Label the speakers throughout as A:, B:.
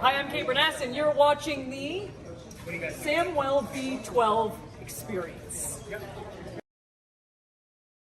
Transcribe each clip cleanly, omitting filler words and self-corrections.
A: Hi, I'm Kate Burness, and you're watching the Samwell B12 Experience.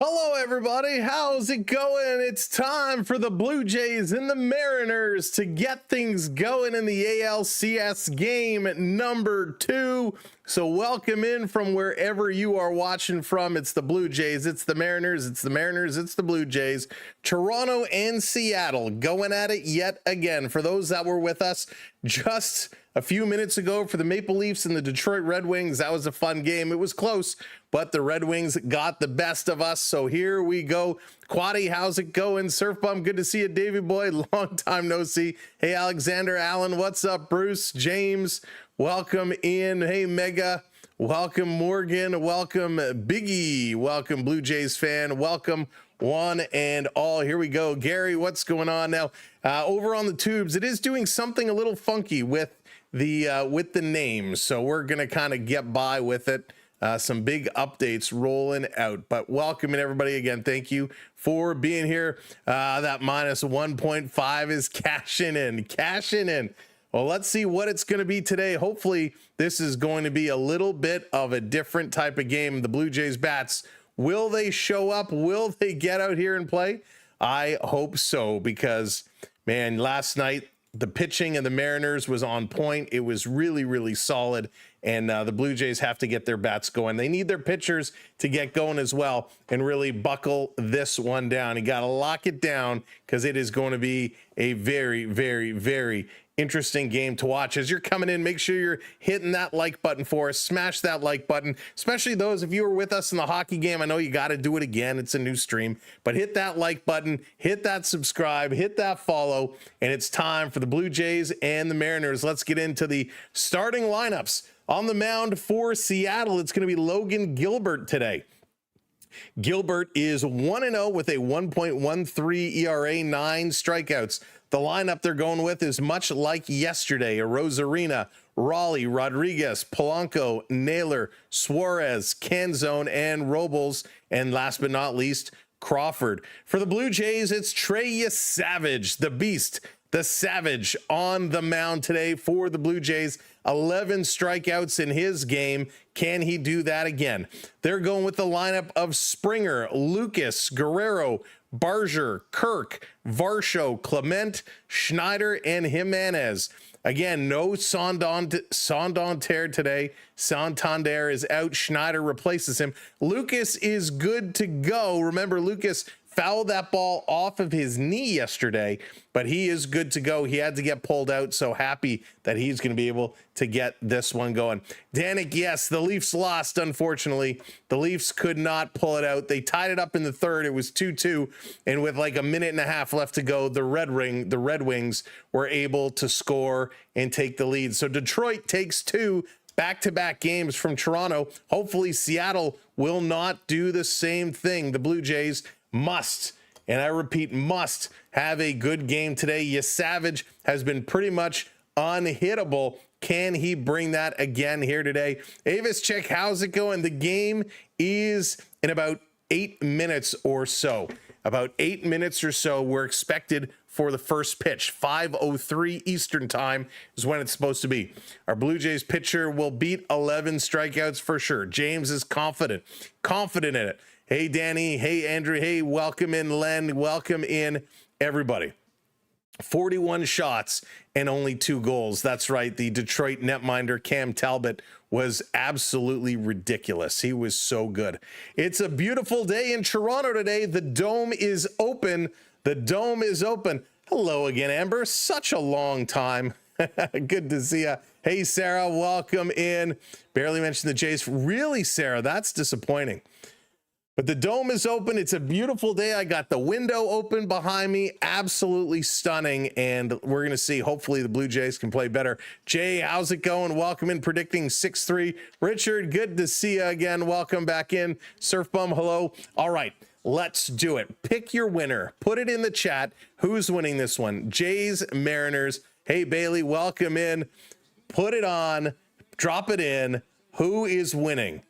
B: Hello, everybody. How's it going? It's time for the Blue Jays and the Mariners to get things going in the ALCS game number 2. So welcome in from wherever you are watching from. It's the Blue Jays, it's the Mariners, it's the Mariners, it's the Blue Jays. Toronto and Seattle going at it yet again. For those that were with us just a few minutes ago for the Maple Leafs and the Detroit Red Wings, that was a fun game. It was close, but the Red Wings got the best of us. So here we go. Quaddy, how's it going? Surf Bum, good to see you. Davey Boy, long time no see. Hey, Alexander Allen, what's up? Bruce, James, welcome in. Hey, Mega, welcome. Morgan, welcome. Biggie, welcome. Blue Jays fan, welcome one and all. Here we go. Gary, what's going on now? Over on the tubes, it is doing something a little funky with the names, so we're gonna kind of get by with it. Some big updates rolling out, but welcoming everybody again. Thank you for being here. That minus 1.5 is cashing in. Well, let's see what it's going to be today. Hopefully this is going to be a little bit of a different type of game. The Blue Jays bats, will they show up? Will they get out here and play? I hope so, because man, last night the pitching of the Mariners was on point. It was really, really solid. And the Blue Jays have to get their bats going. They need their pitchers to get going as well and really buckle this one down. You got to lock it down, because it is going to be a very, very, very interesting game to watch. As you're coming in, make sure you're hitting that like button for us. Smash that like button, especially those of you who were with us in the hockey game. I know you got to do it again. It's a new stream, but hit that like button, hit that subscribe, hit that follow, and it's time for the Blue Jays and the Mariners. Let's get into the starting lineups. On the mound for Seattle, it's going to be Logan Gilbert today. Gilbert is 1-0 with a 1.13 ERA, 9 strikeouts. The lineup they're going with is much like yesterday: Rosarina, Raleigh, Rodriguez, Polanco, Naylor, Suarez, Canzone, and Robles, and last but not least, Crawford. For the Blue Jays, it's Trey Yesavage, the beast, the Savage, on the mound today for the Blue Jays. 11 strikeouts in his game. Can he do that again? They're going with the lineup of Springer, Lucas, Guerrero, Barger, Kirk, Varsho, Clement, Schneider, and Jimenez. Again, no Santander today. Santander is out. Schneider replaces him. Lucas is good to go. Remember, Lucas fouled that ball off of his knee yesterday, but he is good to go. He had to get pulled out, so happy that he's going to be able to get this one going. Danik, yes, the Leafs lost, unfortunately. The Leafs could not pull it out. They tied it up in the third. It was 2-2, and with like a minute and a half left to go, the Red Wings were able to score and take the lead. So Detroit takes 2 back-to-back games from Toronto. Hopefully Seattle will not do the same thing. The Blue Jays must, and I repeat, must have a good game today. Yesavage has been pretty much unhittable. Can he bring that again here today? Avis, check, how's it going? The game is in about 8 minutes or so. About 8 minutes or so we're expected for the first pitch. 5:03 Eastern time is when it's supposed to be. Our Blue Jays pitcher will beat 11 strikeouts for sure. James is confident in it. Hey, Danny. Hey, Andrew. Hey, welcome in, Len. Welcome in, everybody. 41 shots and only 2 goals. That's right. The Detroit netminder Cam Talbot was absolutely ridiculous. He was so good. It's a beautiful day in Toronto today. The Dome is open. The Dome is open. Hello again, Amber. Such a long time. Good to see you. Hey, Sarah. Welcome in. Barely mentioned the Jays. Really, Sarah? That's disappointing. But the Dome is open. It's a beautiful day. I got the window open behind me. Absolutely stunning. And we're going to see. Hopefully the Blue Jays can play better. Jay, how's it going? Welcome in. Predicting 6-3. Richard, good to see you again. Welcome back in. Surf Bum, hello. All right, let's do it. Pick your winner. Put it in the chat. Who's winning this one? Jays, Mariners. Hey, Bailey, welcome in. Put it on. Drop it in. Who is winning?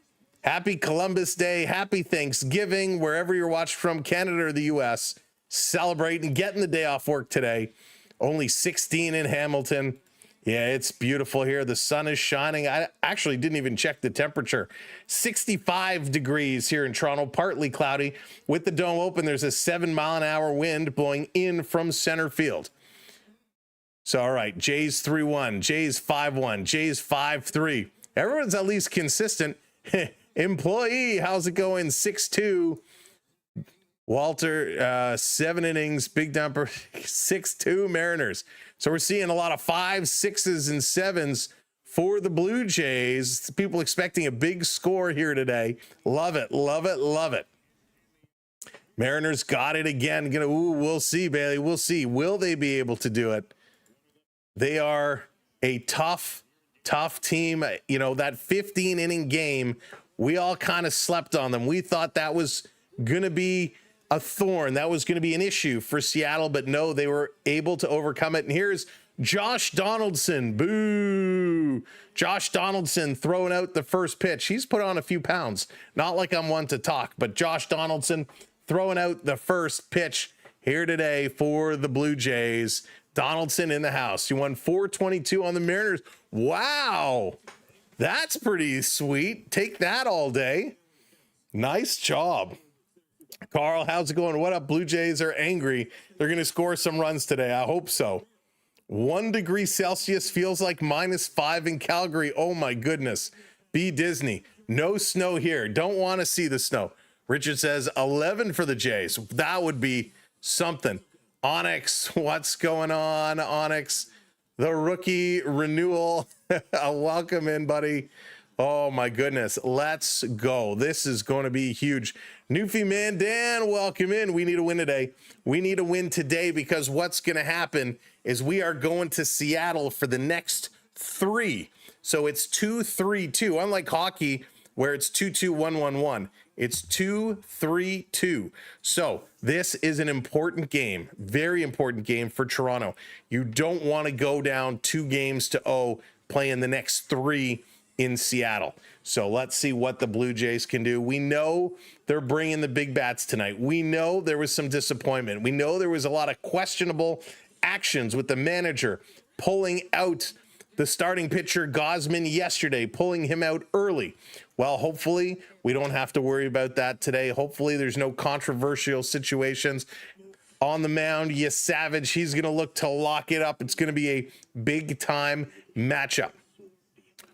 B: Happy Columbus Day, happy Thanksgiving, wherever you're watching from, Canada or the US. Celebrating, getting the day off work today. Only 16 in Hamilton. Yeah, it's beautiful here. The sun is shining. I actually didn't even check the temperature. 65 degrees here in Toronto, partly cloudy. With the dome open, there's a 7-mile-an-hour wind blowing in from center field. So, all right, Jays 3-1, Jays 5-1, Jays 5-3. Everyone's at least consistent. Employee, how's it going? 6-2. Walter, 7 innings, big dumper, 6-2 Mariners. So we're seeing a lot of 5s, 6s, and 7s for the Blue Jays. People expecting a big score here today. Love it, love it, love it. Mariners got it again. We'll see, Bailey. We'll see. Will they be able to do it? They are a tough team. You know, that 15-inning game, we all kind of slept on them. We thought that was going to be a thorn. That was going to be an issue for Seattle, but no, they were able to overcome it. And here's Josh Donaldson. Boo. Josh Donaldson throwing out the first pitch. He's put on a few pounds. Not like I'm one to talk, but Josh Donaldson throwing out the first pitch here today for the Blue Jays. Donaldson in the house. He won 422 on the Mariners. Wow. That's pretty sweet. Take that all day. Nice job. Carl, how's it going? What up? Blue Jays are angry. They're going to score some runs today. I hope so. 1 degree Celsius feels like -5 in Calgary. Oh my goodness. Be Disney. No snow here. Don't want to see the snow. Richard says 11 for the Jays. That would be something. Onyx, what's going on, Onyx? The rookie renewal. Welcome in, buddy. Oh my goodness. Let's go. This is going to be huge. Newfie Man Dan, welcome in. We need a win today. We need a win today because what's going to happen is we are going to Seattle for the next 3. So it's 2-3-2. Unlike hockey where it's 2-2-1-1-1. It's 2-3-2. So this is an important game, very important game for Toronto. You don't want to go down 2-0 playing the next 3 in Seattle. So let's see what the Blue Jays can do. We know they're bringing the big bats tonight. We know there was some disappointment. We know there was a lot of questionable actions with the manager pulling out the starting pitcher Gosman yesterday, pulling him out early. Well, hopefully we don't have to worry about that today. Hopefully there's no controversial situations on the mound. Yesavage, he's going to look to lock it up. It's going to be a big time matchup.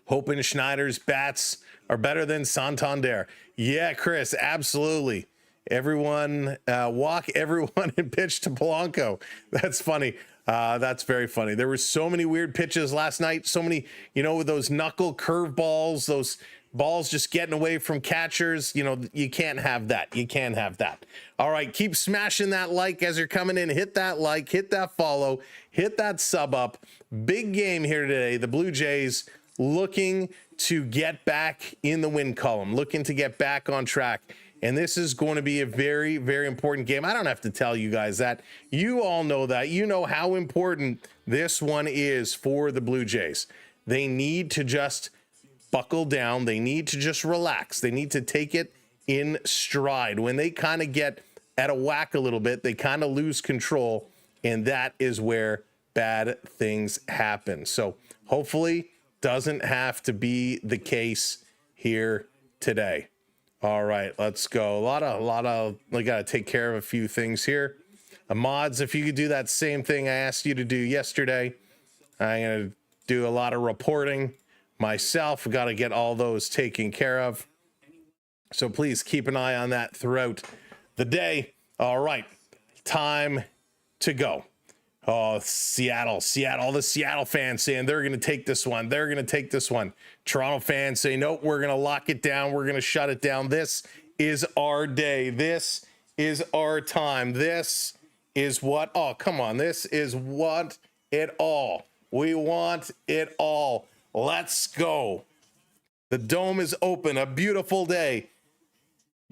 B: Hoping Schneider's bats are better than Santander. Yeah, Chris, absolutely. Everyone, walk everyone and pitch to Polanco. That's funny. That's very funny. There were so many weird pitches last night. So many, you know, with those knuckle curve balls, those balls just getting away from catchers. You know, you can't have that. You can't have that. All right, keep smashing that like as you're coming in. Hit that like, hit that follow, hit that sub up. Big game here today. The Blue Jays looking to get back in the win column, looking to get back on track. And this is going to be a very, very important game. I don't have to tell you guys that. You all know that. You know how important this one is for the Blue Jays. They need to just buckle down. They need to just relax. They need to take it in stride. When they kind of get at a whack a little bit, they kind of lose control. And that is where bad things happen. So hopefully doesn't have to be the case here today. All right, let's go. A lot of, I got to take care of a few things here. Mods, if you could do that same thing I asked you to do yesterday. I'm going to do a lot of reporting myself. Got to get all those taken care of. So please keep an eye on that throughout the day. All right, time to go. Oh, Seattle, all the Seattle fans saying they're going to take this one. They're going to take this one. Toronto fans say, nope, we're going to lock it down. We're going to shut it down. This is our day. This is our time. This is what, oh, come on. This is what it all. We want it all. Let's go. The dome is open. A beautiful day.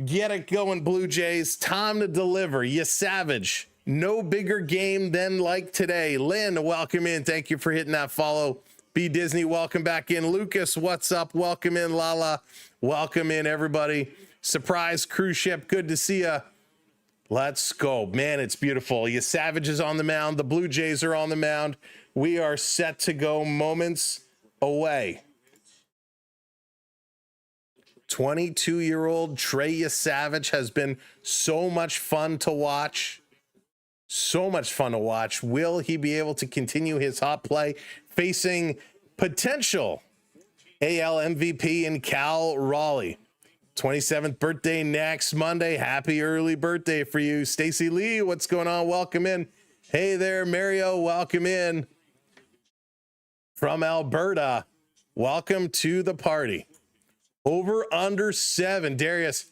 B: Get it going, Blue Jays. Time to deliver. Yesavage. No bigger game than like today. Lynn, welcome in. Thank you for hitting that follow. B Disney, welcome back in. Lucas, what's up? Welcome in. Lala, welcome in, everybody. Surprise cruise ship, good to see ya. Let's go. Man, it's beautiful. Yesavage is on the mound. The Blue Jays are on the mound. We are set to go moments away. 22-year-old Trey Yesavage has been so much fun to watch. So much fun to watch. Will he be able to continue his hot play facing potential AL MVP in Cal Raleigh? 27th birthday next Monday. Happy early birthday for you. Stacy Lee, what's going on? Welcome in. Hey there, Mario. Welcome in from Alberta. Welcome to the party. Over under 7. Darius,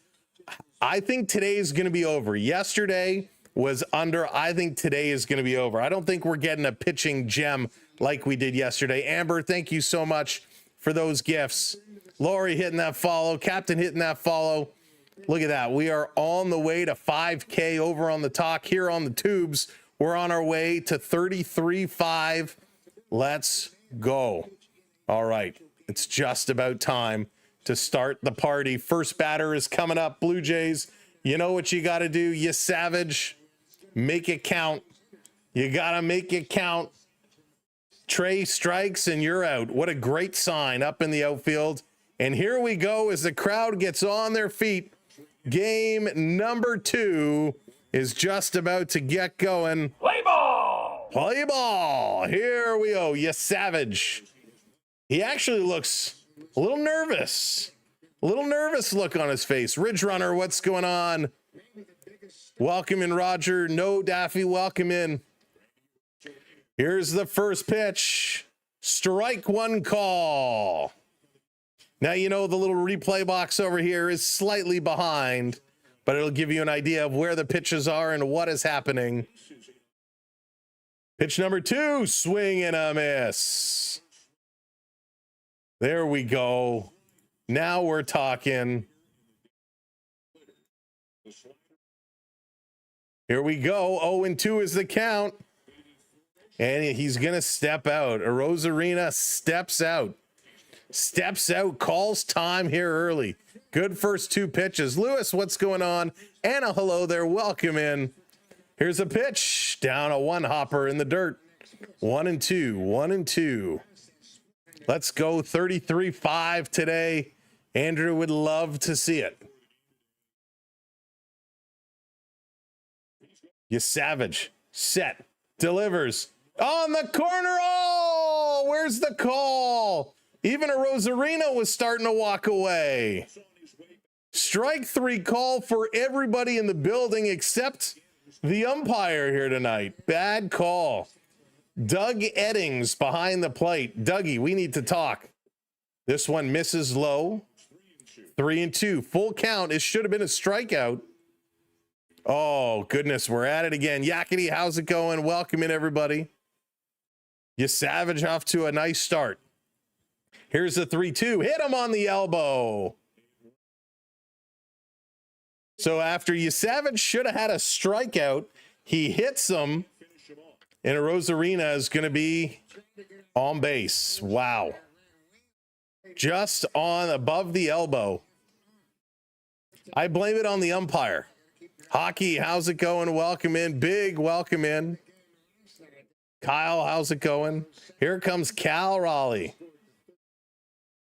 B: I think today is going to be over. Yesterday was under. I think today is going to be over. I don't think we're getting a pitching gem like we did yesterday. Amber, thank you so much for those gifts. Lori hitting that follow. Captain hitting that follow. Look at that. We are on the way to 5K over on the talk here on the tubes. We're on our way to 33.5. Let's go. All right. It's just about time to start the party. First batter is coming up. Blue Jays, you know what you got to do. Yesavage, make it count. You got to make it count. Trey strikes and you're out. What a great sign up in the outfield. And here we go as the crowd gets on their feet. Game number 2 is just about to get going.
A: Play ball!
B: Play ball. Here we go. Yesavage. He actually looks a little nervous. A little nervous look on his face. Ridge Runner, what's going on? Welcome in, Roger. No, Daffy, welcome in. Here's the first pitch. Strike one call. Now, you know, the little replay box over here is slightly behind, but it'll give you an idea of where the pitches are and what is happening. Pitch number 2, swing and a miss. There we go. Now we're talking. Here we go. 0-2 is the count. And he's going to step out. Rosarina steps out. Steps out, calls time here early. Good first 2 pitches. Lewis, what's going on? Anna, hello there. Welcome in. Here's a pitch. Down a 1-hopper in the dirt. 1-2. 1-2. Let's go 33.5 today. Andrew would love to see it. Yesavage, set, delivers. On the corner. Oh, where's the call? Even a Rosarino was starting to walk away. Strike 3 call for everybody in the building except the umpire here tonight. Bad call. Doug Eddings behind the plate. Dougie, we need to talk. This one misses low. 3-2. Full count. It should have been a strikeout. Oh, goodness. We're at it again. Yakety, how's it going? Welcome in, everybody. Yesavage off to a nice start. Here's the 3-2. Hit him on the elbow. So after Yesavage should have had a strikeout, he hits him, and Rosarina is going to be on base. Wow. Just on above the elbow. I blame it on the umpire. Hockey, how's it going? Welcome in. Big welcome in. Kyle, how's it going? Here comes Cal Raleigh.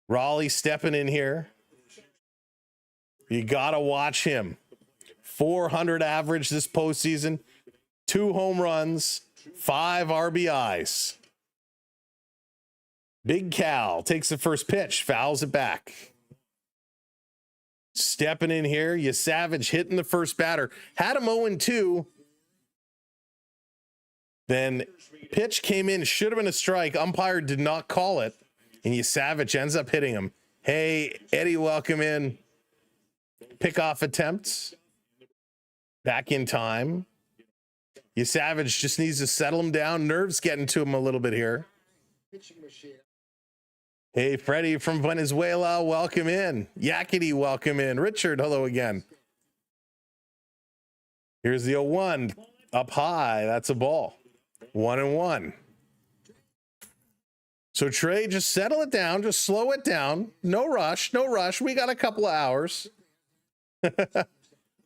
B: Raleigh stepping in here. You got to watch him. 400 average this postseason. 2 home runs. 5 RBIs. Big Cal takes the first pitch. Fouls it back. Stepping in here. Yesavage hitting the first batter. Had him 0-2. Then pitch came in. Should have been a strike. Umpire did not call it. And Yesavage ends up hitting him. Hey, Eddie, welcome in. Pickoff attempts. Back in time. Yesavage just needs to settle him down. Nerves getting to him a little bit here. Hey, Freddie from Venezuela, welcome in. Yakety, welcome in. Richard, hello again. Here's the 0-1. Up high. That's a ball. 1-1. So Trey, just settle it down. Just slow it down. No rush. No rush. We got a couple of hours.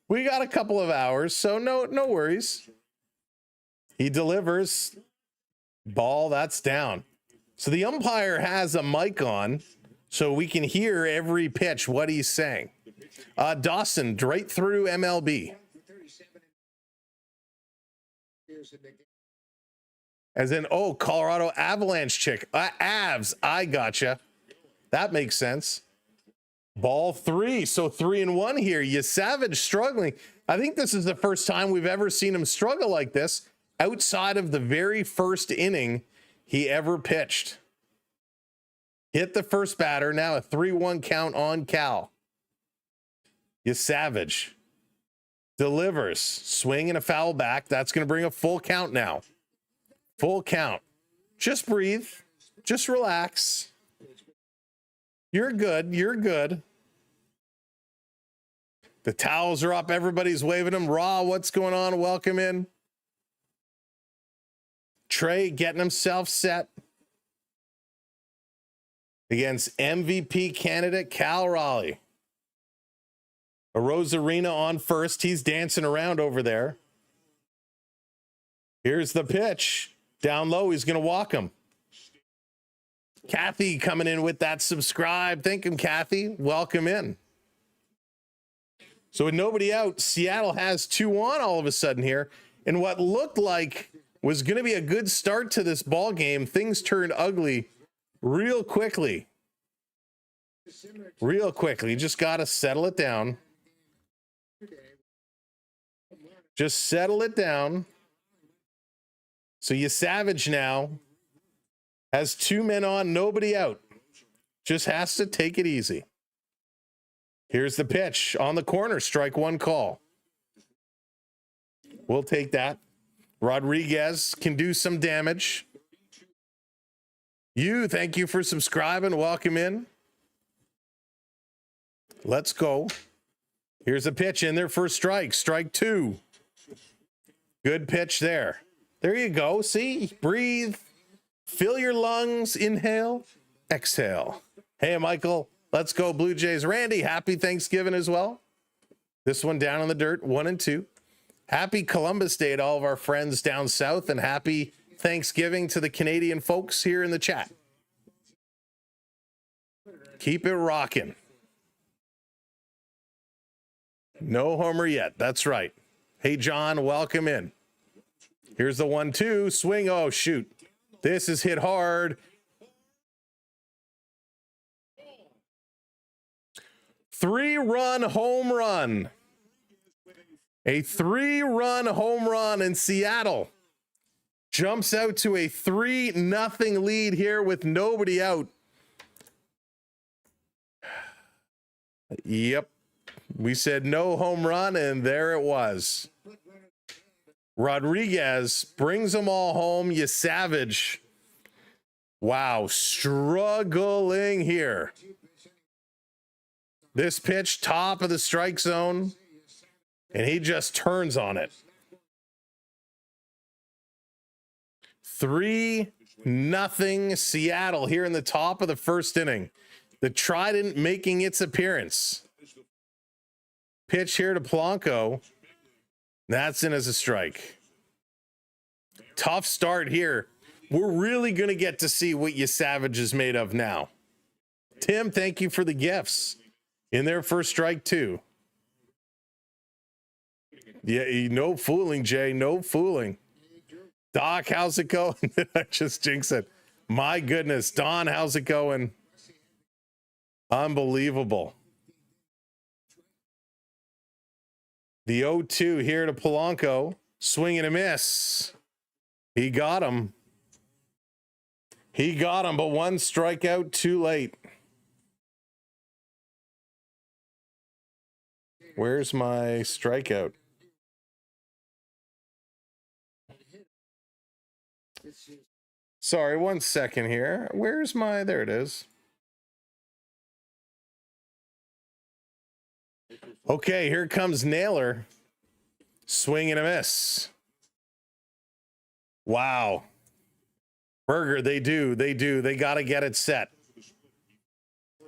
B: We got a couple of hours. So no worries. He delivers. Ball, that's down. So the umpire has a mic on so we can hear every pitch, what he's saying. Dawson, right through MLB. As in, oh, Colorado Avalanche chick. Avs, I gotcha. That makes sense. Ball 3, so 3-1 here. Yesavage struggling. I think this is the first time we've ever seen him struggle like this outside of the very first inning he ever pitched. Hit the first batter, now a 3-1 count on Cal. Yesavage delivers, swing and a foul back. That's going to bring a full count now. Full count. Just breathe. Just relax. You're good. You're good. The towels are up. Everybody's waving them. Raw, what's going on? Welcome in. Trey getting himself set against MVP candidate Cal Raleigh. Arozarena on first. He's dancing around over there. Here's the pitch. Down low, he's going to walk him. Kathy coming in with that subscribe. Thank him, Kathy. Welcome in. So with nobody out, Seattle has 2 on all of a sudden here. And what looked like was going to be a good start to this ball game, things turned ugly real quickly. Real quickly. You just got to settle it down. Just settle it down. So Yesavage now has 2 men on, nobody out. Just has to take it easy. Here's the pitch on the corner, strike 1 call. We'll take that. Rodriguez can do some damage. Thank you for subscribing. Welcome in. Let's go. Here's a pitch in there for strike. Strike 2. Good pitch there. There you go. See, breathe, fill your lungs, inhale, exhale. Hey, Michael, let's go Blue Jays. Randy, happy Thanksgiving as well. This one down in the dirt, 1 and 2. Happy Columbus Day to all of our friends down south, and happy Thanksgiving to the Canadian folks here in the chat. Keep it rocking. No homer yet. That's right. Hey, John, welcome in. Here's the 1-2 swing. Oh, shoot. This is hit hard. 3-run home run. A 3-run home run, in Seattle jumps out to a 3-0 lead here with nobody out. Yep. We said no home run, and there it was. Rodriguez brings them all home. Yesavage, wow, struggling here. This pitch, top of the strike zone, and he just turns on it. 3-0 Seattle here in the top of the first inning. The Trident making its appearance. Pitch here to Polanco. That's in as a strike. Tough start here. We're really going to get to see what Yesavage is made of now. Tim, thank you for the gifts. In there for strike 2. Yeah, no fooling, Jay. No fooling. Doc, how's it going? I just jinxed it. My goodness. Don, how's it going? Unbelievable. The 0-2 here to Polanco. Swing and a miss. He got him. He got him, but 1 strikeout too late. Where's my strikeout? Sorry, 1 second here. Where's my, there it is. Okay, here comes Naylor. Swing and a miss. Wow. Berger, they do. They got to get it set.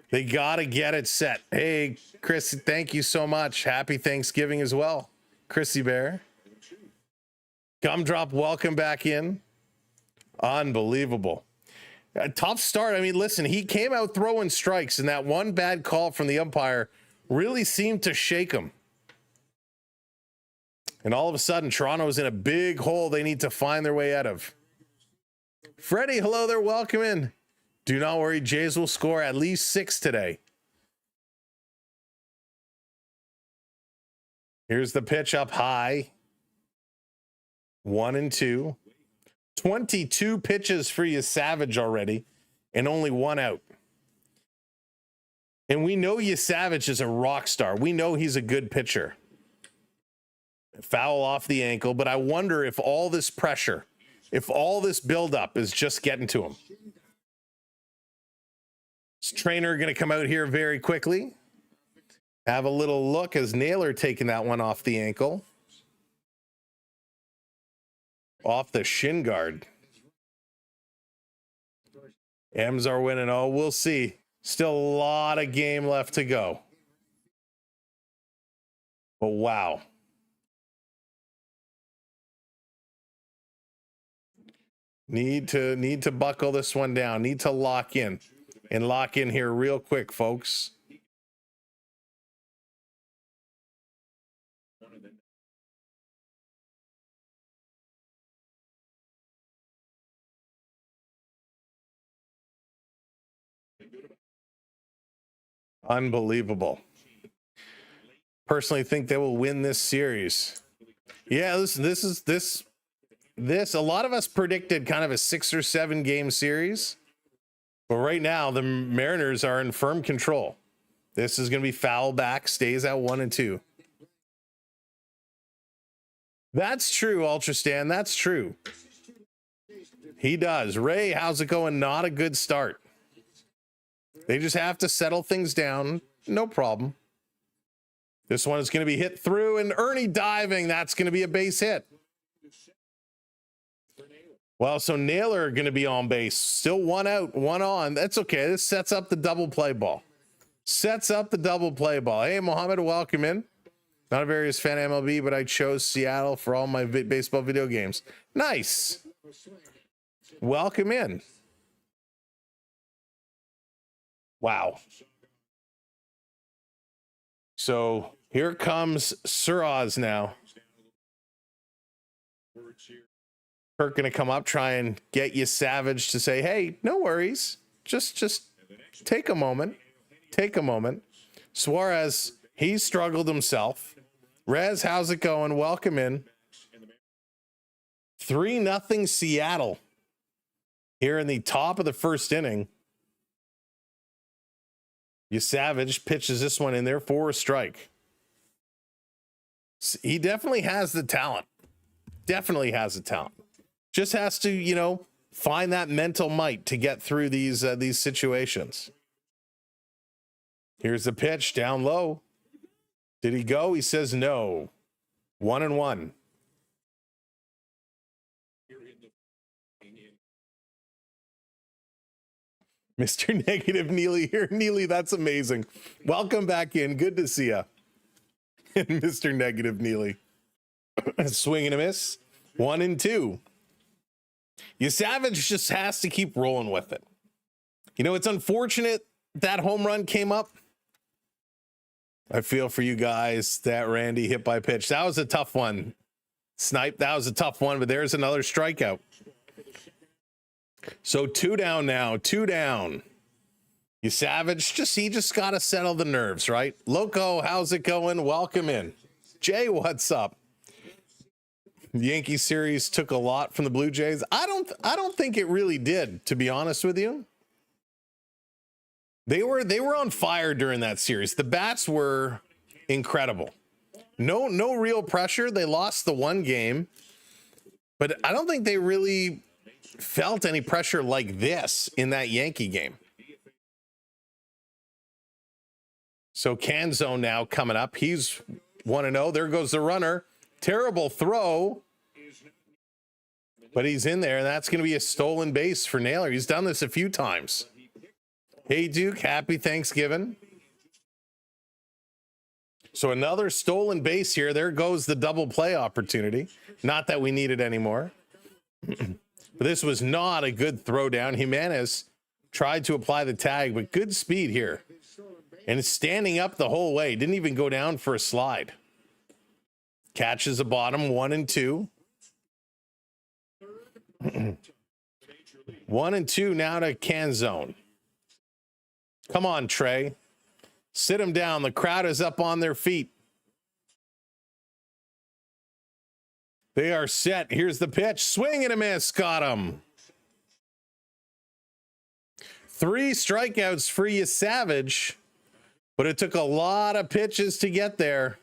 B: They got to get it set. Hey, Chris, thank you so much. Happy Thanksgiving as well. Chrissy Bear. Gumdrop, welcome back in. Unbelievable. A tough start. I mean, listen, he came out throwing strikes, and that one bad call from the umpire really seemed to shake him. And all of a sudden, Toronto's in a big hole they need to find their way out of. Freddie, hello there. Welcome in. Do not worry. Jays will score at least 6 today. Here's the pitch up high. 1-2. 22 pitches for Yesavage already, and only 1 out. And we know Yesavage is a rock star. We know he's a good pitcher. Foul off the ankle, but I wonder if all this pressure, if all this buildup is just getting to him. Is Trainer going to come out here very quickly? Have a little look as Naylor taking that one off the ankle. Off the shin guard. M's are winning. Oh, we'll see. Still a lot of game left to go. But wow. Need to buckle this one down. Need to lock in. And lock in here real quick, folks. Unbelievable. Personally think they will win this series. Yeah, listen, this a lot of us predicted kind of a 6 or 7 game series. But right now the Mariners are in firm control. This is going to be foul back, stays at 1-2. That's true, Ultra Stan. That's true. He does. Ray, how's it going? Not a good start. They just have to settle things down. No problem. This one is going to be hit through, and Ernie diving. That's going to be a base hit. Well, so Naylor going to be on base. Still 1 out, 1 on. That's okay. This sets up the double play ball. Sets up the double play ball. Hey, Mohammed, welcome in. Not a various fan of MLB, but I chose Seattle for all my baseball video games. Nice. Welcome in. Wow. So here comes Suraz now. Kirk going to come up, try and get Yesavage to say, hey, no worries. Just take a moment. Take a moment. Suarez, he struggled himself. Rez, how's it going? Welcome in. 3-0 Seattle here in the top of the first inning. Yesavage pitches this one in there for a strike. He definitely has the talent. Definitely has the talent. Just has to, you know, find that mental might to get through these situations. Here's the pitch down low. Did he go? He says no. 1-1. Mr. Negative Neely here. Neely, that's amazing. Welcome back in. Good to see you. Mr. Negative Neely. Swing and a miss. 1-2. Yesavage just has to keep rolling with it. You know, it's unfortunate that home run came up. I feel for you guys that Randy hit by pitch. That was a tough one. Snipe, that was a tough one, but there's another strikeout. So 2 down now, 2 down. Yesavage, he just got to settle the nerves, right? Loco, how's it going? Welcome in. Jay, what's up? The Yankee series took a lot from the Blue Jays. I don't think it really did, to be honest with you. They were on fire during that series. The bats were incredible. No real pressure. They lost the one game, but I don't think they really felt any pressure like this in that Yankee game. So Canzone now coming up. He's 1-0. There goes the runner. Terrible throw, but he's in there, and that's going to be a stolen base for Naylor. He's done this a few times. Hey, Duke, happy Thanksgiving. So another stolen base here. There goes the double play opportunity. Not that we need it anymore. But this was not a good throw down. Jimenez tried to apply the tag, but good speed here. And it's standing up the whole way. Didn't even go down for a slide. Catches the bottom, 1-2. 1-2 now to Canzone. Come on, Trey. Sit him down. The crowd is up on their feet. They are set. Here's the pitch. Swing and a miss. Got him. 3 strikeouts for Yesavage, but it took a lot of pitches to get there.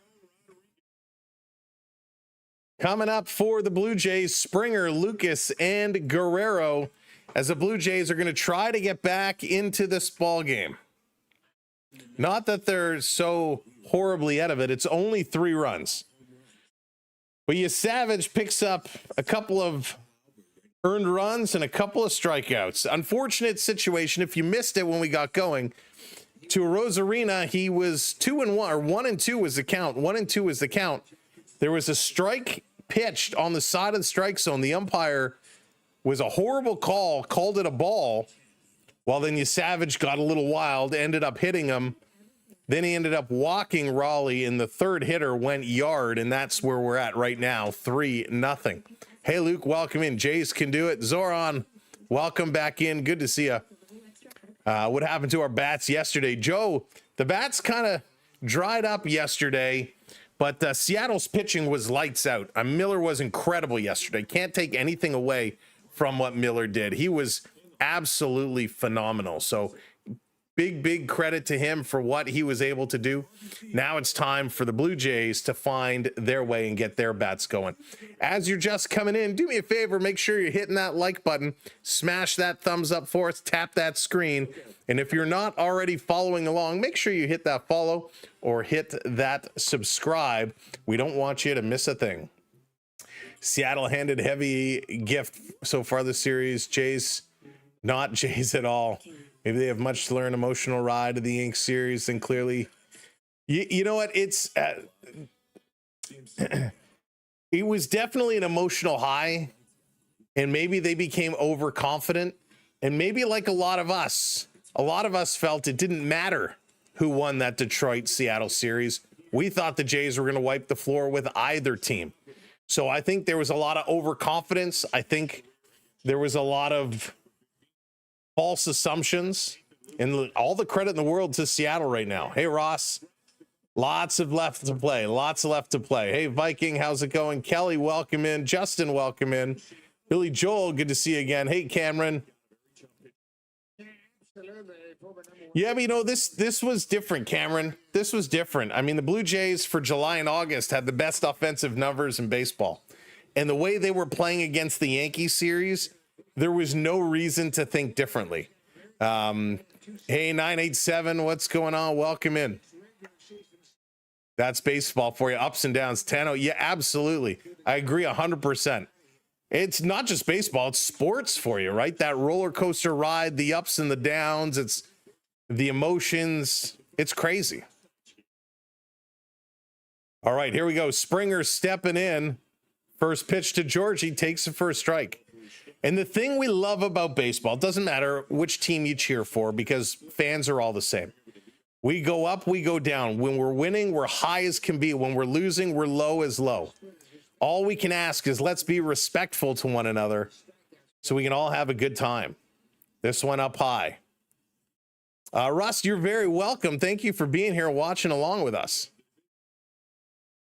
B: Coming up for the Blue Jays, Springer, Lucas, and Guerrero, as the Blue Jays are going to try to get back into this ball game. Not that they're so horribly out of it. It's only 3 runs. But Yesavage picks up a couple of earned runs and a couple of strikeouts. Unfortunate situation. If you missed it when we got going, to Rosarina, he was 2-1, or 1-2 was the count. 1-2 was the count. There was a strike pitched on the side of the strike zone. The umpire was a horrible call, called it a ball. Well, then Yesavage got a little wild, ended up hitting him. Then he ended up walking Raleigh, and the third hitter went yard, and that's where we're at right now, 3-0. Hey, Luke, welcome in. Jays can do it. Zoran, welcome back in. Good to see you. What happened to our bats yesterday? Joe, the bats kind of dried up yesterday, but Seattle's pitching was lights out. Miller was incredible yesterday. Can't take anything away from what Miller did. He was absolutely phenomenal. So big credit to him for what he was able to do. Now it's time for the Blue Jays to find their way and get their bats going. As you're just coming in, do me a favor, make sure you're hitting that like button, smash that thumbs up for us, tap that screen, and if you're not already following along, make sure you hit that follow or hit that subscribe. We don't want you to miss a thing. Seattle handed heavy gift so far this series. Jays, not Jays at all. Maybe they have much to learn. Emotional ride of the Inc. series, and clearly, you know what? It's it was definitely an emotional high, and maybe they became overconfident, and maybe like a lot of us felt it didn't matter who won that Detroit-Seattle series. We thought the Jays were going to wipe the floor with either team. So I think there was a lot of overconfidence. I think there was a lot of false assumptions, and all the credit in the world to Seattle right now. Hey, Ross, lots left to play. Hey, Viking, how's it going? Kelly, welcome in. Justin, welcome in. Billy Joel, good to see you again. Hey, Cameron. Yeah, but you know, this was different, Cameron. This was different. I mean, the Blue Jays for July and August had the best offensive numbers in baseball. And the way they were playing against the Yankees series, there was no reason to think differently. Hey, 987, what's going on? Welcome in. That's baseball for you. Ups and downs. 10-0. Yeah, absolutely. I agree 100%. It's not just baseball, it's sports for you, right? That roller coaster ride, the ups and the downs, it's the emotions. It's crazy. All right, here we go. Springer stepping in. First pitch to Georgie, takes the first strike. And the thing we love about baseball, it doesn't matter which team you cheer for because fans are all the same. We go up, we go down. When we're winning, we're high as can be. When we're losing, we're low as low. All we can ask is let's be respectful to one another so we can all have a good time. This one up high. Russ, you're very welcome. Thank you for being here watching along with us.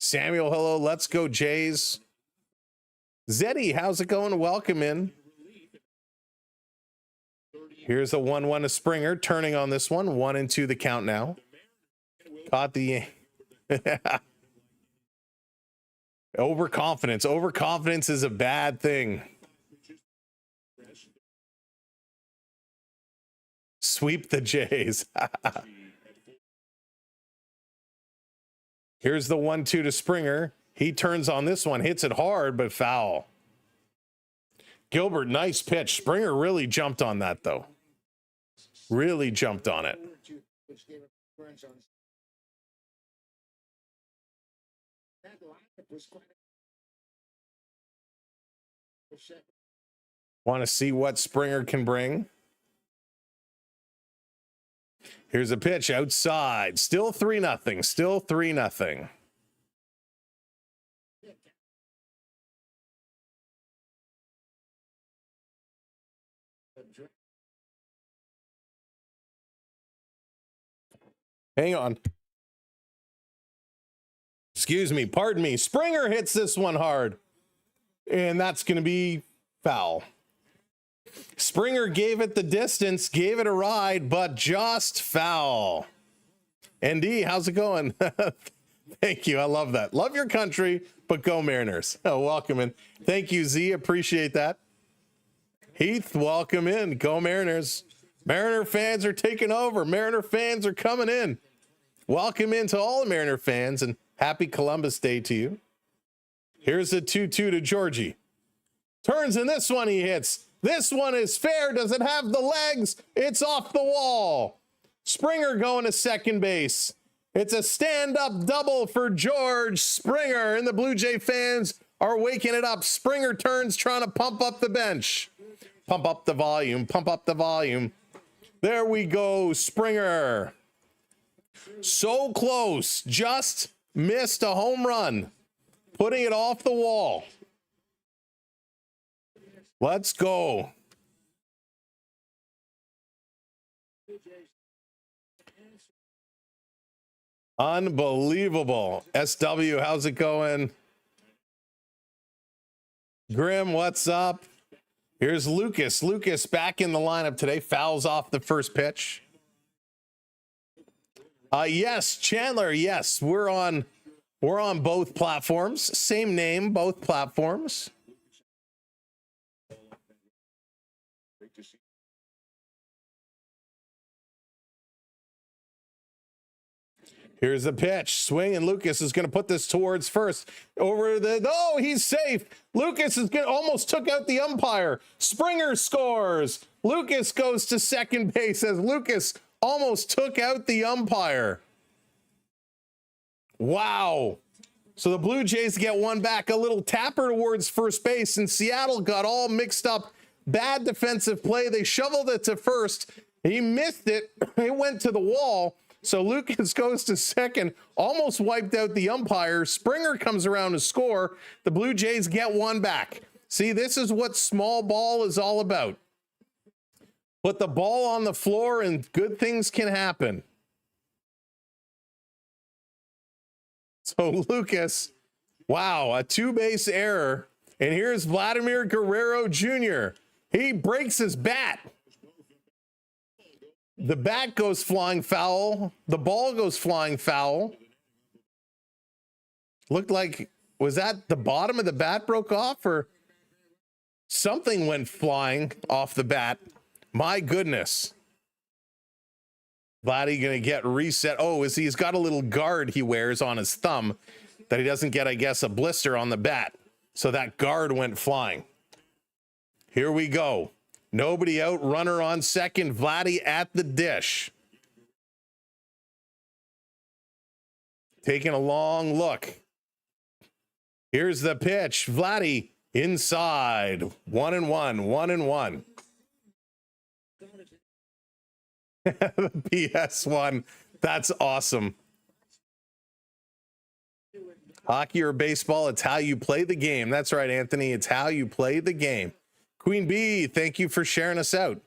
B: Samuel, hello. Let's go, Jays. Zeddy, how's it going? Welcome in. Here's a 1-1 to Springer, turning on this one. 1-2 the count now. Caught the overconfidence. Overconfidence is a bad thing. Sweep the Jays. Here's the 1-2 to Springer. He turns on this one, hits it hard, but foul. Gilbert, nice pitch. Springer really jumped on that, though. Really jumped on it. Want to see what Springer can bring. Here's a pitch outside. Still 3-0. Still 3-0. Hang on. Excuse me. Pardon me. Springer hits this one hard. And that's going to be foul. Springer gave it the distance, gave it a ride, but just foul. ND, how's it going? Thank you. I love that. Love your country, but go Mariners. Oh, welcome in. Thank you, Z. Appreciate that. Heath, welcome in. Go Mariners. Mariner fans are taking over. Mariner fans are coming in. Welcome in to all the Mariner fans, and happy Columbus Day to you. Here's a 2-2 to Georgie. Turns, and this one he hits. This one is fair. Does it have the legs? It's off the wall. Springer going to second base. It's a stand-up double for George Springer, and the Blue Jay fans are waking it up. Springer turns, trying to pump up the bench. Pump up the volume. Pump up the volume. There we go, Springer. So close. Just missed a home run. Putting it off the wall. Let's go. Unbelievable. SW, how's it going? Grim, what's up? Here's Lucas. Lucas back in the lineup today. Fouls off the first pitch. Yes, Chandler. Yes, we're on both platforms. Same name, both platforms. Here's the pitch. Swing, and Lucas is going to put this towards first. Over the... Oh, he's safe. Lucas is going almost took out the umpire. Springer scores. Lucas goes to second base as Lucas almost took out the umpire. Wow. So the Blue Jays get one back. A little tapper towards first base, and Seattle got all mixed up. Bad defensive play. They shoveled it to first. He missed it. It went to the wall. So Lucas goes to second, almost wiped out the umpire. Springer comes around to score. The Blue Jays get one back. See, this is what small ball is all about. Put the ball on the floor and good things can happen. So Lucas, wow, a two-base error. And here's Vladimir Guerrero Jr. He breaks his bat. The bat goes flying foul. The ball goes flying foul. Looked like, was that the bottom of the bat broke off, or something went flying off the bat? My goodness. Vladdy gonna get reset. Oh, he's got a little guard he wears on his thumb that he doesn't get, I guess, a blister on the bat. So that guard went flying. Here we go. Nobody out, runner on second, Vladdy at the dish. Taking a long look. Here's the pitch. Vladdy inside. 1-1, 1-1. PS1. That's awesome. Hockey or baseball, it's how you play the game. That's right, Anthony. It's how you play the game. Queen Bee, thank you for sharing us out.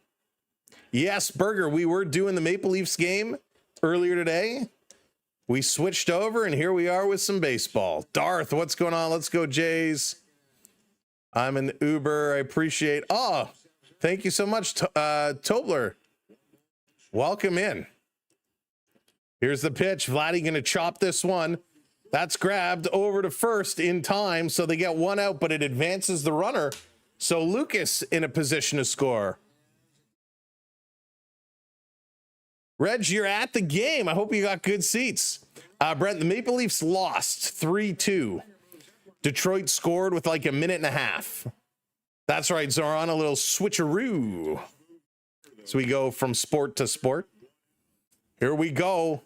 B: Yes, Burger, we were doing the Maple Leafs game earlier today. We switched over, and here we are with some baseball. Darth, what's going on? Let's go, Jays. I'm an Uber. I appreciate... Oh, thank you so much, Tobler. Welcome in. Here's the pitch. Vladdy going to chop this one. That's grabbed over to first in time, so they get one out, but it advances the runner. So Lucas in a position to score. Reg, you're at the game. I hope you got good seats. Brent, the Maple Leafs lost 3-2. Detroit scored with like a minute and a half. That's right, Zoran, a little switcheroo. So we go from sport to sport. Here we go.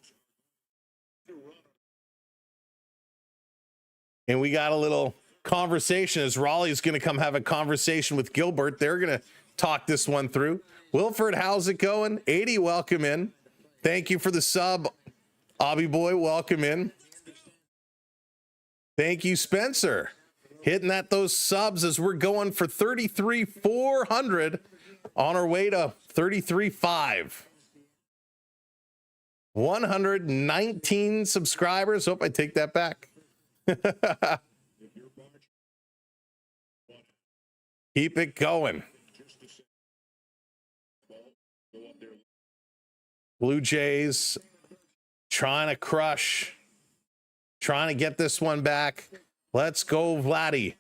B: And we got a little conversation as Raleigh's going to come have a conversation with Gilbert. They're going to talk this one through. Wilford, how's it going? 80, welcome in. Thank you for the sub. Obby Boy, welcome in. Thank you, Spencer. Hitting at those subs as we're going for 33,400 on our way to 33,500. 119 subscribers. Hope I take that back. Keep it going. Blue Jays trying to crush, trying to get this one back. Let's go, Vladdy.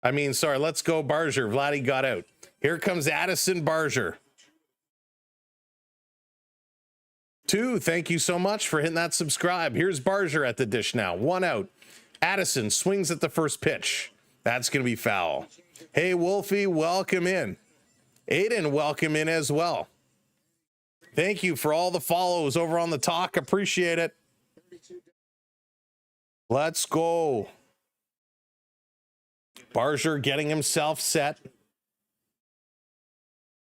B: Let's go, Barger. Vladdy got out. Here comes Addison Barger. 2, thank you so much for hitting that subscribe. Here's Barger at the dish now. 1 out. Addison swings at the first pitch. That's going to be foul. Hey, Wolfie, welcome in. Aiden, welcome in as well. Thank you for all the follows over on the talk. Appreciate it. Let's go. Barger getting himself set.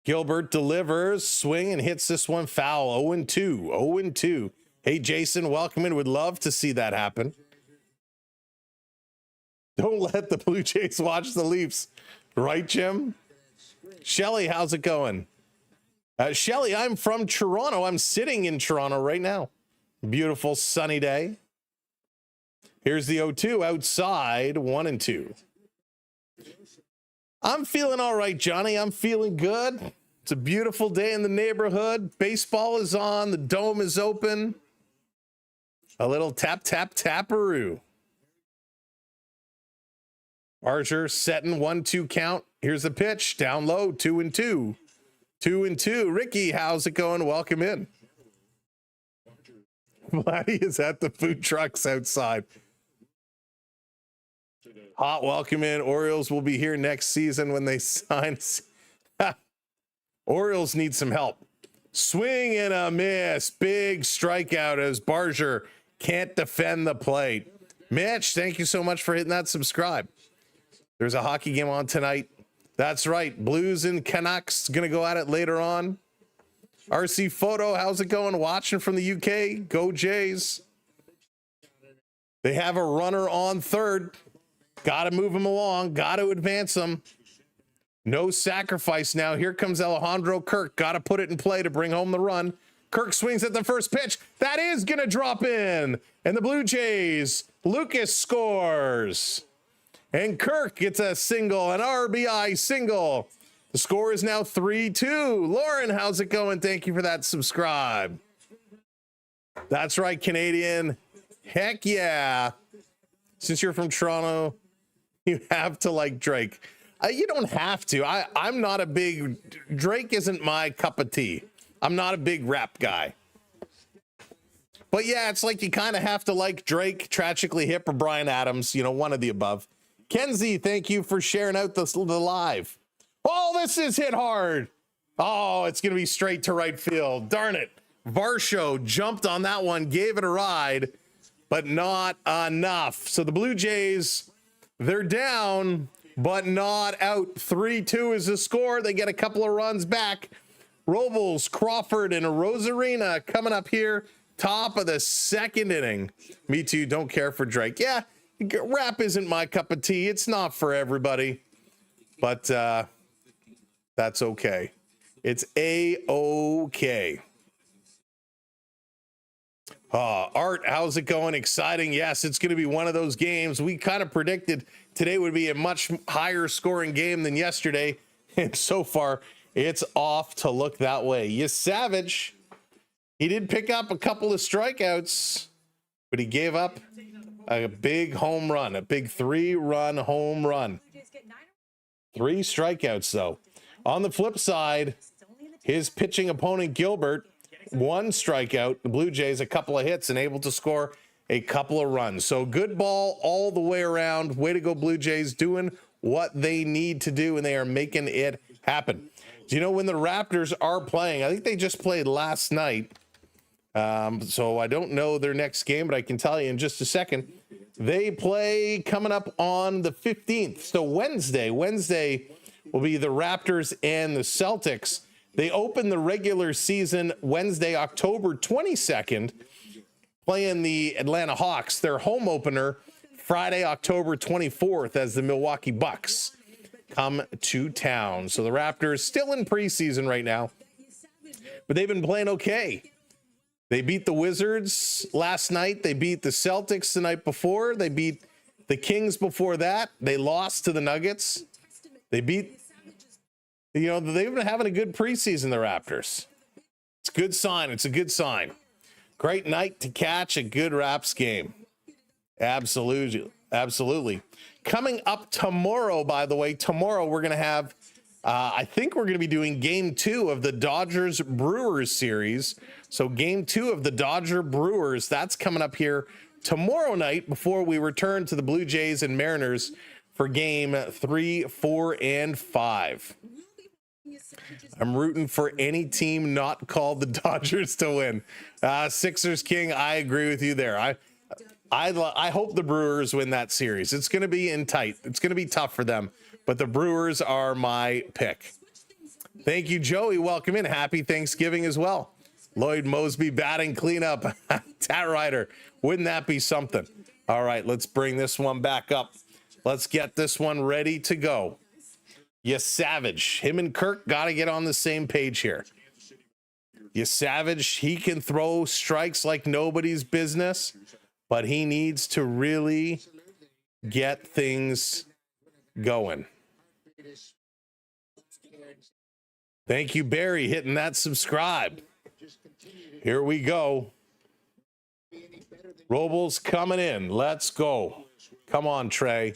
B: Gilbert delivers, swing, and hits this one foul. 0-2. 0-2. Hey, Jason, welcome in. Would love to see that happen. Don't let the Blue Jays watch the Leafs. Right, Jim? Shelly, how's it going? Shelly, I'm from Toronto. I'm sitting in Toronto right now. Beautiful sunny day. Here's the 0-2 outside, 1-2. I'm feeling all right, Johnny. I'm feeling good. It's a beautiful day in the neighborhood. Baseball is on. The dome is open. A little tap, tap, taparoo. Barger setting 1-2 count. Here's the pitch. Down low, 2-2. 2-2. Ricky, how's it going? Welcome in. Vladdy is at the food trucks outside. Hot welcome in. Orioles will be here next season when they sign. Orioles need some help. Swing and a miss. Big strikeout as Barger can't defend the plate. Mitch, thank you so much for hitting that subscribe. There's a hockey game on tonight. That's right. Blues and Canucks going to go at it later on. RC Photo, how's it going? Watching from the UK. Go Jays. They have a runner on third. Got to move him along. Got to advance him. No sacrifice now. Here comes Alejandro Kirk. Got to put it in play to bring home the run. Kirk swings at the first pitch. That is going to drop in. And the Blue Jays, Lucas scores. And Kirk gets a single, an RBI single. The score is now 3-2. Lauren, how's it going? Thank you for that subscribe. That's right, Canadian. Heck yeah. Since you're from Toronto, you have to like Drake. You don't have to. I'm not a big... Drake isn't my cup of tea. I'm not a big rap guy. But yeah, it's like you kind of have to like Drake, Tragically Hip, or Bryan Adams. You know, one of the above. Kenzie, thank you for sharing out the live. Oh, this is hit hard. Oh, it's going to be straight to right field. Darn it. Varsho jumped on that one, gave it a ride, but not enough. So the Blue Jays, they're down, but not out. 3-2 is the score. They get a couple of runs back. Robles, Crawford, and Rosarina coming up here. Top of the second inning. Me too. Don't care for Drake. Yeah. Rap isn't my cup of tea. It's not for everybody, but that's okay. It's A-OK. Art, how's it going? Exciting. Yes, it's going to be one of those games. We kind of predicted today would be a much higher scoring game than yesterday, and so far it's off to look that way. Yesavage, he did pick up a couple of strikeouts, but he gave up a big home run, a big 3-run home run. 3 strikeouts, though. On the flip side, his pitching opponent, Gilbert, 1 strikeout. The Blue Jays, a couple of hits and able to score a couple of runs. So good ball all the way around. Way to go, Blue Jays, doing what they need to do, and they are making it happen. Do you know when the Raptors are playing? I think they just played last night. So I don't know their next game, but I can tell you in just a second. They play coming up on the 15th. So Wednesday will be the Raptors and the Celtics. They open the regular season Wednesday, October 22nd, playing the Atlanta Hawks. Their home opener Friday, October 24th, as the Milwaukee Bucks come to town. So the Raptors still in preseason right now, but they've been playing okay. They beat the Wizards last night. They beat the Celtics the night before. They beat the Kings before that. They lost to the Nuggets. They beat, they've been having a good preseason, the Raptors. It's a good sign. It's a good sign. Great night to catch a good Raps game. Absolutely. Absolutely. Coming up tomorrow, by the way, we're going to have, I think we're going to be doing game 2 of the Dodgers Brewers series. So game 2 of the Dodger Brewers, that's coming up here tomorrow night before we return to the Blue Jays and Mariners for game 3, 4, and 5. I'm rooting for any team not called the Dodgers to win. Sixers King, I agree with you there. I hope the Brewers win that series. It's going to be tight. It's going to be tough for them, but the Brewers are my pick. Thank you, Joey. Welcome in. Happy Thanksgiving as well. Lloyd Mosby batting cleanup. Tat Rider. Wouldn't that be something? All right, let's bring this one back up. Let's get this one ready to go. Yesavage. Him and Kirk got to get on the same page here. Yesavage, he can throw strikes like nobody's business, but he needs to really get things going. Thank you, Barry, hitting that subscribe. Here we go. Robles coming in. Let's go. Come on, Trey.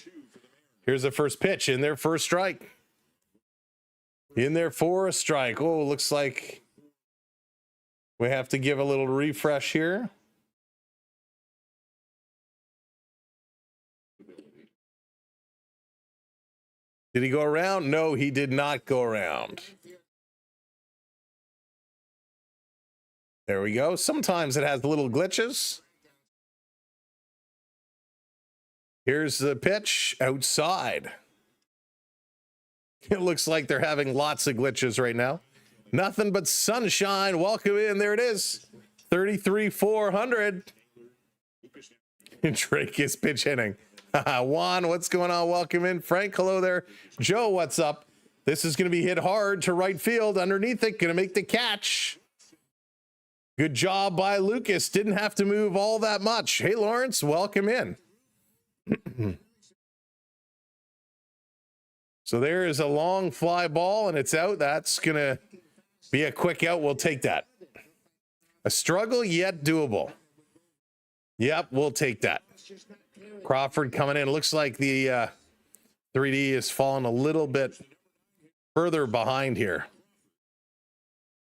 B: Here's the first pitch in there for a strike. In there for a strike. Oh, looks like we have to give a little refresh here. Did he go around? No, he did not go around. There we go. Sometimes it has little glitches. Here's the pitch outside. It looks like they're having lots of glitches right now. Nothing but sunshine. Welcome in. There it is. 33-400. Drake is pitch hitting. Juan, what's going on? Welcome in. Frank, hello there. Joe, what's up? This is going to be hit hard to right field. Underneath it, going to make the catch. Good job by Lucas. Didn't have to move all that much. Hey, Lawrence, welcome in. So there is a long fly ball, and it's out. That's going to be a quick out. We'll take that. A struggle, yet doable. Yep, we'll take that. Crawford coming in. Looks like the 3D is falling a little bit further behind here.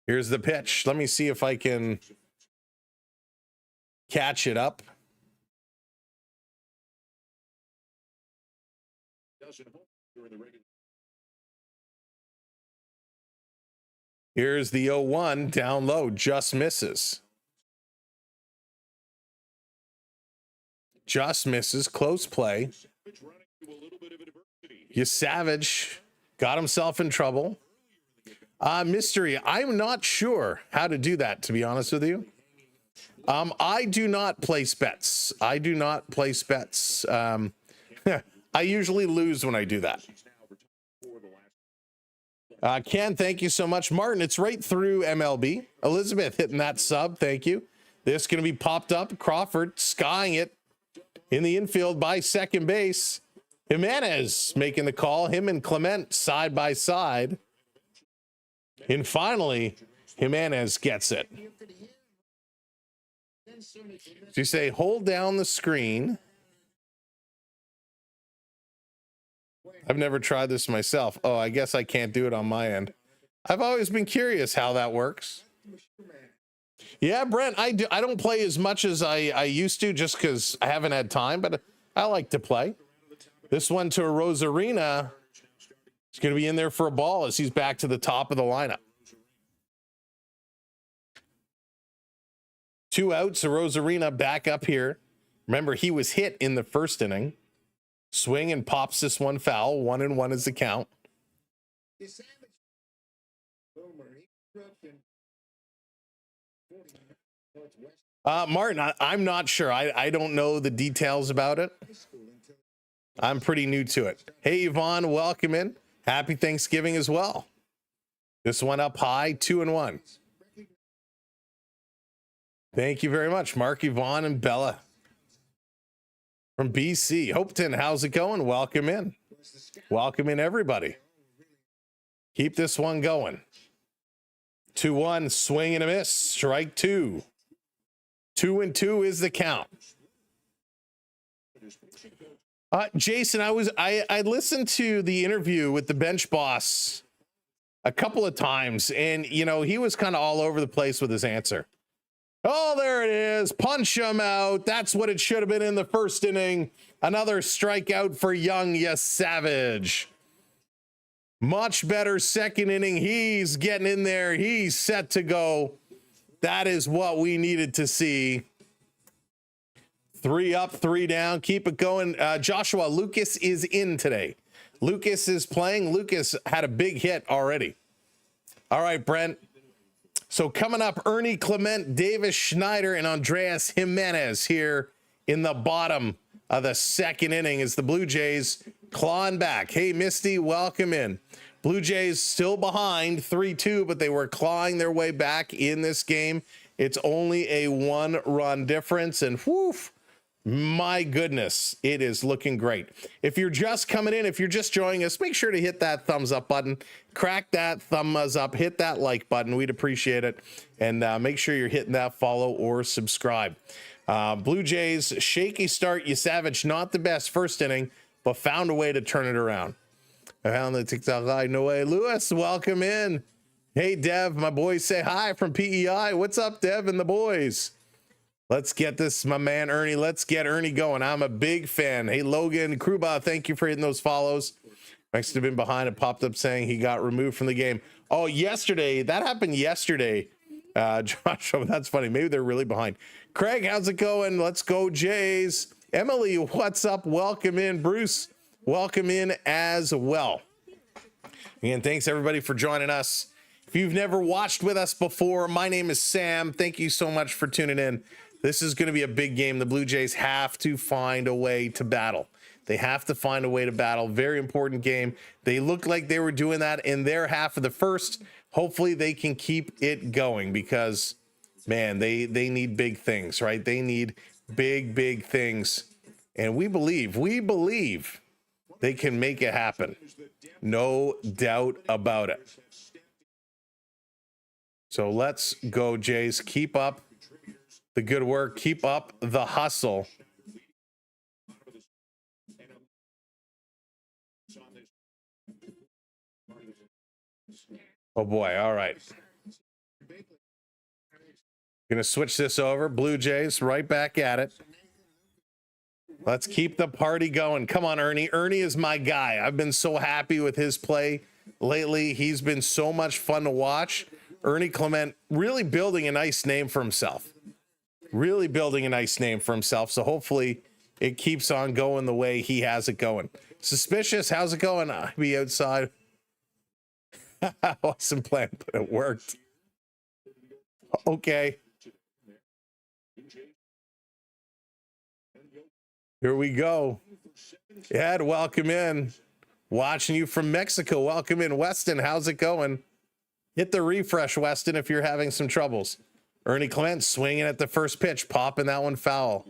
B: Here's the pitch. Let me see if I can catch it up. Here's the 0-1 down low. Just misses. Just misses. Close play. Yesavage got himself in trouble. Mystery, I'm not sure how to do that, to be honest with you. I do not place bets. I do not place bets. I usually lose when I do that. Ken, thank you so much. Martin, it's right through MLB. Elizabeth hitting that sub. Thank you. This going to be popped up. Crawford skying it in the infield by second base. Jimenez making the call. Him and Clement side by side. And finally, Jimenez gets it. So you say, hold down the screen. I've never tried this myself. Oh, I guess I can't do it on my end. I've always been curious how that works. Yeah, Brent, I don't play as much as I used to just because I haven't had time, but I like to play. This one to a Rosarina. He's going to be in there for a ball as he's back to the top of the lineup. 2 outs, a Rosarina back up here Remember, he was hit in the first inning. Swing and pops this one foul. 1-1 is the count. Martin, I'm not sure. I don't know the details about it. I'm pretty new to it. Hey, Yvonne, welcome in. Happy Thanksgiving as well. This one up high, 2-1. Thank you very much, Mark, Yvonne, and Bella from BC. Hopeton, how's it going? Welcome in. Welcome in, everybody. Keep this one going. 2-1, swing and a miss. Strike two. 2-2 is the count. Jason, I listened to the interview with the bench boss a couple of times, and you know, he was kind of all over the place with his answer. Oh, there it is. Punch him out. That's what it should have been in the first inning. Another strikeout for young Yesavage. Much better second inning. He's getting in there. He's set to go. That is what we needed to see. 3 up, 3 down. Keep it going. Joshua, Lucas is in today. Lucas is playing. Lucas had a big hit already. All right, Brent. So coming up, Ernie Clement, Davis Schneider, and Andreas Jimenez here in the bottom of the second inning as the Blue Jays clawing back. Hey, Misty, welcome in. Blue Jays still behind 3-2, but they were clawing their way back in this game. It's only a 1-run difference, and whew, my goodness, it is looking great. If you're just coming in, if you're just joining us, make sure to hit that thumbs up button, crack that thumbs up, hit that like button. We'd appreciate it. And make sure you're hitting that follow or subscribe. Blue Jays, shaky start. Yesavage, not the best first inning, but found a way to turn it around. I found the TikTok live. No way. Lewis, welcome in. Hey, Dev, my boys say hi from PEI. What's up, Dev and the boys? Let's get this, my man, Ernie. Let's get Ernie going. I'm a big fan. Hey, Logan, Kruba, thank you for hitting those follows. Next to have been behind, it popped up saying he got removed from the game. Oh, yesterday. That happened yesterday. Joshua, that's funny. Maybe they're really behind. Craig, how's it going? Let's go, Jays. Emily, what's up? Welcome in. Bruce, welcome in as well. Again, thanks everybody for joining us. If you've never watched with us before, my name is Sam. Thank you so much for tuning in. This is going to be a big game. The Blue Jays have to find a way to battle. They have to find a way to battle. Very important game. They looked like they were doing that in their half of the first. Hopefully they can keep it going because, man, they need big things, right? They need big things. And we believe they can make it happen. No doubt about it. So let's go, Jays. Keep up the good work. Keep up the hustle. Oh boy. All right. Gonna switch this over. Blue Jays right back at it. Let's keep the party going. Come on, Ernie. Ernie is my guy. I've been so happy with his play lately. He's been so much fun to watch. Ernie Clement really building a nice name for himself. So hopefully it keeps on going the way he has it going. Suspicious, how's it going? I'll be outside. Awesome plan, but it worked. Okay. Here we go. Ed, welcome in. Watching you from Mexico. Welcome in. Weston, how's it going? Hit the refresh, Weston, if you're having some troubles. Ernie Clement swinging at the first pitch, popping that one foul.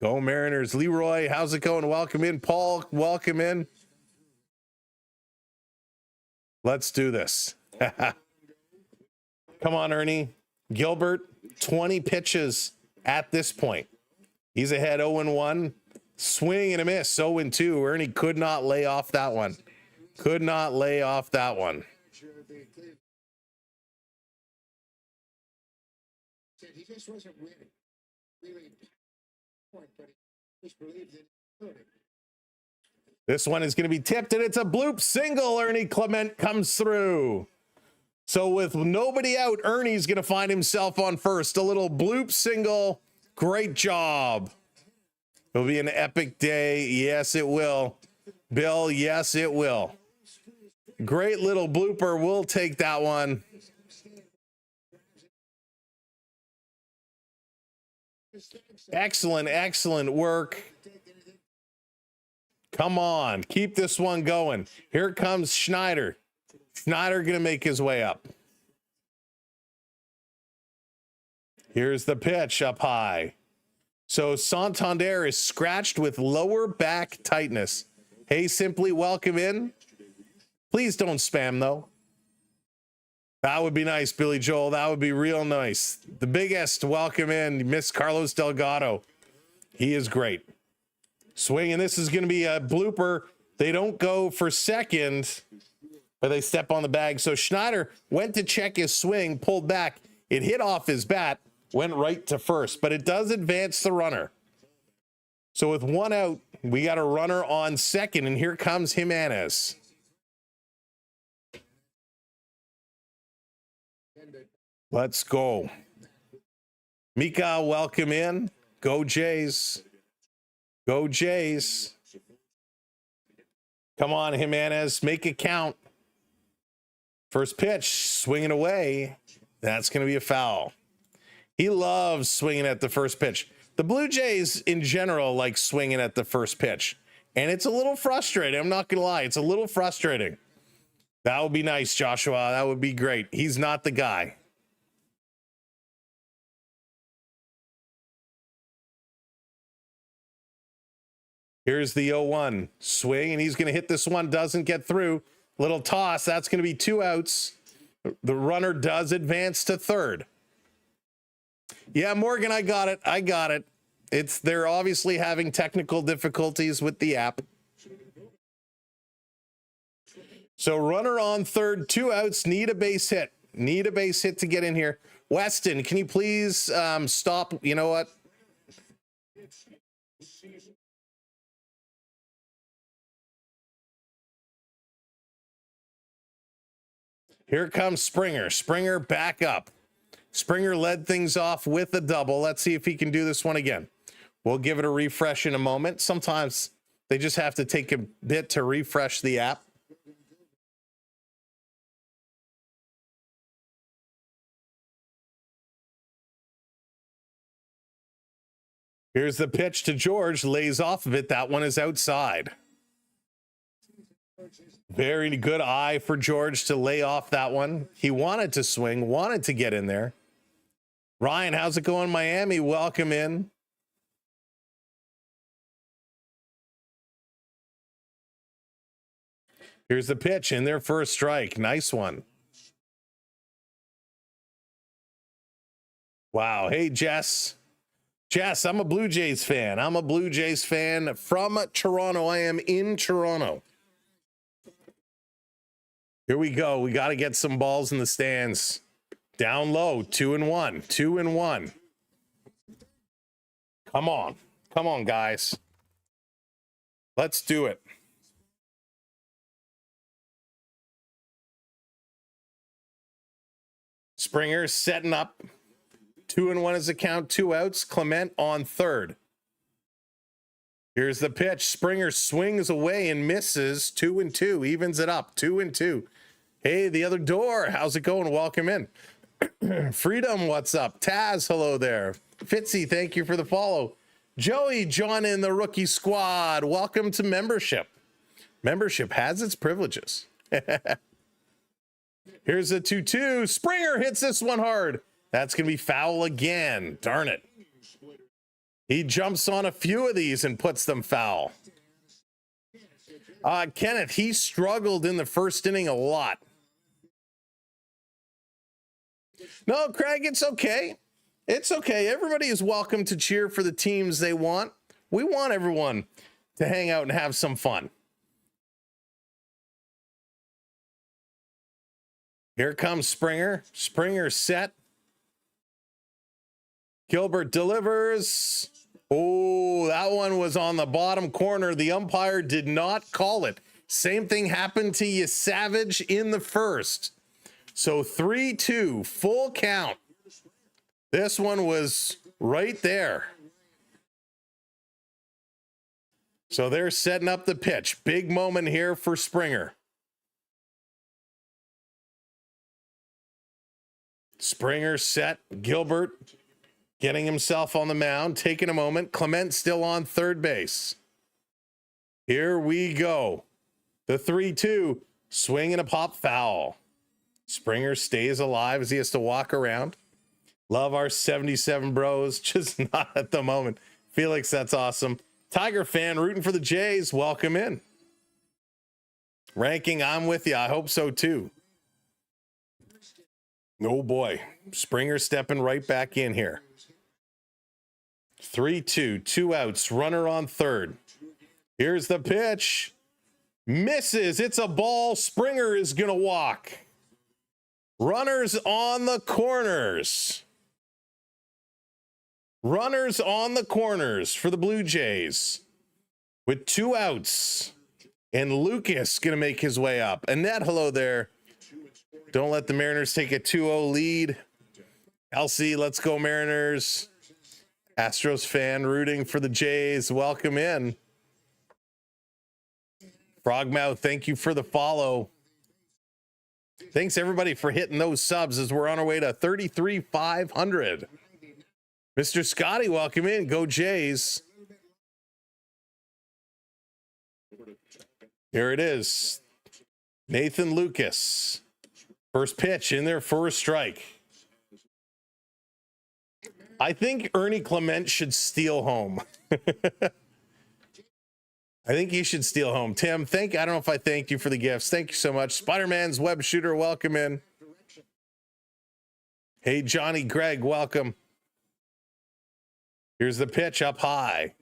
B: Go Mariners. Leroy, how's it going? Welcome in. Paul, welcome in. Let's do this. Come on, Ernie. Gilbert, 20 pitches at this point. He's ahead 0-1. Swing and a miss, 0-2. Ernie could not lay off that one.
C: He just wasn't really point, but he just believed that he could.
B: This one is going to be tipped, and it's a bloop single. Ernie Clement comes through. So with nobody out, Ernie's going to find himself on first. A little bloop single Great job. It'll be an epic day. Yes, it will. Bill, yes, it will. Great little blooper. We'll take that one. Excellent, excellent work. Come on, keep this one going. Here comes Schneider. Schneider going to make his way up. Here's the pitch up high. So Santander is scratched with lower back tightness. Hey, simply welcome in. Please don't spam, though. That would be nice, Billy Joel. That would be real nice. The biggest welcome in, Miss Carlos Delgado. He is great. Swing, and this is going to be a blooper. They don't go for second, but they step on the bag. So Schneider went to check his swing, pulled back. It hit off his bat, went right to first, but it does advance the runner. So with one out, we got a runner on second, and here comes Jimenez. Let's go. Mika, welcome in. Go Jays. Go Jays. Come on, Jimenez. Make it count. First pitch, swinging away. That's going to be a foul. He loves swinging at the first pitch. The Blue Jays in general like swinging at the first pitch. And it's a little frustrating. I'm not going to lie. It's a little frustrating. That would be nice, Joshua. That would be great. He's not the guy. Here's the 0-1 swing, and he's going to hit this one. Doesn't get through. Little toss. That's going to be 2 outs. The runner does advance to third. Yeah, Morgan, I got it. I got it. They're obviously having technical difficulties with the app. So runner on third, 2 outs, need a base hit. Need a base hit to get in here. Weston, can you please stop? You know what? Here comes Springer. Springer back up. Springer led things off with a double. Let's see if he can do this one again. We'll give it a refresh in a moment. Sometimes they just have to take a bit to refresh the app. Here's the pitch to George. Lays off of it. That one is outside. Very good eye for George to lay off that one. He wanted to swing, wanted to get in there. Ryan, how's it going, Miami? Welcome in. Here's the pitch in there for a strike. Nice one. Wow. Hey, Jess. Jess, I'm a Blue Jays fan. I'm a Blue Jays fan from Toronto. I am in Toronto. Here we go. We got to get some balls in the stands. Down low, 2-1, 2-1. Come on. Come on, guys. Let's do it. Springer setting up. 2-1 is the count, 2 outs. Clement on third. Here's the pitch. Springer swings away and misses. 2-2, evens it up. 2-2. Hey, the other door. How's it going? Welcome in. Freedom, what's up? Taz, hello there. Fitzy, thank you for the follow. Joey, John in the rookie squad. Welcome to membership. Membership has its privileges. Here's a 2-2. Springer hits this one hard. That's going to be foul again. Darn it. He jumps on a few of these and puts them foul. Kenneth, he struggled in the first inning a lot. No, Craig, it's okay. It's okay. Everybody is welcome to cheer for the teams they want. We want everyone to hang out and have some fun. Here comes Springer. Springer set. Gilbert delivers. Oh, that one was on the bottom corner. The umpire did not call it. Same thing happened to Yesavage in the first. So 3-2, full count. This one was right there. So they're setting up the pitch. Big moment here for Springer. Springer set. Gilbert getting himself on the mound, taking a moment. Clement still on third base. Here we go. The 3-2. Swing and a pop foul. Springer stays alive as he has to walk around. Love our 77 bros, just not at the moment. Felix, that's awesome. Tiger fan rooting for the Jays. Welcome in. Ranking, I'm with you. I hope so too. Oh boy. Springer stepping right back in here. 3-2, 2 outs, runner on third. Here's the pitch. Misses. It's a ball. Springer is going to walk. Runners on the corners. Runners on the corners for the Blue Jays with 2 outs. And Lucas going to make his way up. Annette, hello there. Don't let the Mariners take a 2-0 lead. LC, let's go Mariners. Astros fan rooting for the Jays. Welcome in. Frogmouth, thank you for the follow. Thanks everybody for hitting those subs as we're on our way to 33,500. Mr. Scotty, welcome in. Go Jays. Here it is. Nathan Lucas. First pitch in there for a strike. I think Ernie Clement should steal home. I think he should steal home. Tim, I don't know if I thanked you for the gifts. Thank you so much. Spider-Man's web shooter, welcome in. Hey, Johnny Greg, welcome. Here's the pitch up high.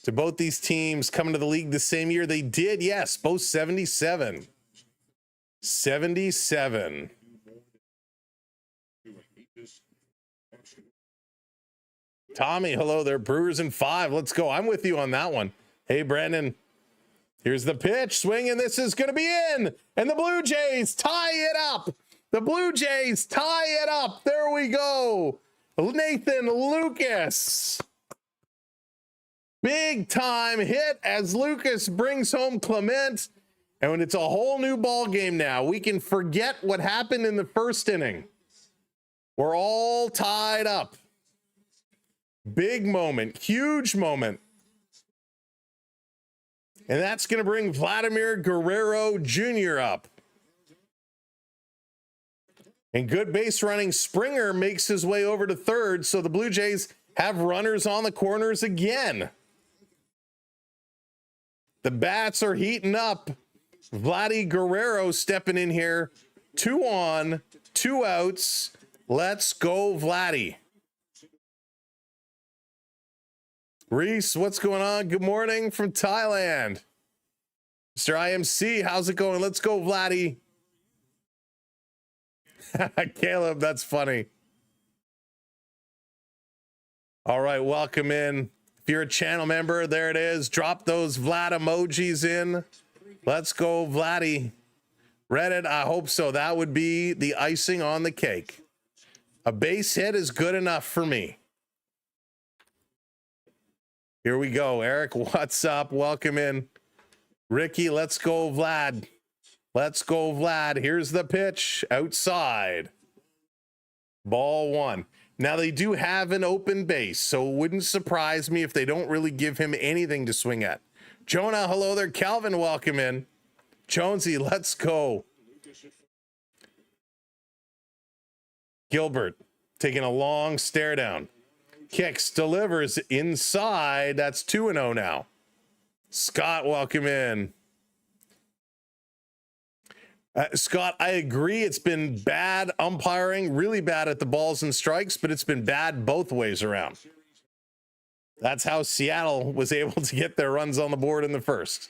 B: To both these teams coming to the league the same year. They did, yes, both 77. 77. Tommy, hello there. Brewers in 5. Let's go. I'm with you on that one. Hey, Brandon. Here's the pitch. Swing, and this is going to be in. And the Blue Jays tie it up. The Blue Jays tie it up. There we go. Nathan Lucas. Big time hit as Lucas brings home Clement. And when it's a whole new ball game now, we can forget what happened in the first inning. We're all tied up. Big moment, huge moment. And that's going to bring Vladimir Guerrero Jr. up. And good base running, Springer makes his way over to third, so the Blue Jays have runners on the corners again. The bats are heating up. Vladdy Guerrero stepping in here. 2 on, 2 outs. Let's go, Vladdy. Reese, what's going on? Good morning from Thailand. Mr. IMC, how's it going? Let's go, Vladdy. Caleb, that's funny. All right, welcome in. If you're a channel member, there it is. Drop those Vlad emojis in. Let's go, Vladdy. Reddit, I hope so. That would be the icing on the cake. A base hit is good enough for me. Here we go. Eric, what's up? Welcome in. Ricky, let's go, Vlad. Let's go, Vlad. Here's the pitch. Outside. Ball 1. Now, they do have an open base, so it wouldn't surprise me if they don't really give him anything to swing at. Jonah, hello there. Calvin, welcome in. Jonesy, let's go. Gilbert, taking a long stare down. Kicks, delivers inside. That's 2-0 now. Scott, welcome in. Scott, I agree. It's been bad umpiring, really bad at the balls and strikes, but it's been bad both ways around. That's how Seattle was able to get their runs on the board in the first.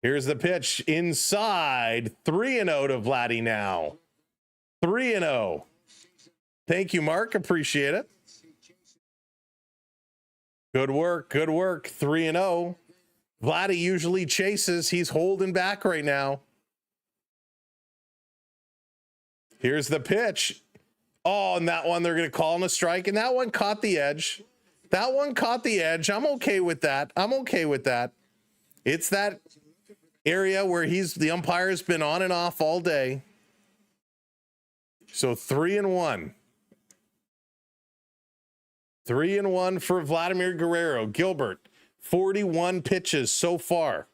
B: Here's the pitch inside. 3-0 to Vladdy now. 3-0. Thank you, Mark. Appreciate it. Good work. Good work. 3-0. Vladdy usually chases. He's holding back right now. Here's the pitch. Oh, and that one they're going to call him a strike, and that one caught the edge. That one caught the edge. I'm okay with that. I'm okay with that. It's that area where the umpire's been on and off all day. So 3-1. 3-1 for Vladimir Guerrero. Gilbert, 41 pitches so far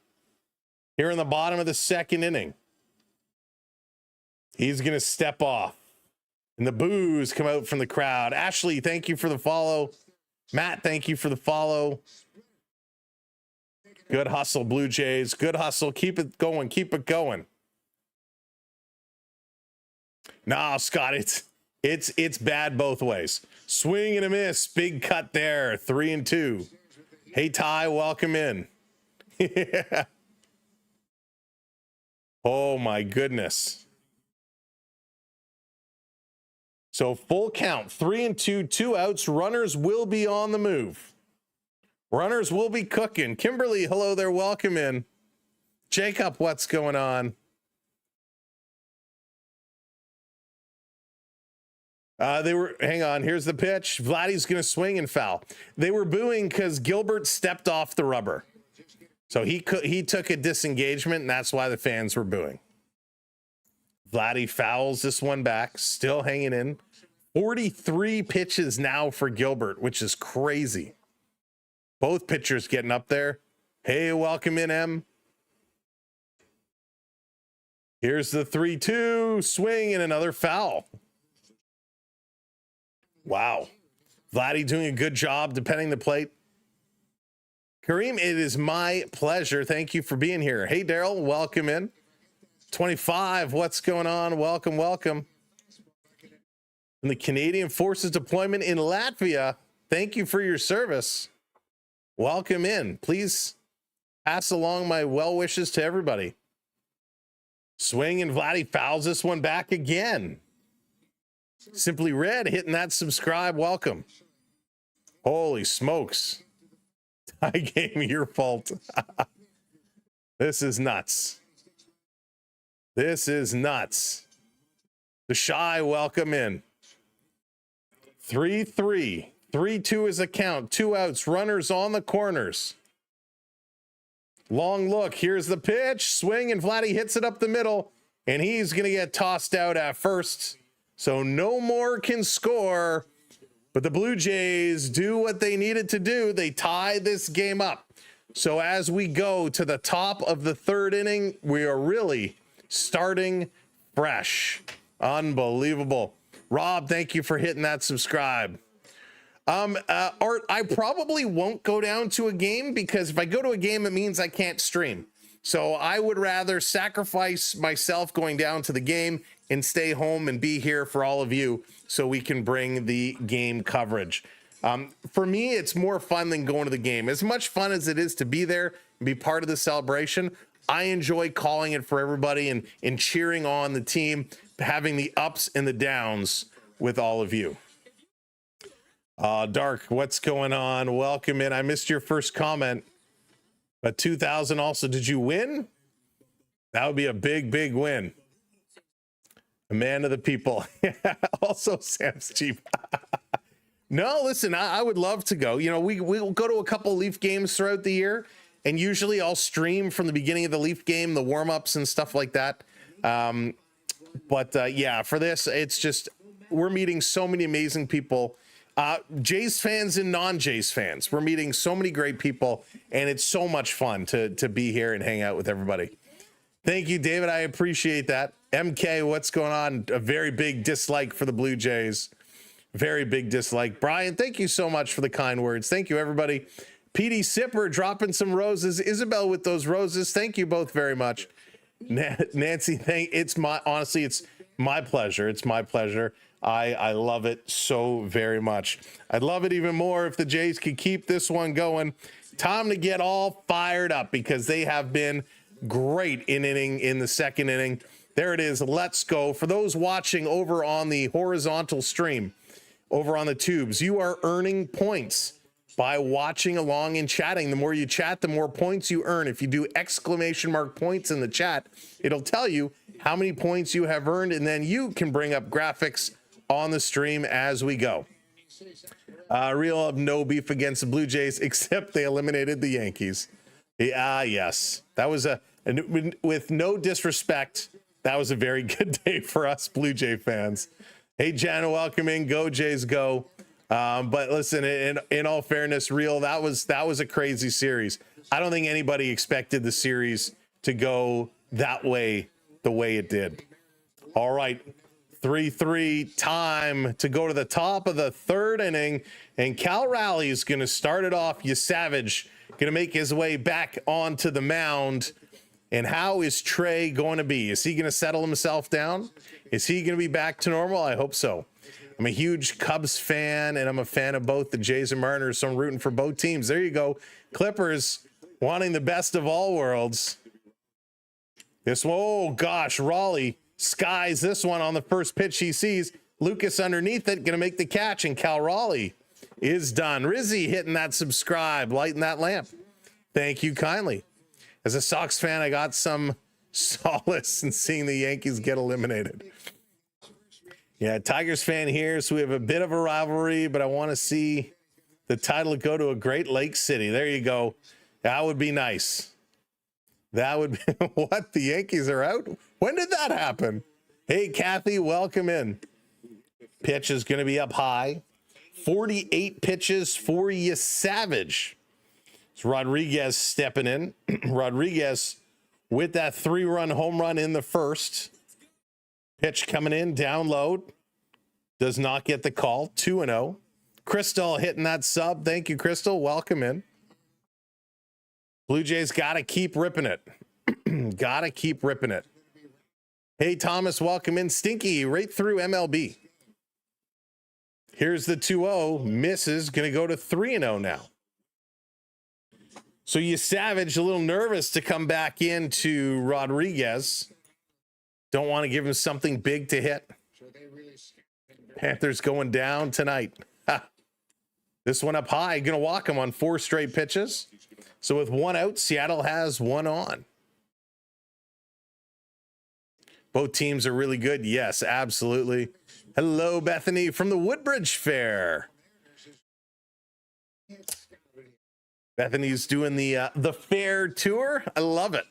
B: here in the bottom of the second inning. He's going to step off. And the boos come out from the crowd. Ashley, thank you for the follow. Matt, thank you for the follow. Good hustle, Blue Jays. Good hustle. Keep it going. Keep it going. No, Scott, it's bad both ways. Swing and a miss. Big cut there. 3-2. Hey, Ty, welcome in. Yeah. Oh, my goodness. So full count, 3-2, 2 outs. Runners will be on the move. Runners will be cooking. Kimberly, hello there. Welcome in. Jacob, what's going on? Hang on, here's the pitch. Vladdy's going to swing and foul. They were booing because Gilbert stepped off the rubber. So he took a disengagement, and that's why the fans were booing. Vladdy fouls this one back, still hanging in. 43 pitches now for Gilbert, which is crazy. Both pitchers getting up there. Hey, welcome in, M. Here's the 3-2 swing and another foul. Wow. Vladdy doing a good job defending the plate. Kareem, it is my pleasure. Thank you for being here. Hey, Daryl, welcome in. 25, what's going on? Welcome, welcome. And the Canadian Forces deployment in Latvia, thank you for your service. Welcome in. Please pass along my well wishes to everybody. Swing and Vladdy fouls this one back again. Simply Red hitting that subscribe. Welcome. Holy smokes. Tie game, your fault. This is nuts. This is nuts. The Shy, welcome in. 3-3. 3-2 is a count. 2 outs. Runners on the corners. Long look. Here's the pitch. Swing and Vladdy hits it up the middle. And he's going to get tossed out at first. So no more can score. But the Blue Jays do what they needed to do. They tie this game up. So as we go to the top of the third inning, we are really starting fresh. Unbelievable. Rob, thank you for hitting that subscribe. Art, I probably won't go down to a game because if I go to a game, it means I can't stream. So I would rather sacrifice myself going down to the game and stay home and be here for all of you so we can bring the game coverage. For me, it's more fun than going to the game. As much fun as it is to be there and be part of the celebration, I enjoy calling it for everybody and cheering on the team, having the ups and the downs with all of you. Dark, what's going on? Welcome in. I missed your first comment, but 2,000 also. Did you win? That would be a big, big win. A man of the people. Also, Sam's cheap. No, listen, I would love to go. You know, we'll go to a couple Leaf games throughout the year, and usually I'll stream from the beginning of the Leaf game, the warm-ups and stuff like that. Yeah, for this, it's just, we're meeting so many amazing people. Jays fans and non-Jays fans. We're meeting so many great people, and it's so much fun to be here and hang out with everybody. Thank you, David. I appreciate that. MK, what's going on? A very big dislike for the Blue Jays. Very big dislike. Brian, thank you so much for the kind words. Thank you, everybody. PD Sipper dropping some roses. Isabel with those roses. Thank you both very much. Nancy, honestly, it's my pleasure. It's my pleasure. I love it so very much. I'd love it even more if the Jays could keep this one going. Time to get all fired up because they have been great in the second inning. There it is. Let's go. For those watching over on the horizontal stream, over on the tubes, you are earning points by watching along and chatting. The more you chat, the more points you earn. If you do exclamation mark points in the chat, it'll tell you how many points you have earned, and then you can bring up graphics on the stream as we go. Real have no beef against the Blue Jays, except they eliminated the Yankees. Yes. That was with no disrespect, that was a very good day for us Blue Jay fans. Hey, Jan, welcome in. Go Jays, go. But listen, in all fairness, Real, that was a crazy series. I don't think anybody expected the series to go that way, the way it did. All right. 3-3, time to go to the top of the third inning, and Cal Raleigh is going to start it off. Yesavage going to make his way back onto the mound. And how is Trey going to be? Is he going to settle himself down? Is he going to be back to normal? I hope so. I'm a huge Cubs fan, and I'm a fan of both the Jays and Mariners, so I'm rooting for both teams. There you go. Clippers wanting the best of all worlds. This one, oh gosh, Raleigh skies this one on the first pitch he sees. Lucas underneath it, going to make the catch, and Cal Raleigh is done. Rizzy hitting that subscribe, lighting that lamp. Thank you kindly. As a Sox fan, I got some solace in seeing the Yankees get eliminated. Yeah, Tigers fan here, so we have a bit of a rivalry, but I want to see the title go to a Great Lakes city. There you go. That would be nice. That would be what? The Yankees are out? When did that happen? Hey, Kathy, welcome in. Pitch is going to be up high. 48 pitches for Yesavage. It's Rodriguez stepping in. Rodriguez with that 3-run home run in the first. Pitch coming in, down low. Does not get the call. 2-0. Crystal hitting that sub. Thank you, Crystal. Welcome in. Blue Jays got to keep ripping it. Got to keep ripping it. Hey, Thomas, welcome in. Stinky, right through MLB. Here's the 2-0. Misses. Going to go to 3-0 now. So Yesavage a little nervous to come back into Rodriguez. Don't want to give him something big to hit. Panthers going down tonight. This one up high. Going to walk him on 4 straight pitches. So with 1 out, Seattle has 1 on. Both teams are really good. Yes, absolutely. Hello, Bethany from the Woodbridge Fair. Bethany's doing the fair tour. I love it.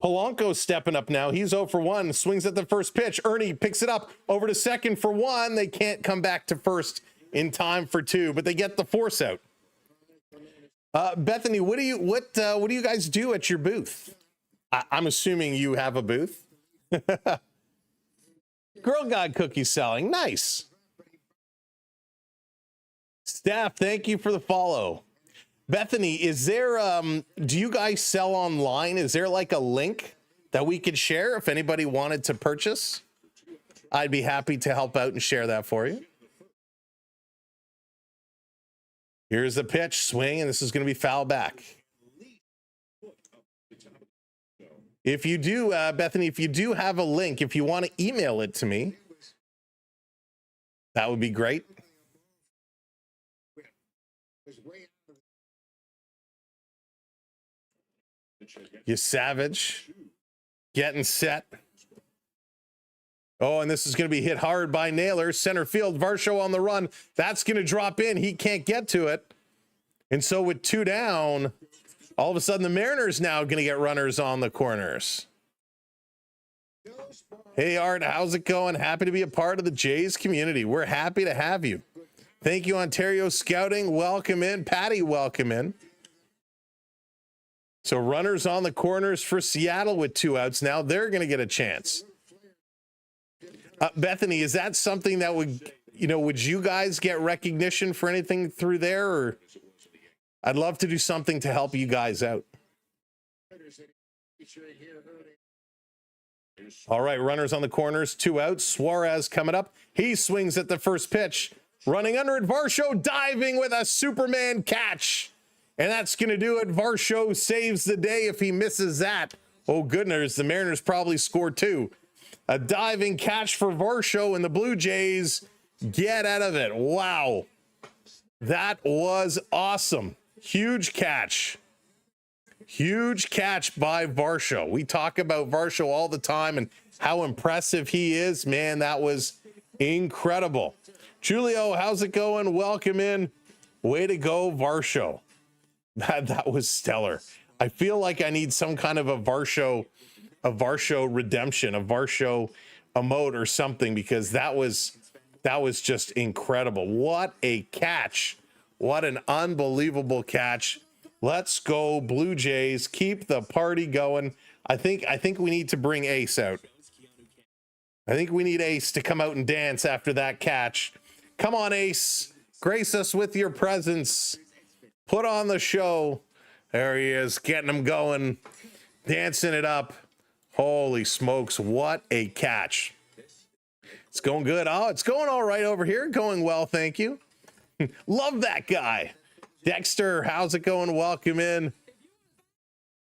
B: Polanco's stepping up now. He's 0 for 1. Swings at the first pitch. Ernie picks it up over to second for 1. They can't come back to first in time for 2, but they get the force out. Bethany, what do you guys do at your booth? I'm assuming you have a booth. Girl Guide cookie selling. Nice. Staff, thank you for the follow. Bethany, is there, do you guys sell online? Is there like a link that we could share if anybody wanted to purchase? I'd be happy to help out and share that for you. Here's the pitch, swing, and this is going to be foul back. If you do, Bethany, if you do have a link, if you want to email it to me, that would be great. Yesavage getting set. Oh, and this is going to be hit hard by Naylor. Center field, Varsho on the run. That's going to drop in. He can't get to it. And so with 2 down, all of a sudden the Mariners now going to get runners on the corners. Hey, Art, how's it going? Happy to be a part of the Jays community. We're happy to have you. Thank you, Ontario Scouting. Welcome in. Patty, welcome in. So runners on the corners for Seattle with 2 outs. Now they're going to get a chance. Bethany, is that something that would, would you guys get recognition for anything through there? Or I'd love to do something to help you guys out. All right, runners on the corners, 2 outs. Suarez coming up. He swings at the first pitch. Running under it, Varsho diving with a Superman catch. And that's going to do it. Varsho saves the day if he misses that. Oh, goodness, the Mariners probably score 2. A diving catch for Varsho, and the Blue Jays get out of it. Wow. That was awesome. Huge catch. Huge catch by Varsho. We talk about Varsho all the time and how impressive he is. Man, that was incredible. Julio, how's it going? Welcome in. Way to go, Varsho. That was stellar. I feel like I need some kind of a Varsho redemption, a Varsho emote or something, because that was just incredible. What a catch. What an unbelievable catch. Let's go Blue Jays. Keep the party going. I think we need to bring Ace out. I think we need Ace to come out and dance after that catch. Come on, Ace. Grace us with your presence. Put on the show. There he is, getting him going, dancing it up. Holy smokes, what a catch. It's going good. Oh, it's going all right over here. Going well, thank you. Love that guy. Dexter, how's it going? Welcome in.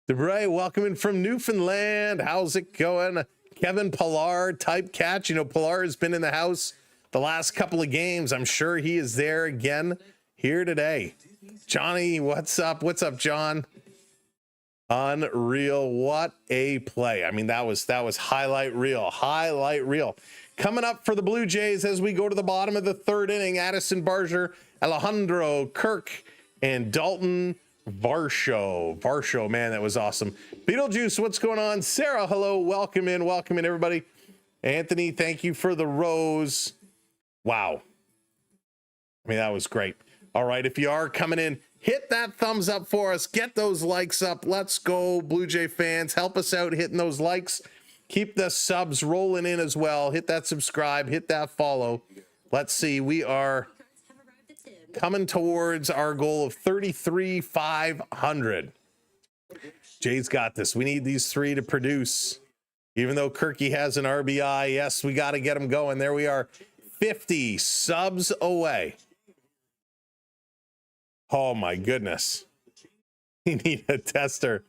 B: Debray, welcome in from Newfoundland. How's it going? Kevin Pillar type catch. You know, Pillar has been in the house the last couple of games. I'm sure he is there again here today. Johnny, what's up? What's up, John? Unreal. What a play. I mean, that was highlight reel. Highlight reel. Coming up for the Blue Jays as we go to the bottom of the third inning, Addison Barger, Alejandro Kirk, and Dalton Varsho. Varsho, man, that was awesome. Beetlejuice, what's going on? Sarah, hello. Welcome in, everybody. Anthony, thank you for the rose. Wow. I mean, that was great. All right, if you are coming in, hit that thumbs up for us. Get those likes up. Let's go, Blue Jay fans. Help us out hitting those likes. Keep the subs rolling in as well. Hit that subscribe. Hit that follow. Let's see. We are coming towards our goal of 33,500. Jay's got this. We need these three to produce. Even though Kirky has an RBI, yes, we got to get him going. There we are, 50 subs away. Oh my goodness. We need a tester.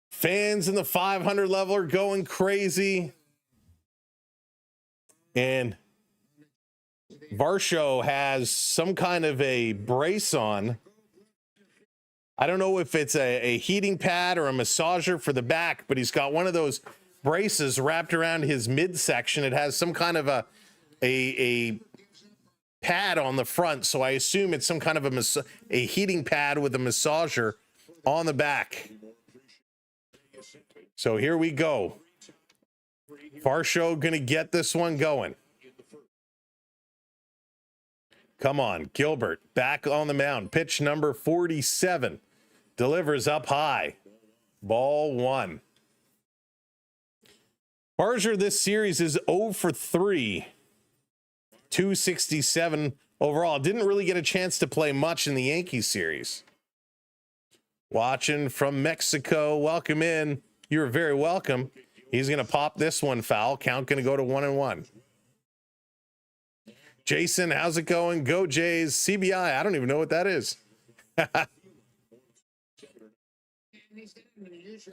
B: Fans in the 500 level are going crazy. And Varsho has some kind of a brace on. I don't know if it's a heating pad or a massager for the back, but he's got one of those braces wrapped around his midsection. It has some kind of a pad on the front, so I assume it's some kind of a heating pad with a massager on the back. So here we go. Varsho gonna get this one going. Come on, Gilbert back on the mound. Pitch number 47. Delivers up high. Ball one. Barger this series is 0 for 3. 267 overall. Didn't really get a chance to play much in the Yankees series. Watching from Mexico. Welcome in. You're very welcome. He's going to pop this one foul. Count going to go to 1-1. Jason, how's it going? Go Jays. CBI. I don't even know what that is.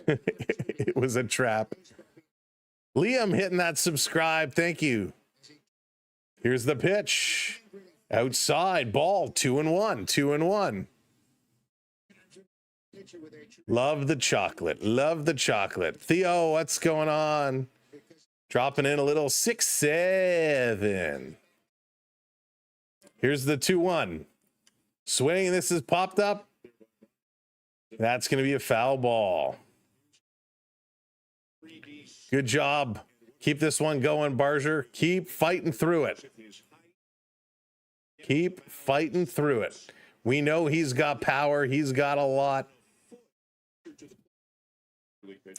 B: It was a trap. Liam hitting that subscribe. Thank you. Here's the pitch. Outside ball. 2-1. 2-1. Love the chocolate. Love the chocolate. Theo, what's going on? Dropping in a little 6-7. Here's the 2-1. Swing. This is popped up. That's going to be a foul ball. Good job. Keep this one going, Barger. Keep fighting through it. Keep fighting through it. We know he's got power. He's got a lot.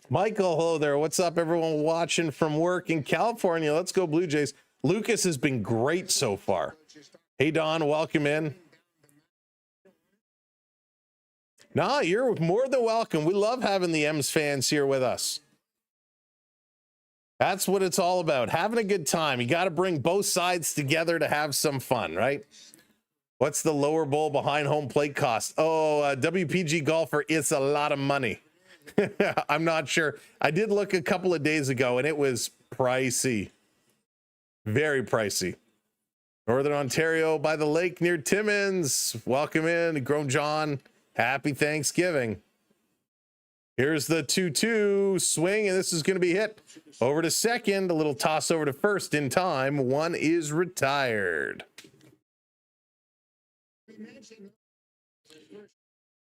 B: Michael, hello there. What's up, everyone watching from work in California? Let's go Blue Jays. Lucas has been great so far. Hey, Don, welcome in. Nah, you're more than welcome. We love having the M's fans here with us. That's what it's all about. Having a good time. You got to bring both sides together to have some fun, right? What's the lower bowl behind home plate cost? Oh, WPG golfer is a lot of money. I'm not sure. I did look a couple of days ago and it was pricey. Very pricey. Northern Ontario by the lake near Timmins. Welcome in, Grown John. Happy Thanksgiving. Here's the 2-2 swing, and this is going to be hit over to second. A little toss over to first in time. One is retired.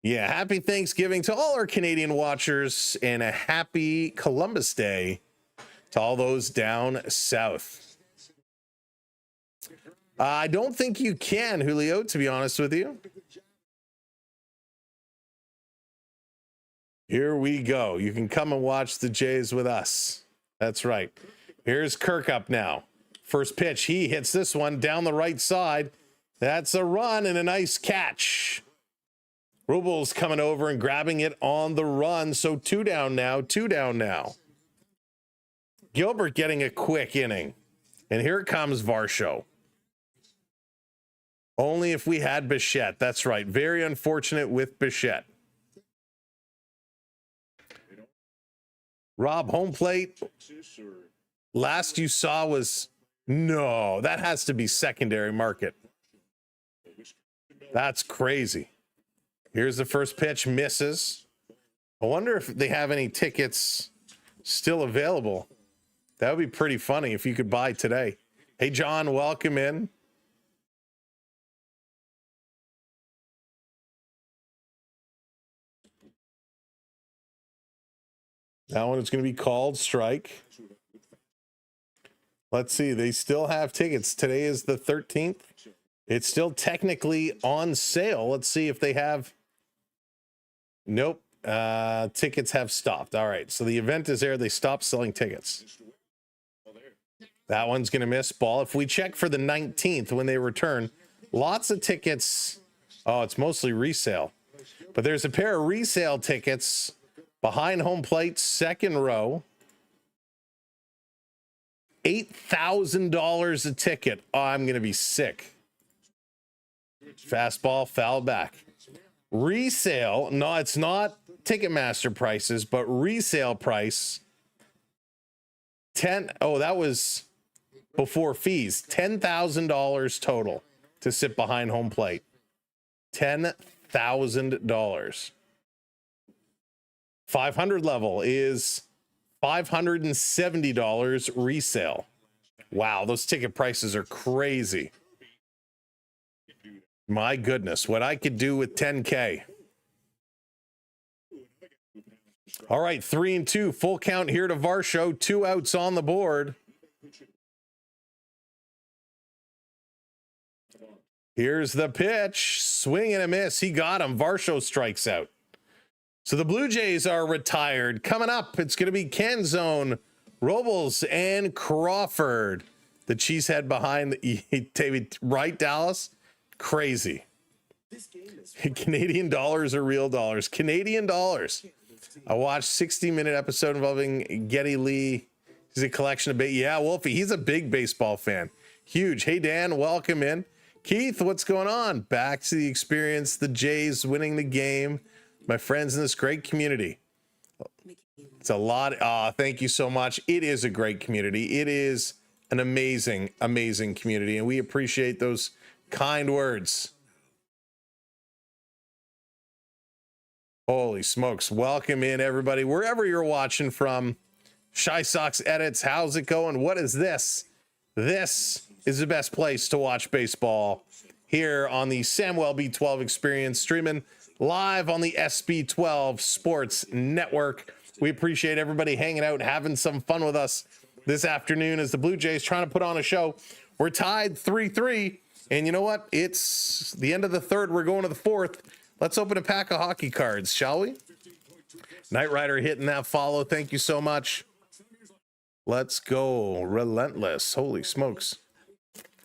B: Yeah, happy Thanksgiving to all our Canadian watchers, and a happy Columbus Day to all those down south. I don't think you can, Julio, to be honest with you. Here we go. You can come and watch the Jays with us. That's right. Here's Kirk up now. First pitch, he hits this one down the right side. That's a run and a nice catch. Rubel's coming over and grabbing it on the run. So 2 down now, 2 down now. Gilbert getting a quick inning. And here comes Varsho. Only if we had Bichette. That's right. Very unfortunate with Bichette. Rob, home plate. Last you saw was, no, that has to be secondary market. That's crazy. Here's the first pitch, misses. I wonder if they have any tickets still available. That would be pretty funny if you could buy today. Hey, John, welcome in. That one is going to be called strike. Let's see. They still have tickets. Today is the 13th. It's still technically on sale. Let's see if they have. Nope. Tickets have stopped. All right. So the event is there. They stopped selling tickets. That one's going to miss ball. If we check for the 19th when they return, lots of tickets. Oh, it's mostly resale. But there's a pair of resale tickets behind home plate, second row. $8,000 a ticket. Oh, I'm going to be sick. Fastball, foul back. Resale. No, it's not Ticketmaster prices, but resale price. Oh, that was before fees. $10,000 total to sit behind home plate. $10,000. 500 level is $570 resale. Wow, those ticket prices are crazy. My goodness, what I could do with 10K. All right, 3-2, full count here to Varsho, 2 outs on the board. Here's the pitch, swing and a miss. He got him. Varsho strikes out. So the Blue Jays are retired. Coming up, it's going to be Canzone, Robles, and Crawford. The cheesehead behind David, right, Dallas? Crazy. Canadian dollars are real dollars. Canadian dollars. I watched 60-minute episode involving Geddy Lee. He's a collection of yeah, Wolfie. He's a big baseball fan. Huge. Hey, Dan, welcome in. Keith, what's going on? Back to the experience. The Jays winning the game. My friends in this great community. It's a lot. Thank you so much. It is a great community. It is an amazing, amazing community, and we appreciate those kind words. Holy smokes. Welcome in, everybody, wherever you're watching from. Shy Sox Edits, how's it going? What is this? This is the best place to watch baseball here on the Samuel B12 experience, streaming live on the SB12 Sports Network. We appreciate everybody hanging out, having some fun with us this afternoon as the Blue Jays trying to put on a show. We're tied 3-3, and you know what? It's the end of the third. We're going to the fourth. Let's open a pack of hockey cards, shall we? Knight Rider hitting that follow. Thank you so much. Let's go. Relentless. Holy smokes.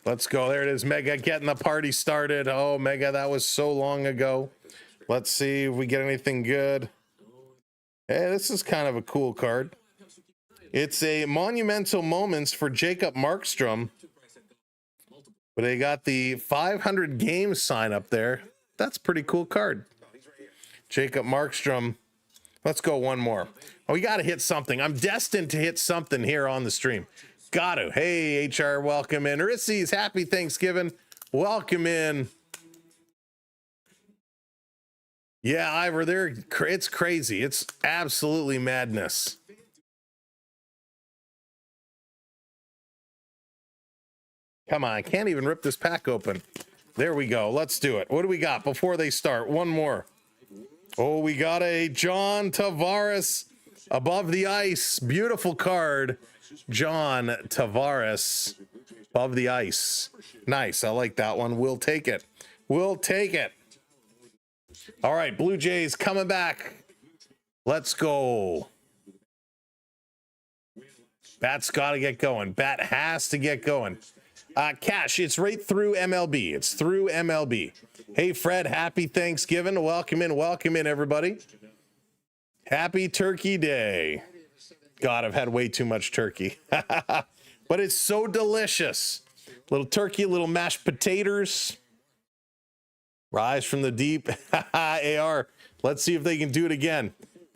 B: Let's go. There it is. Mega getting the party started. Oh, Mega, that was so long ago. Let's see if we get anything good. Hey, this is kind of a cool card. It's a monumental moments for Jacob Markstrom. But they got the 500 games sign up there. That's a pretty cool card. Jacob Markstrom. Let's go one more. Oh, we got to hit something. I'm destined to hit something here on the stream. Got to. Hey, HR, welcome in. Rissy's happy Thanksgiving. Welcome in. Yeah, Ivor, it's crazy. It's absolutely madness. Come on, I can't even rip this pack open. There we go. Let's do it. What do we got before they start? One more. Oh, we got a John Tavares above the ice. Beautiful card. John Tavares above the ice. Nice. I like that one. We'll take it. We'll take it. All right, Blue Jays coming back. Let's go. Bat's got to get going. Bat has to get going. Cash, it's right through MLB. It's through MLB. Hey, Fred, happy Thanksgiving. Welcome in, everybody. Happy Turkey Day. God, I've had way too much turkey. But it's so delicious. Little turkey, little mashed potatoes. Rise from the deep. AR, let's see if they can do it again.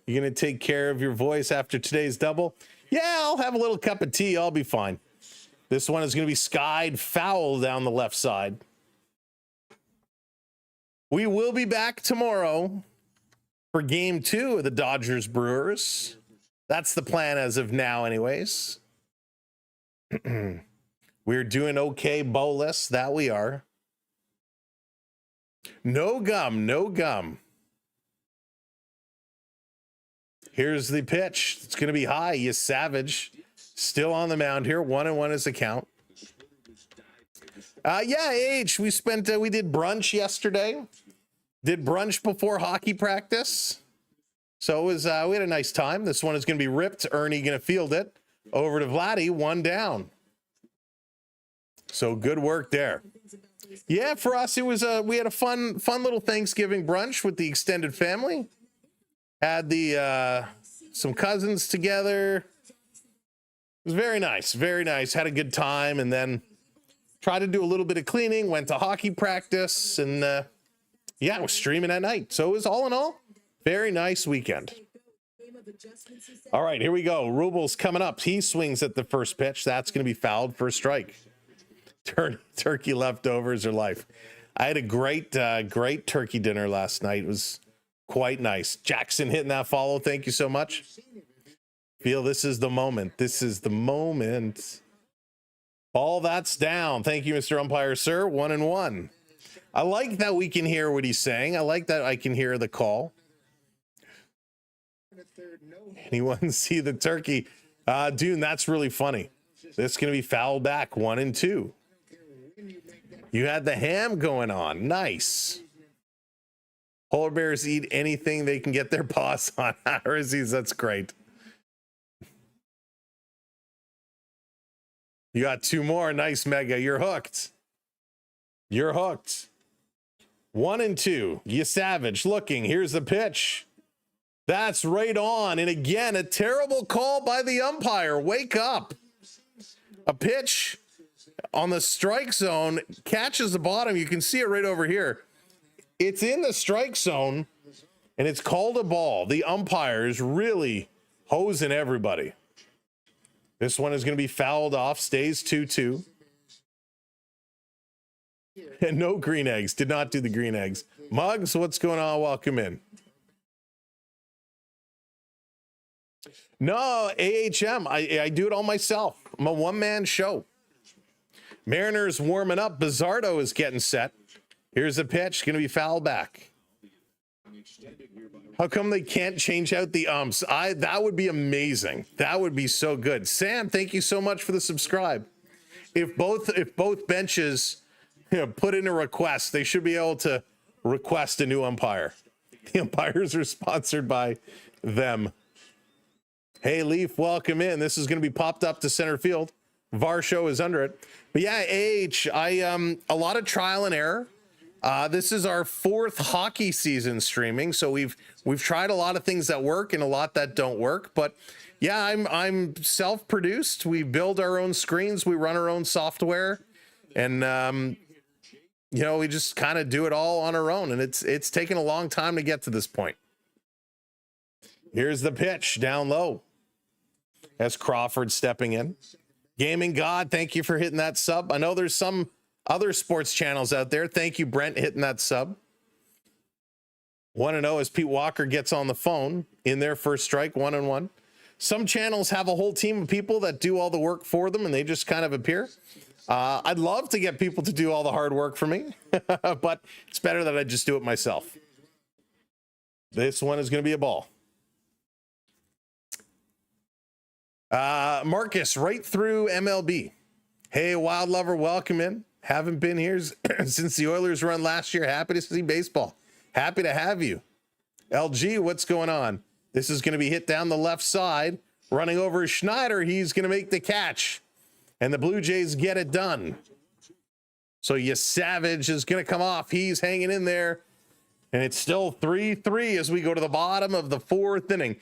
B: You going to take care of your voice after today's double? Yeah, I'll have a little cup of tea. I'll be fine. This one is going to be skied foul down the left side. We will be back tomorrow for game 2 of the Dodgers Brewers. That's the plan as of now anyways. We're doing okay, bolus. That we are. No gum, no gum. Here's the pitch. It's going to be high. Yesavage still on the mound here. 1-1 is the count. Yeah, we did brunch yesterday. Did brunch before hockey practice. So it was, we had a nice time. This one is going to be ripped. Ernie going to field it. Over to Vladdy, 1 down. So good work there. Yeah, for us, it was we had a fun little Thanksgiving brunch with the extended family. Had the some cousins together. It was very nice, very nice. Had a good time, and then tried to do a little bit of cleaning. Went to hockey practice, and yeah, I was streaming at night. So it was all in all very nice weekend. All right, here we go. Rubel's coming up. He swings at the first pitch. That's going to be fouled for a strike. Turkey leftovers are life. I had a great turkey dinner last night. It was quite nice. Jackson hitting that follow. Thank you so much. Feel this is the moment. This is the moment. All that's down. Thank you, Mr. Umpire, sir. 1-1. I like that we can hear what he's saying. I like that I can hear the call. Anyone see the turkey? Dude, that's really funny. This is going to be fouled back. 1-2. You had the ham going on. Nice. Polar bears eat anything they can get their paws on. That's great. You got 2 more. Nice, Mega. You're hooked. You're hooked. 1-2. Yesavage looking. Here's the pitch. That's right on. And again, a terrible call by the umpire. Wake up. A pitch on the strike zone catches the bottom. You can see it right over here. It's in the strike zone, and it's called a ball. The umpire is really hosing everybody. This one is going to be fouled off. Stays 2-2. And no green eggs. Did not do the green eggs. Muggs, what's going on? Welcome in. No, AHM. I do it all myself. I'm a one-man show. Mariners warming up. Bizzardo is getting set. Here's the pitch. Going to be fouled back. How come they can't change out the umps? That would be amazing. That would be so good. Sam, thank you so much for the subscribe. If both benches put in a request, they should be able to request a new umpire. The umpires are sponsored by them. Hey, Leaf, welcome in. This is going to be popped up to center field. VAR show is under it. But yeah, a lot of trial and error. This is our 4th hockey season streaming, so we've tried a lot of things that work and a lot that don't work. But yeah, I'm self-produced. We build our own screens, we run our own software, and we just kind of do it all on our own. And it's taken a long time to get to this point. Here's the pitch down low. As Crawford stepping in. Gaming God, thank you for hitting that sub. I know there's some other sports channels out there. Thank you, Brent, hitting that sub. 1-0 as Pete Walker gets on the phone in their first strike, 1-1. Some channels have a whole team of people that do all the work for them and they just kind of appear. I'd love to get people to do all the hard work for me, but it's better that I just do it myself. This one is going to be a ball. Marcus, right through MLB. Hey, Wild Lover, welcome in. Haven't been here since the Oilers run last year. Happy to see baseball. Happy to have you. LG, what's going on? This is going to be hit down the left side. Running over Schneider. He's going to make the catch. And the Blue Jays get it done. So Yesavage is going to come off. He's hanging in there. And it's still 3-3 as we go to the bottom of the fourth inning.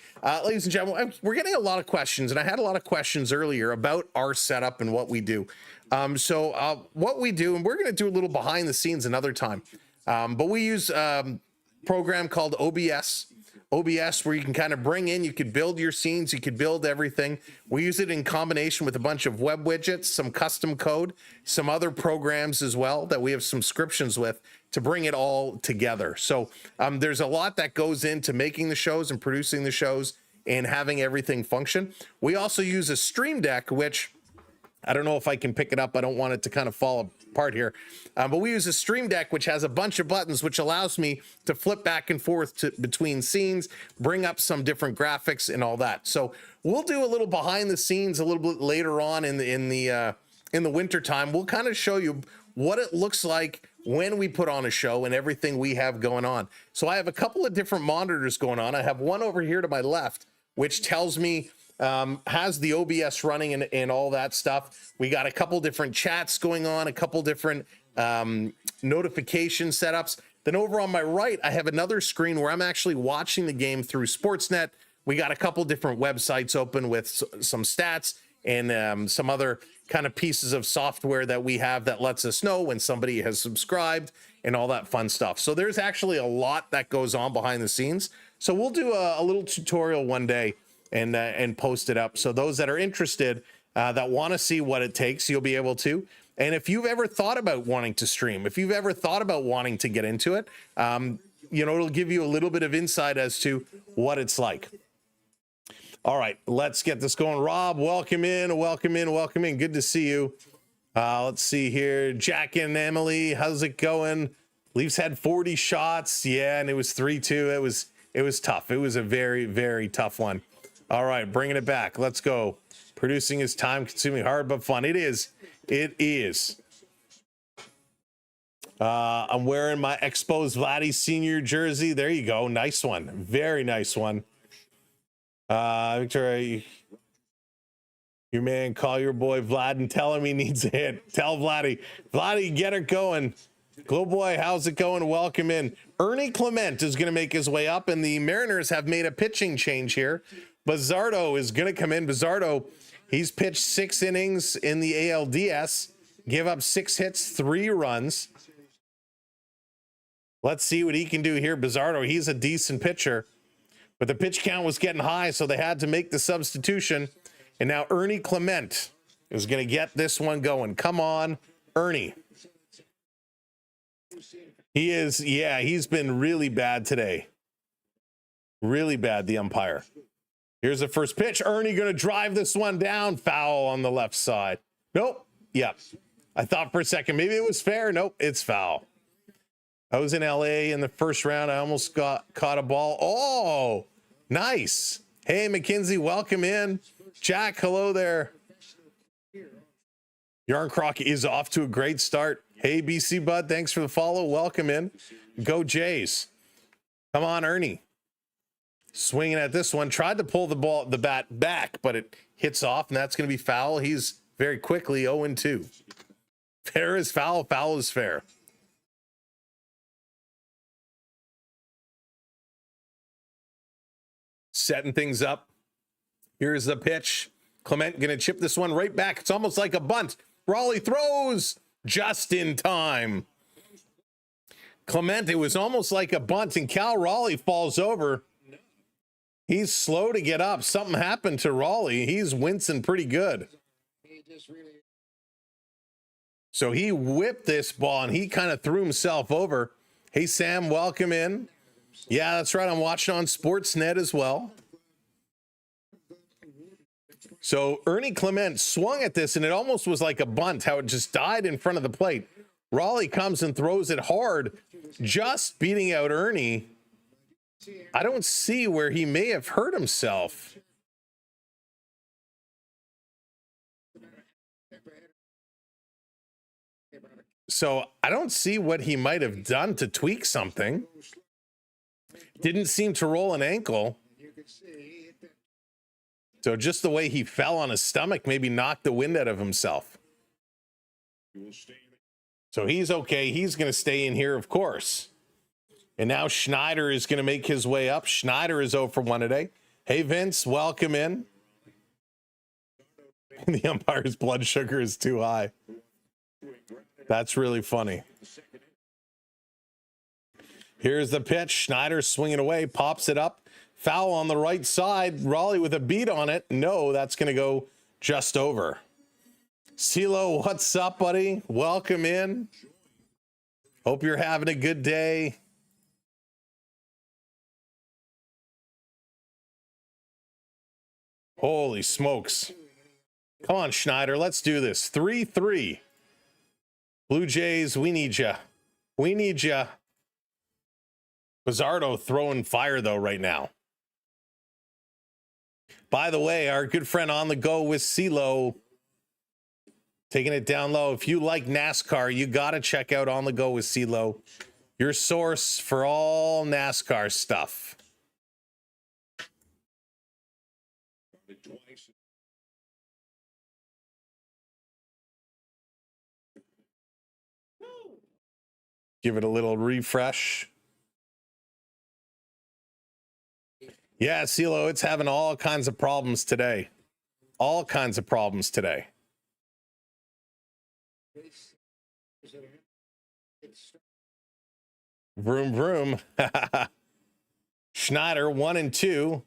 B: Ladies and gentlemen, we're getting a lot of questions, and I had a lot of questions earlier about our setup and what we do. What we do, and we're going to do a little behind the scenes another time, but we use a program called OBS. OBS, where you can kind of bring in, you could build your scenes, you could build everything. We use it in combination with a bunch of web widgets, some custom code, some other programs as well that we have subscriptions with to bring it all together. So there's a lot that goes into making the shows and producing the shows and having everything function. We also use a Stream Deck, which I don't know if I can pick it up. I don't want it to kind of fall apart here. But we use a Stream Deck, which has a bunch of buttons, which allows me to flip back and forth between scenes, bring up some different graphics and all that. So we'll do a little behind the scenes a little bit later on in the winter time. We'll kind of show you what it looks like when we put on a show and everything we have going on. So I have a couple of different monitors going on. I have one over here to my left, which tells me has the OBS running and all that stuff. We got a couple different chats going on, a couple different notification setups. Then over on my right, I have another screen where I'm actually watching the game through Sportsnet. We got a couple different websites open with some stats and some other kind of pieces of software that we have that lets us know when somebody has subscribed and all that fun stuff. So there's actually a lot that goes on behind the scenes. So we'll do a little tutorial one day and post it up. So those that are interested, that want to see what it takes, you'll be able to. And if you've ever thought about wanting to stream, if you've ever thought about wanting to get into it, it'll give you a little bit of insight as to what it's like. All right, let's get this going. Rob, welcome in, welcome in, welcome in. Good to see you. Let's see here. Jack and Emily, how's it going? Leafs had 40 shots. Yeah, and it was 3-2. It was tough. It was a very, very tough one. All right, bringing it back. Let's go. Producing is time-consuming, hard but fun. It is. It is. I'm wearing my Expos Vladdy Senior jersey. There you go. Nice one. Very nice one. Victoria, your man, call your boy Vlad and tell him he needs a hit. Tell Vladdy. Vladdy, get her going. Glow boy, how's it going? Welcome in. Ernie Clement is going to make his way up, and the Mariners have made a pitching change here. Bizzardo is going to come in. Bizzardo, he's pitched 6 innings in the ALDS, give up 6 hits, 3 runs. Let's see what he can do here. Bizzardo, he's a decent pitcher, but the pitch count was getting high, so they had to make the substitution. And now Ernie Clement is going to get this one going. Come on, Ernie. He is, yeah, he's been really bad today. Really bad, the umpire. Here's the first pitch. Ernie going to drive this one down. Foul on the left side. Nope. Yep. I thought for a second maybe it was fair. Nope, it's foul. I was in LA in the first round. I almost caught a ball. Oh, nice. Hey, McKinsey, welcome in. Jack, hello there. Yarncroc is off to a great start. Hey, BC Bud, thanks for the follow. Welcome in. Go Jays. Come on, Ernie. Swinging at this one. Tried to pull the bat back, but it hits off, and that's going to be foul. He's very quickly 0-2. Fair is foul. Foul is fair. Setting things up. Here's the pitch. Clement going to chip this one right back. It's almost like a bunt. Raleigh throws just in time. Clement, it was almost like a bunt, and Cal Raleigh falls over. He's slow to get up. Something happened to Raleigh. He's wincing pretty good. So he whipped this ball, and he kind of threw himself over. Hey, Sam, welcome in. Yeah, that's right. I'm watching on Sportsnet as well. So Ernie Clement swung at this, and it almost was like a bunt, how it just died in front of the plate. Raleigh comes and throws it hard, just beating out Ernie. I don't see where he may have hurt himself. So I don't see what he might have done to tweak something. Didn't seem to roll an ankle. So just the way he fell on his stomach maybe knocked the wind out of himself. So he's okay. He's going to stay in here, of course. And now Schneider is going to make his way up. Schneider is 0 for 1 today. Hey, Vince, welcome in. The umpire's blood sugar is too high. That's really funny. Here's the pitch. Schneider swinging away, pops it up. Foul on the right side. Raleigh with a beat on it. No, that's going to go just over. CeeLo, what's up, buddy? Welcome in. Hope you're having a good day. Holy smokes. Come on, Schneider. Let's do this. 3-3. Blue Jays, we need you. We need you. Bizzardo throwing fire, though, right now. By the way, our good friend on the go with CeeLo, taking it down low. If you like NASCAR, you got to check out On the Go with CeeLo, your source for all NASCAR stuff. Give it a little refresh. Yeah, CeeLo, it's having all kinds of problems today. All kinds of problems today. Vroom, vroom. Schneider, 1-2.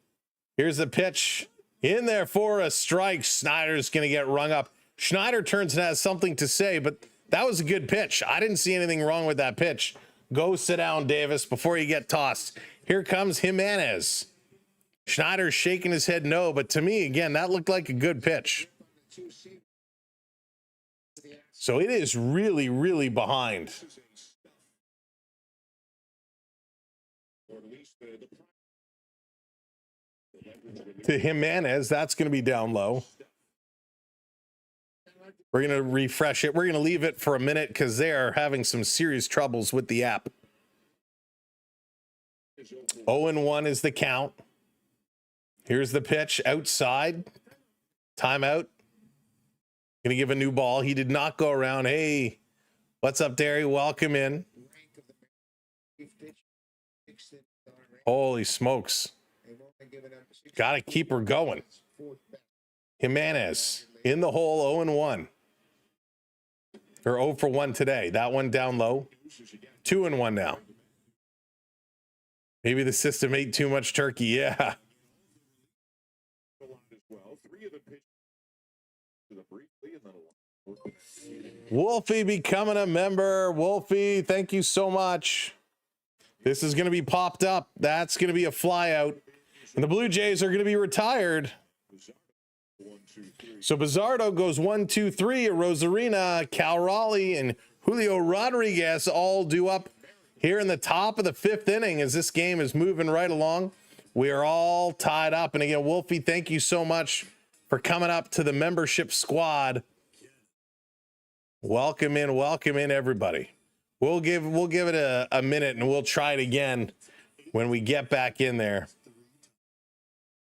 B: Here's the pitch. In there for a strike. Schneider's going to get rung up. Schneider turns and has something to say, but that was a good pitch. I didn't see anything wrong with that pitch. Go sit down, Davis, before you get tossed. Here comes Jimenez. Schneider's shaking his head no, but to me, again, that looked like a good pitch. So it is really, really behind. To Jimenez, that's going to be down low. We're going to refresh it. We're going to leave it for a minute because they are having some serious troubles with the app. 0-1 is the count. Here's the pitch outside. Timeout. Going to give a new ball. He did not go around. Hey, what's up, Derry? Welcome in. Holy smokes. Got to keep her going. Jimenez in the hole, 0-1. Or 0 for 1 today. That one down low. 2-1 now. Maybe the system ate too much turkey. Yeah. Wolfie becoming a member. Wolfie, thank you so much. This is going to be popped up. That's going to be a flyout. And the Blue Jays are going to be retired. So Bizzardo goes 1-2-3 at Rosarina. Cal Raleigh and Julio Rodriguez all due up here in the top of the 5th inning as this game is moving right along. We are all tied up. And again, Wolfie, thank you so much for coming up to the membership squad. Welcome in, everybody. We'll give it a minute and we'll try it again when we get back in there.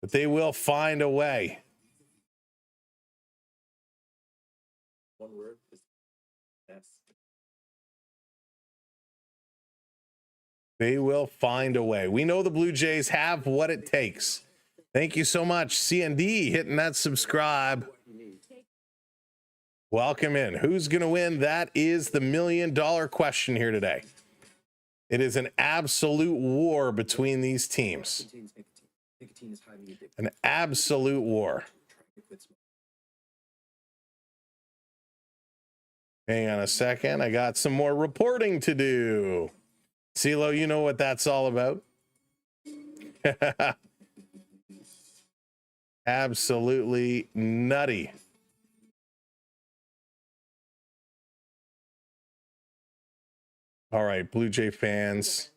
B: But they will find a way. One word is yes. They will find a way. We know the Blue Jays have what it takes. Thank you so much, CND, hitting that subscribe. Welcome in. Who's going to win? That is the $1 million question here today. It is an absolute war between these teams. An absolute war. Hang on a second. I got some more reporting to do. CeeLo, you know what that's all about. Absolutely nutty. All right, Blue Jay fans,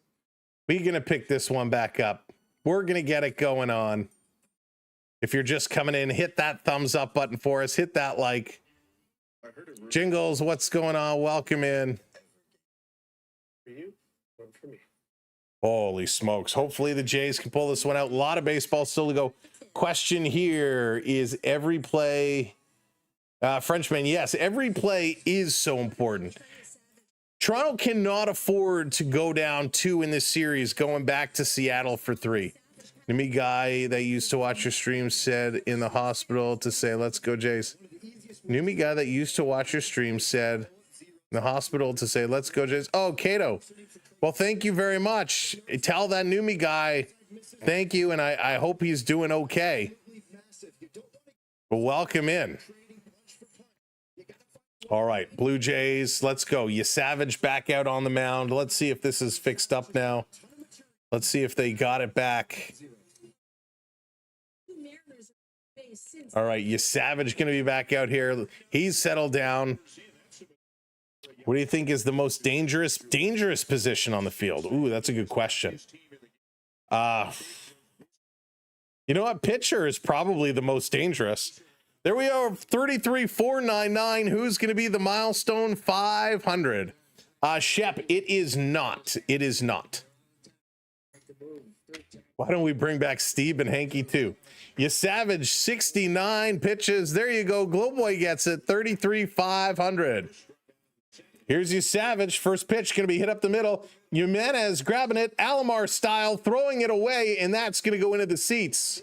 B: we're going to pick this one back up. We're going to get it going on. If you're just coming in, hit that thumbs up button for us. Hit that like. Jingles, what's going on? Welcome in.
C: For you, one for me.
B: Holy smokes. Hopefully the Jays can pull this one out. A lot of baseball still to go. Question here is every play. Frenchman, yes, every play is so important. Toronto cannot afford to go down 2 in this series, going back to Seattle for 3. The me guy that used to watch your stream said in the hospital to say, let's go Jays. New me guy that used to watch your stream said in the hospital to say, let's go Jays. Oh, Cato. Well, thank you very much. Tell that new me guy, thank you. And I hope he's doing okay. Well, welcome in. All right, Blue Jays, let's go. Yesavage back out on the mound. Let's see if this is fixed up now. Let's see if they got it back. All right, Yesavage going to be back out here. He's settled down. What do you think is the most dangerous position on the field? Ooh, that's a good question. You know what? Pitcher is probably the most dangerous. There we are, 33,499. Who's going to be the milestone 500? Shep, it is not. It is not. Why don't we bring back Steve and Hanky too? Yesavage, 69 pitches. There you go. Glowboy gets it, 33,500. Here's Yesavage. First pitch going to be hit up the middle. Jimenez grabbing it, Alomar style, throwing it away, and that's going to go into the seats.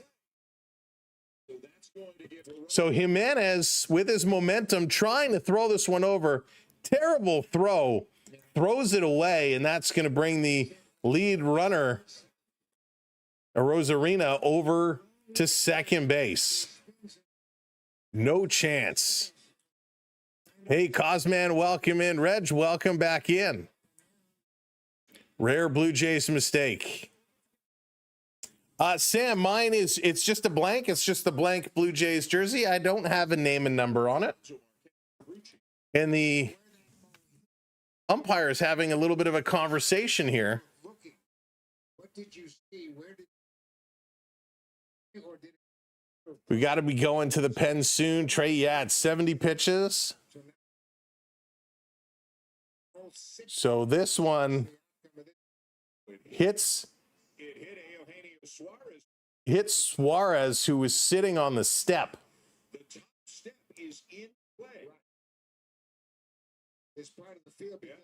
B: So Jimenez, with his momentum, trying to throw this one over. Terrible throw. Throws it away, and that's going to bring the lead runner, Rosarina, over to second base. No chance. Hey, Cosman, welcome in. Reg, welcome back in. Rare Blue Jays mistake. Sam, mine is, it's just a blank. It's just a blank Blue Jays jersey. I don't have a name and number on it. And the umpire is having a little bit of a conversation here.
C: What did you see? Where did or did
B: We got to be going to the pen soon. Trey, yeah, it's 70 pitches. So this one hits Suarez, who was sitting on the step.
C: the top step is in play? It's part of the field because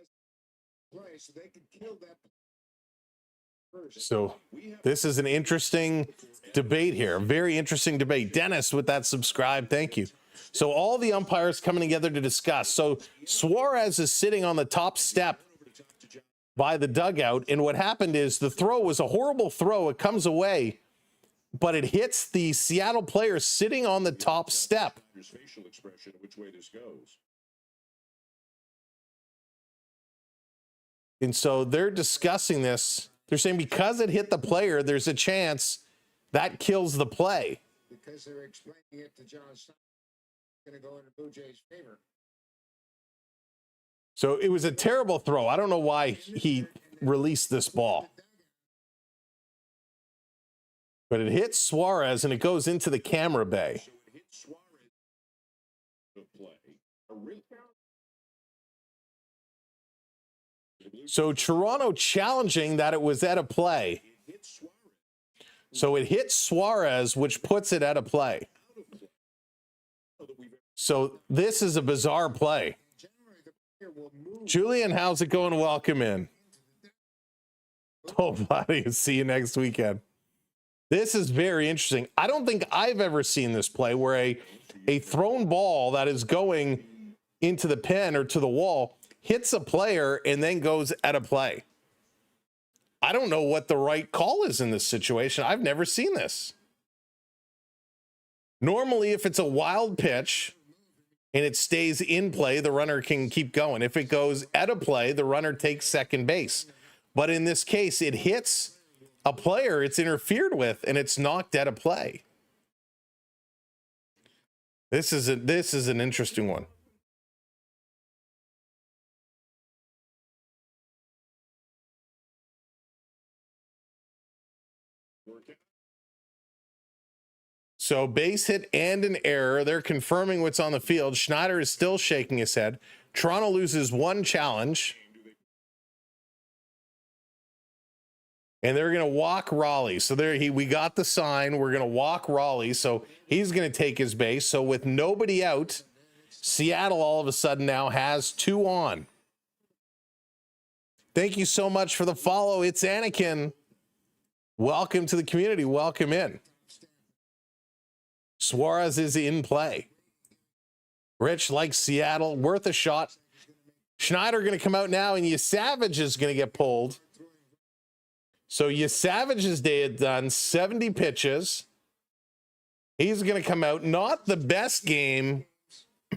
C: play, so they can kill that first.
B: So this is an interesting debate here. Very interesting debate. Dennis with that subscribe. Thank you. So all the umpires coming together to discuss. So Suarez is sitting on the top step by the dugout. And what happened is the throw was a horrible throw. It comes away, but it hits the Seattle player sitting on the top step.
D: His facial expression, which way this goes.
B: And so they're discussing this. They're saying because it hit the player, there's a chance that kills the play.
C: Because they're explaining it to John Stein. Going to go in the Blue Jays' favor.
B: So it was a terrible throw. I don't know why he released this ball. But it hits Suarez and it goes into the camera bay.
D: So it hit Suarez. The play. A real
B: So Toronto challenging that it was at a play.
D: it hit Suarez.
B: So it hits Suarez, which puts it at a play. So this is a bizarre play.
C: Generally, the player will move.
B: Julian, how's it going? Welcome in. Oh, buddy, see you next weekend. This is very interesting. I don't think I've ever seen this play where a thrown ball that is going into the pen or to the wall hits a player and then goes at a play. I don't know what the right call is in this situation. I've never seen this. Normally, if it's a wild pitch and it stays in play, the runner can keep going. If it goes at a play, the runner takes second base. But in this case, it hits a player, it's interfered with, and it's knocked out of play. This is an interesting one. So base hit and an error. They're confirming what's on the field. Schneider is still shaking his head. Toronto loses one challenge. And they're going to walk Raleigh. So we got the sign. We're going to walk Raleigh. So he's going to take his base. So with nobody out, Seattle all of a sudden now has 2 on. Thank you so much for the follow. It's Anakin. Welcome to the community. Welcome in. Suarez is in play. Rich likes Seattle. Worth a shot. Schneider going to come out now, and Yesavage is going to get pulled. So Yesavage's day is done. 70 pitches. He's going to come out. Not the best game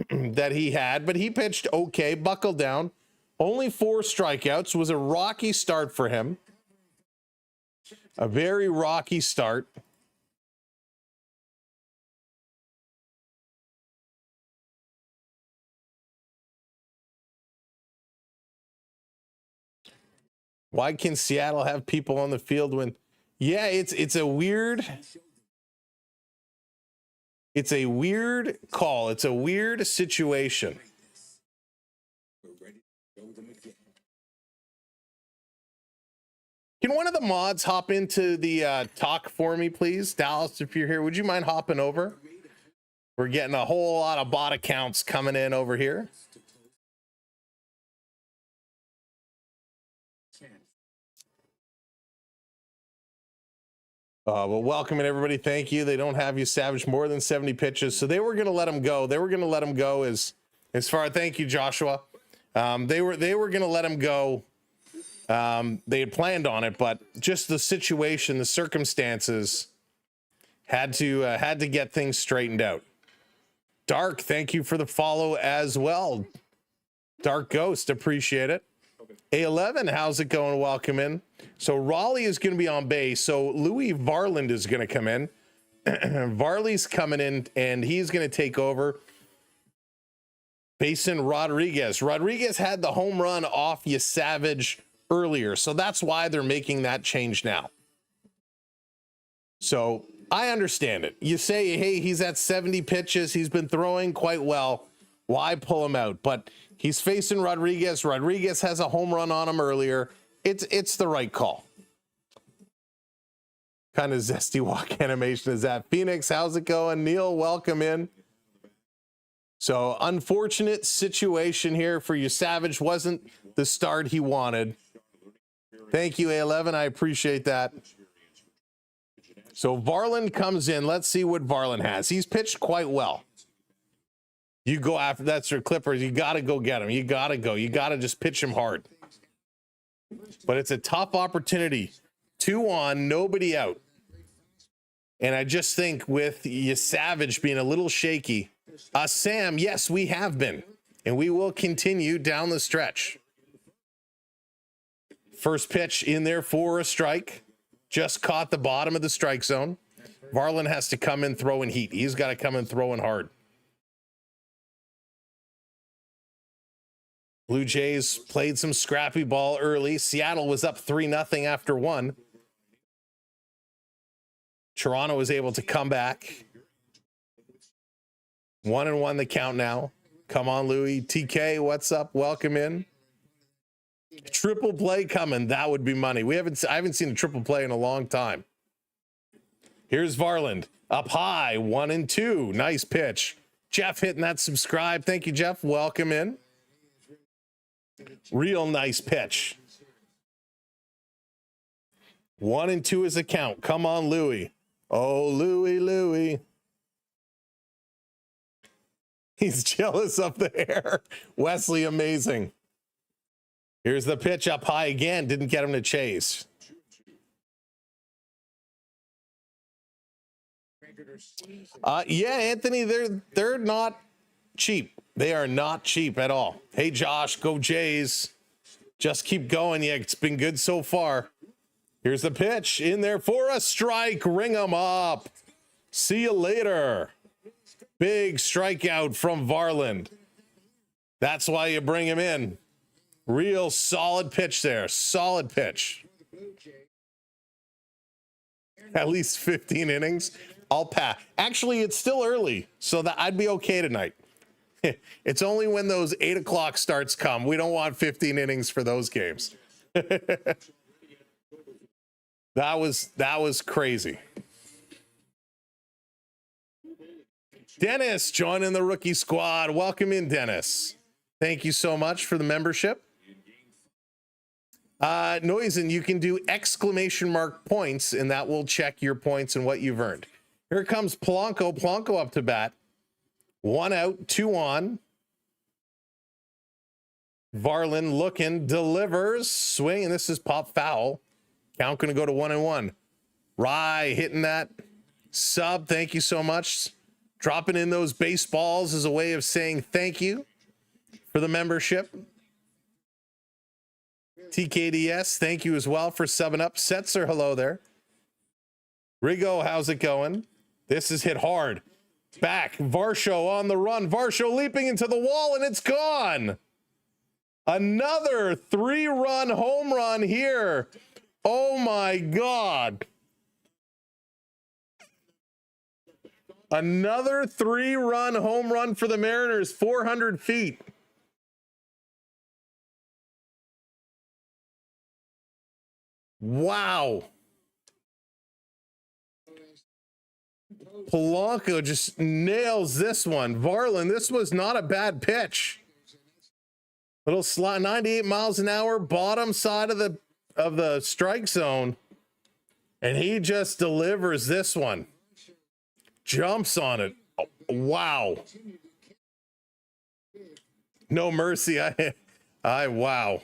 B: that he had, but he pitched okay. Buckled down. Only 4 strikeouts. Was a rocky start for him. A very rocky start. Why can Seattle have people on the field when? Yeah, it's a weird call. It's a weird situation. Can one of the mods hop into the talk for me, please? Dallas, if you're here, would you mind hopping over? We're getting a whole lot of bot accounts coming in over here. Well, welcoming everybody. Thank you. They don't have Yesavage more than 70 pitches, so they were going to let him go. They were going to let him go as far. Thank you, Joshua. They were going to let him go. They had planned on it, but just the situation, the circumstances had to get things straightened out. Dark, thank you for the follow as well. Dark Ghost, appreciate it. A11, how's it going? Welcome in. So Raleigh is going to be on base. So Louis Varland is going to come in. Varley's coming in, and he's going to take over. Facing Rodriguez. Rodriguez had the home run off Yesavage earlier, so that's why they're making that change now. So I understand it. You say, hey, he's at 70 pitches. He's been throwing quite well. Why pull him out? But he's facing Rodriguez. Rodriguez has a home run on him earlier. It's the right call. Kind of zesty walk animation is that. Phoenix, how's it going? Neil, welcome in. So unfortunate situation here for Yesavage. Wasn't the start he wanted. Thank you, A11. I appreciate that. So Varland comes in. Let's see what Varland has. He's pitched quite well. You go after that's your Clippers. You got to go get him. You got to go. You got to just pitch him hard. But it's a tough opportunity. 2 on, nobody out. And I just think with Yesavage being a little shaky, Sam, yes, we have been. And we will continue down the stretch. First pitch in there for a strike. Just caught the bottom of the strike zone. Varland has to come in throwing heat. He's got to come in throwing hard. Blue Jays played some scrappy ball early. Seattle was up 3-0 after 1. Toronto was able to come back. 1-1 the count now. Come on, Louis. TK, what's up? Welcome in. Triple play coming. That would be money. I haven't seen a triple play in a long time. Here's Varland. Up high. 1-2. Nice pitch. Jeff hitting that subscribe. Thank you, Jeff. Welcome in. Real nice pitch. 1-2 is the count. Come on, Louis. Oh, Louis. He's jealous up there. Wesley, amazing. Here's the pitch up high again. Didn't get him to chase. Yeah, Anthony, they're not cheap. They are not cheap at all. Hey, Josh, go Jays. Just keep going. Yeah, it's been good so far. Here's the pitch in there for a strike. Ring him up. See you later. Big strikeout from Varland. That's why you bring him in. Real solid pitch there. Solid pitch. At least 15 innings. I'll pass. Actually, it's still early, so that I'd be okay tonight. It's only when those 8 o'clock starts come. We don't want 15 innings for those games. That was crazy. Dennis joining the rookie squad. Welcome in, Dennis. Thank you so much for the membership. Noisin, you can do exclamation mark points, and that will check your points and what you've earned. Here comes Polanco. Polanco up to bat. 1 out, 2 on. Varland looking, delivers, swing, and this is pop foul. Count going to go to 1-1. Rye hitting that sub. Thank you so much. Dropping in those baseballs as a way of saying thank you for the membership. TKDS, thank you as well for subbing up. Setzer, hello there. Rigo, how's it going? This is hit hard. Back, Varsho on the run. Varsho leaping into the wall, and it's gone. Another 3-run home run here. Oh my God. Another 3-run home run for the Mariners, 400 feet. Wow. Polanco just nails this one. Varland, this was not a bad pitch. Little slot, 98 miles an hour, bottom side of the strike zone. And he just delivers this one. Jumps on it. Oh, wow. No mercy. I wow.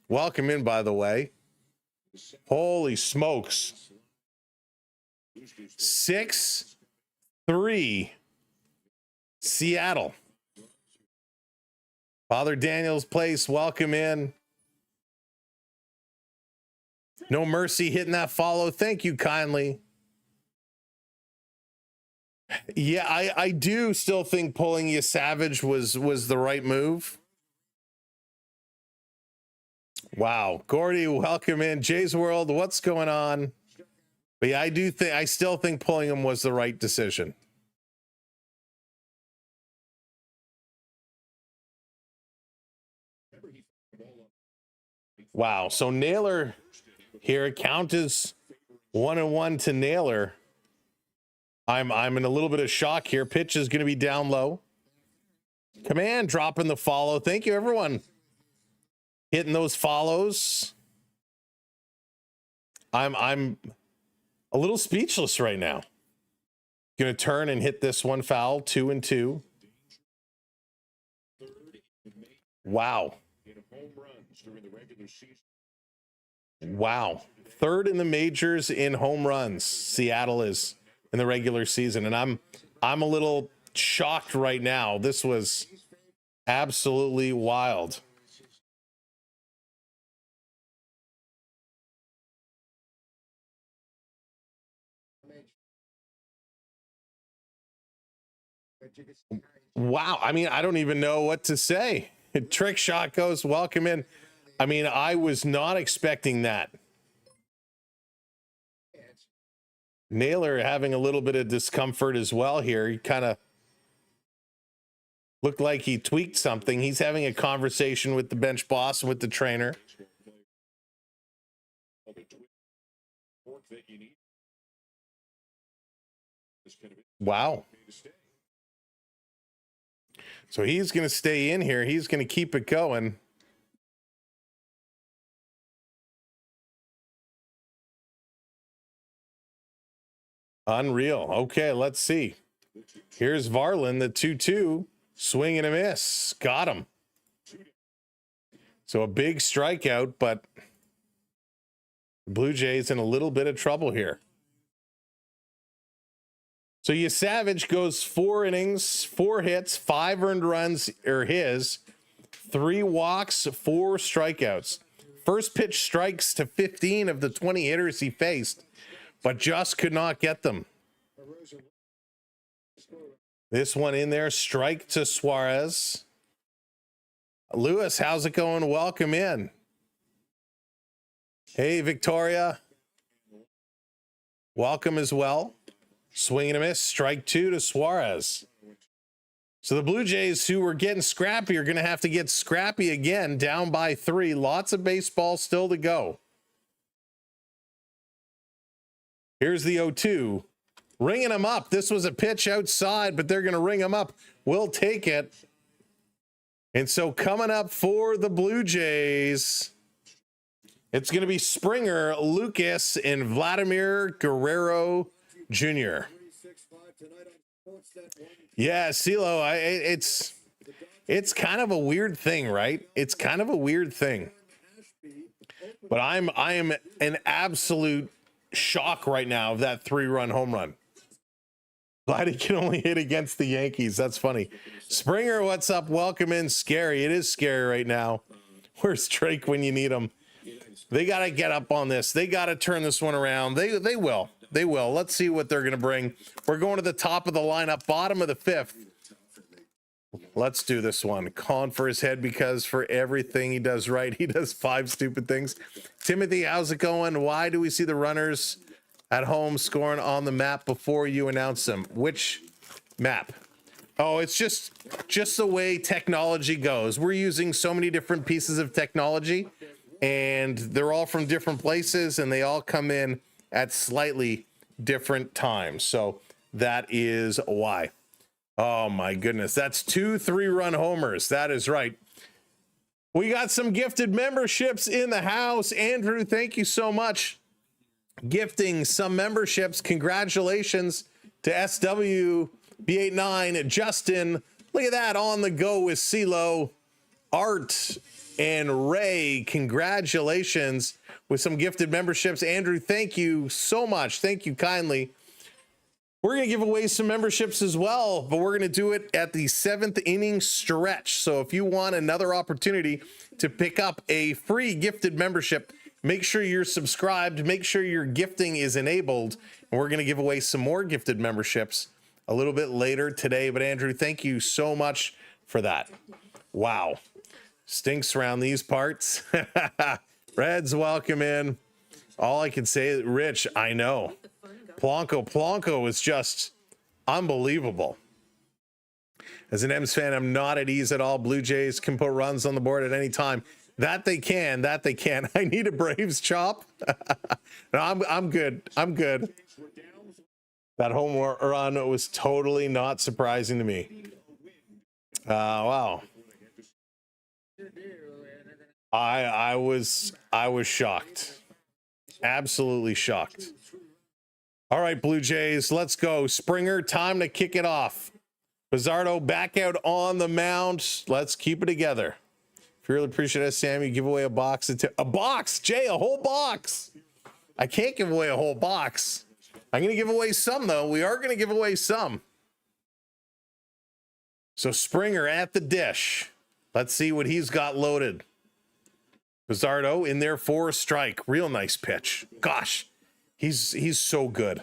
B: Welcome in, by the way. Holy smokes. 6-3 Seattle. Father Daniel's Place, welcome in. No mercy hitting that follow. Thank you kindly. Yeah, I do still think pulling Yesavage was the right move. Wow. Gordy, welcome in. Jay's World, what's going on? But yeah, I still think pulling him was the right decision. Wow. So Naylor here, count is 1-1 to Naylor. I'm in a little bit of shock here. Pitch is going to be down low. Command dropping the follow. Thank you, everyone. Hitting those follows. I'm a little speechless right now. Going to turn and hit this one foul. 2-2. Wow. Wow. Third in the majors in home runs. Seattle is in the regular season. And I'm a little shocked right now. This was absolutely wild. Wow. I mean, I don't even know what to say. Trick shot goes, welcome in. I mean, I was not expecting that. Naylor having a little bit of discomfort as well here. He kind of looked like he tweaked something. He's having a conversation with the bench boss and with the trainer. Wow. So he's going to stay in here. He's going to keep it going. Unreal. Okay, let's see. Here's Varland, the 2-2. Swing and a miss. Got him. So a big strikeout, but the Blue Jays in a little bit of trouble here. So Yesavage goes 4 innings, 4 hits, 5 earned runs, or his, 3 walks, 4 strikeouts. First pitch strikes to 15 of the 20 hitters he faced, but just could not get them. This one in there, strike to Suarez. Lewis, how's it going? Welcome in. Hey, Victoria. Welcome as well. Swing and a miss, strike 2 to Suarez. So the Blue Jays, who were getting scrappy, are going to have to get scrappy again, down by 3. Lots of baseball still to go. Here's the 0-2. Ringing him up. This was a pitch outside, but they're going to ring him up. We'll take it. And so coming up for the Blue Jays, it's going to be Springer, Lucas, and Vladimir Guerrero Jr. Yeah, CeeLo, it's kind of a weird thing, right? It's kind of a weird thing. But I am in absolute shock right now of that 3-run home run. Glad he can only hit against the Yankees. That's funny. Springer, what's up? Welcome in. Scary. It is scary right now. Where's Trey when you need him? They got to get up on this. They got to turn this one around. They will. They will. Let's see what they're going to bring. We're going to the top of the lineup, bottom of the 5th. Let's do this one. Con for his head, because for everything he does right, he does 5 stupid things. Timothy, how's it going? Why do we see the runners at home scoring on the map before you announce them? Which map? Oh, it's just the way technology goes. We're using so many different pieces of technology, and they're all from different places, and they all come in at slightly different times. So that is why. Oh my goodness. That's 2 3-run homers. That is right. We got some gifted memberships in the house. Andrew, thank you so much. Gifting some memberships. Congratulations to SWB89. Justin, look at that, on the go with CeeLo. Art and Ray, congratulations with some gifted memberships. Andrew, thank you so much. Thank you kindly. We're going to give away some memberships as well, but we're going to do it at the 7th inning stretch. So if you want another opportunity to pick up a free gifted membership, make sure you're subscribed, make sure your gifting is enabled, and we're going to give away some more gifted memberships a little bit later today. But Andrew, thank you so much for that. Wow. Stinks around these parts. Reds, welcome in. All I can say, Rich, I know. Polanco is just unbelievable. As an M's fan, I'm not at ease at all. Blue Jays can put runs on the board at any time. That they can. I need a Braves chop. No, I'm good. I'm good. That home run was totally not surprising to me. Wow. I was shocked. Absolutely shocked. All right, Blue Jays, let's go. Springer, time to kick it off. Pizzardo back out on the mound. Let's keep it together. If you really appreciate it, Sam, you give away a box. A box, Jay, a whole box. I can't give away a whole box. I'm going to give away some, though. We are going to give away some. So Springer at the dish. Let's see what he's got loaded. Pizzardo in there for a strike. Real nice pitch. Gosh, he's so good.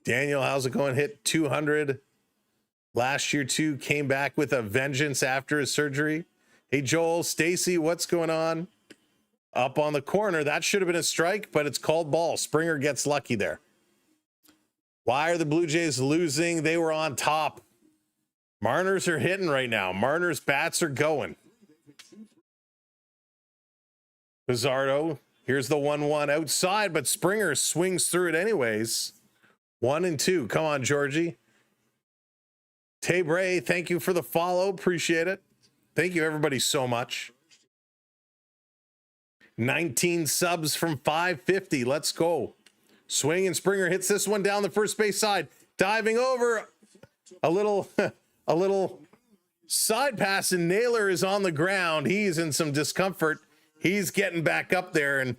B: Daniel, how's it going? Hit 200 last year too. Came back with a vengeance after his surgery. Hey, Joel, Stacy, what's going on? Up on the corner. That should have been a strike, but it's called ball. Springer gets lucky there. Why are the Blue Jays losing? They were on top. Mariners are hitting right now. Mariners bats are going. Pizzardo, here's the 1-1 outside, but Springer swings through it anyways. 1-2. Come on, Georgie. Tay Bray, thank you for the follow. Appreciate it. Thank you, everybody, so much. 19 subs from 550. Let's go. Swing, and Springer hits this one down the first base side. Diving over. A little side pass, and Naylor is on the ground. He's in some discomfort. He's getting back up there, and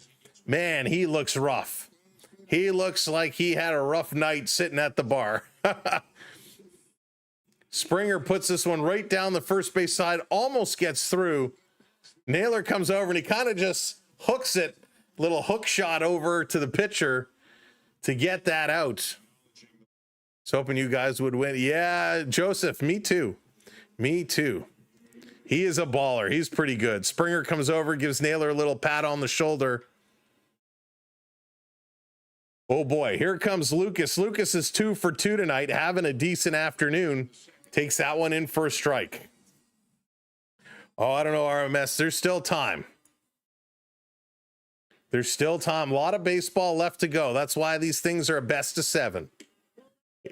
B: man, he looks rough. He looks like he had a rough night sitting at the bar. Springer puts this one right down the first base side, almost gets through, Naylor comes over and he kind of just hooks it, little hook shot over to the pitcher to get that out. Was hoping you guys would win. Yeah, Joseph, me too. Me too. He is a baller. He's pretty good. Springer comes over, gives Naylor a little pat on the shoulder. Oh boy, here comes Lucas. Lucas is 2 for 2 tonight, having a decent afternoon. Takes that one in for a strike. Oh, I don't know, RMS. There's still time. There's still time. A lot of baseball left to go. That's why these things are a best of 7.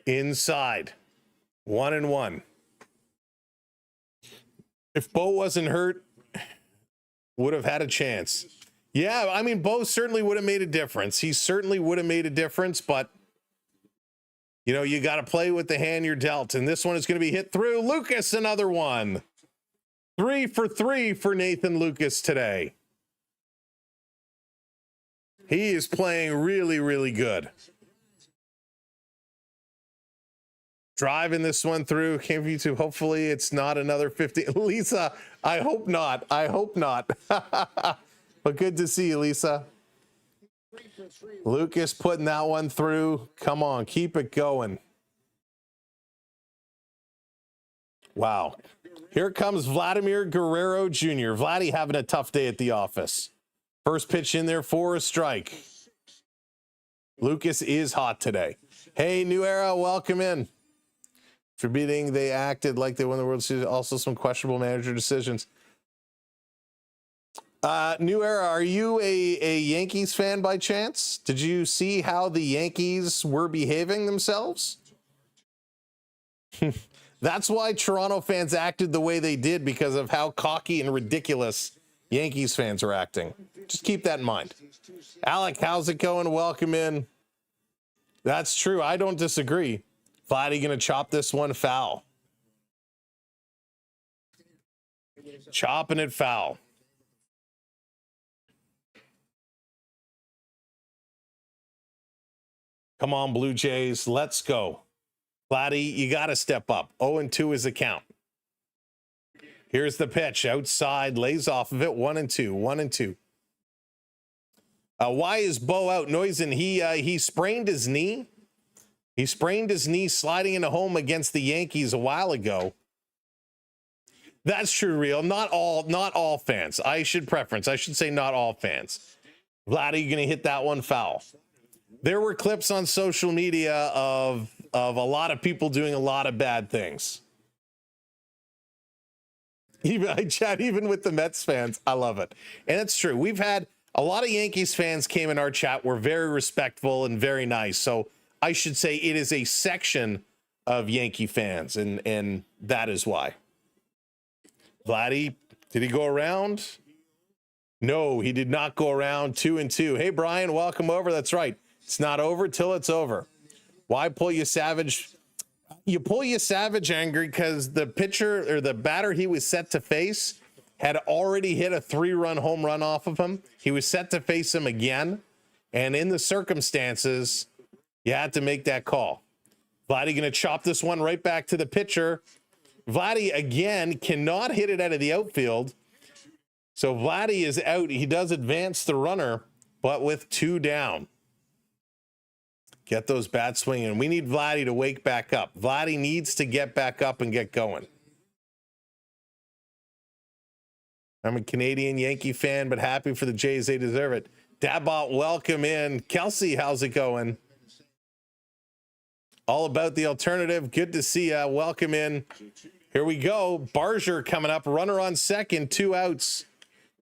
B: Inside. 1-1. If Bo wasn't hurt, would have had a chance. Yeah, I mean, Bo certainly would have made a difference. He certainly would have made a difference, but, you know, you got to play with the hand you're dealt. And this one is going to be hit through. Lucas, another one. 3 for 3 for Nathan Lucas today. He is playing really, really good. Driving this one through. Came from YouTube. Hopefully it's not another 50. Lisa, I hope not. I hope not. But good to see you, Lisa. Lucas putting that one through. Come on, keep it going. Wow. Here comes Vladimir Guerrero Jr. Vladdy having a tough day at the office. First pitch in there for a strike. Lucas is hot today. Hey, New Era, welcome in. Forbidding they acted like they won the World Series. Also some questionable manager decisions. New Era, are you a Yankees fan by chance? Did you see how the Yankees were behaving themselves? That's why Toronto fans acted the way they did, because of how cocky and ridiculous Yankees fans are acting. Just keep that in mind. Alec, how's it going? Welcome in. That's true. I don't disagree. Vladdy going to chop this one foul. Chopping it foul. Come on, Blue Jays. Let's go. Vladdy, you got to step up. 0-2 is the count. Here's the pitch. Outside, lays off of it. 1-2. 1-2. Why is Bo out? Noisen, he sprained his knee. He sprained his knee sliding into home against the Yankees a while ago. That's true, Real. Not all fans. I should say not all fans. Vladdy, you're going to hit that one foul. There were clips on social media of a lot of people doing a lot of bad things. I chat even with the Mets fans. I love it. And it's true. We've had a lot of Yankees fans came in our chat, were very respectful and very nice. So I should say it is a section of Yankee fans, and that is why. Vladdy, did he go around? No, he did not go around. 2-2. Hey, Brian, welcome over. That's right. It's not over till it's over. Why pull Yesavage? You pull Yesavage angry because the pitcher or the batter he was set to face had already hit a 3-run home run off of him. He was set to face him again. And in the circumstances, you had to make that call. Vladdy going to chop this one right back to the pitcher. Vladdy, again, cannot hit it out of the outfield. So Vladdy is out. He does advance the runner, but with 2 down. Get those bats swinging. We need Vladdy to wake back up. Vladdy needs to get back up and get going. I'm a Canadian Yankee fan, but happy for the Jays. They deserve it. Dabot, welcome in. Kelsey, how's it going? All about the alternative. Good to see ya. Welcome in. Here we go. Barger coming up. Runner on second. 2 outs.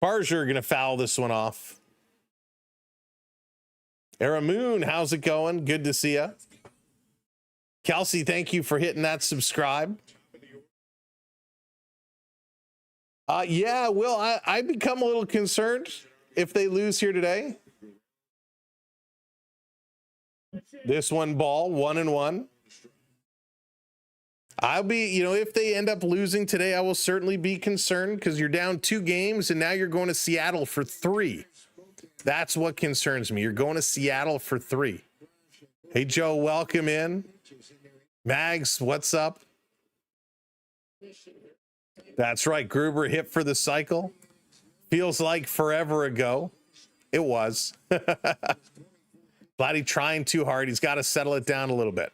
B: Barger going to foul this one off. Aramoon, how's it going? Good to see ya. Kelsey, thank you for hitting that subscribe. Yeah, Will, I become a little concerned if they lose here today. This one ball, 1-1. I'll be, if they end up losing today, I will certainly be concerned because you're down 2 games and now you're going to Seattle for 3. That's what concerns me. You're going to Seattle for 3. Hey, Joe, welcome in. Mags, what's up? That's right. Gruber hit for the cycle. Feels like forever ago. It was. Vladdy trying too hard. He's got to settle it down a little bit.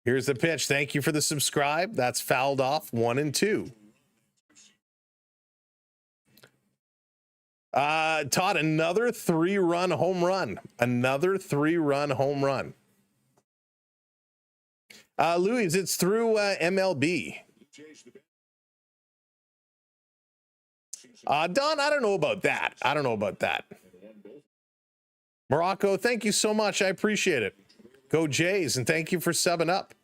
B: Here's the pitch. Thank you for the subscribe. That's fouled off 1-2. Todd, another 3-run home run. Another 3-run home run. Louis, it's through MLB. Don, I don't know about that. I don't know about that. Morocco, thank you so much. I appreciate it. Go Jays, and thank you for subbing up.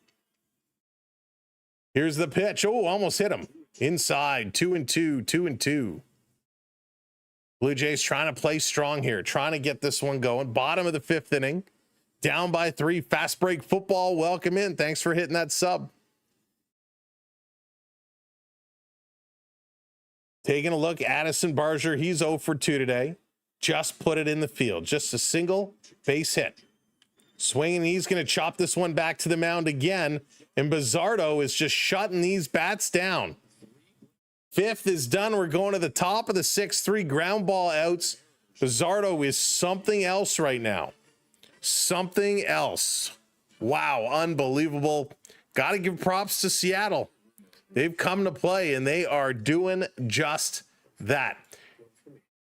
B: Here's the pitch. Oh, almost hit him. Inside, 2-2, 2-2. Blue Jays trying to play strong here, trying to get this one going. Bottom of the 5th inning. Down by 3. Fast break football. Welcome in. Thanks for hitting that sub. Taking a look, Addison Barger, he's 0 for 2 today. Just put it in the field. Just a single base hit. Swinging, he's going to chop this one back to the mound again. And Bizzardo is just shutting these bats down. 5th is done. We're going to the top of the 6th. 3 ground ball outs. Bizzardo is something else right now. Something else. Wow, unbelievable. Got to give props to Seattle. They've come to play, and they are doing just that.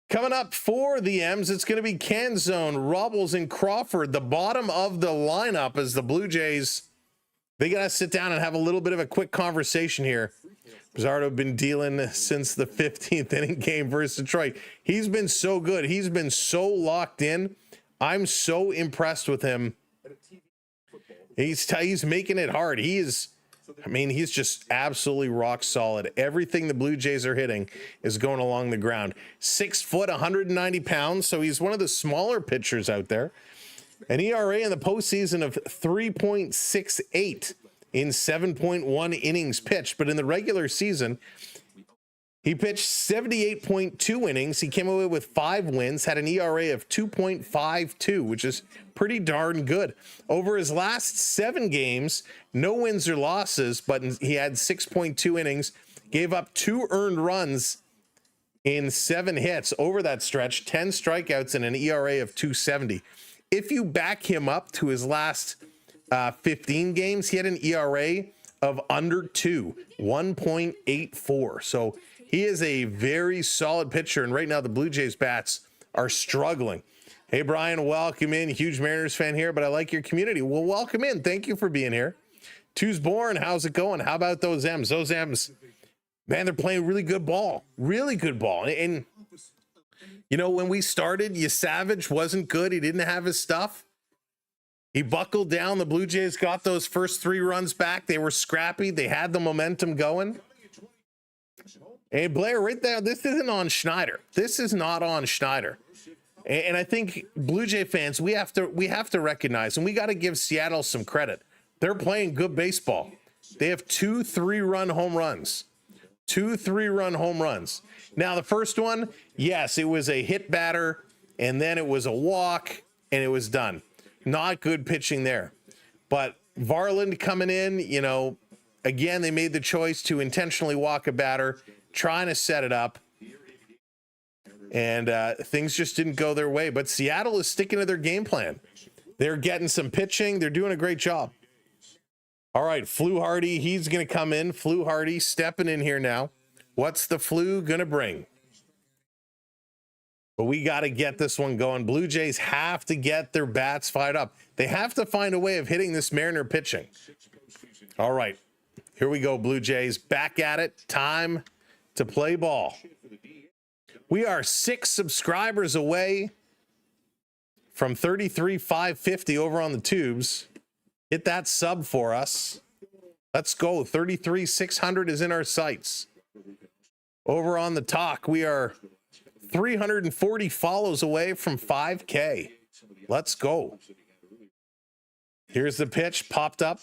B: Coming up for the M's, it's going to be Canzone, Robles, and Crawford. The bottom of the lineup as the Blue Jays, they got to sit down and have a little bit of a quick conversation here. Bizzardo been dealing since the 15th inning game versus Detroit. He's been so good. He's been so locked in. I'm so impressed with him. He's making it hard. He's just absolutely rock solid. Everything the Blue Jays are hitting is going along the ground. 6 foot, 190 pounds. So he's one of the smaller pitchers out there. An ERA in the postseason of 3.68 in 7.1 innings pitched. But in the regular season, he pitched 78.2 innings. He came away with 5 wins, had an ERA of 2.52, which is pretty darn good. Over his last 7 games, no wins or losses, but he had 6.2 innings, gave up 2 earned runs in 7 hits over that stretch, 10 strikeouts, and an ERA of 2.70. If you back him up to his last 15 games, he had an ERA of under 2, 1.84. So he is a very solid pitcher, and right now the Blue Jays bats are struggling. Hey, Brian, welcome in. Huge Mariners fan here, but I like your community. Well, welcome in. Thank you for being here. Two's born. How's it going? How about those M's? Those M's, man, they're playing really good ball. Really good ball. And you know, when we started, Yesavage wasn't good. He didn't have his stuff. He buckled down. The Blue Jays got those first 3 runs back. They were scrappy. They had the momentum going. Hey, Blair, right there, this isn't on Schneider. This is not on Schneider. And I think Blue Jay fans, we have to recognize, and we got to give Seattle some credit. They're playing good baseball. They have 2 3-run home runs. 2 3-run home runs. Now, the first one, yes, it was a hit batter, and then it was a walk, and it was done. Not good pitching there. But Varland coming in, you know, again, they made the choice to intentionally walk a batter, trying to set it up, and things just didn't go their way. But Seattle is sticking to their game plan. They're getting some pitching. They're doing a great job. All right, Flu Hardy, he's going to come in. Flu Hardy stepping in here now. What's the Flu going to bring? But we got to get this one going. Blue Jays have to get their bats fired up. They have to find a way of hitting this Mariner pitching. All right, here we go, Blue Jays. Back at it. Time to play ball. We are 6 subscribers away from 33,550 over on the tubes. Hit that sub for us. Let's go. 33,600 is in our sights. Over on the talk, we are 340 follows away from 5K. Let's go. Here's the pitch. Popped up.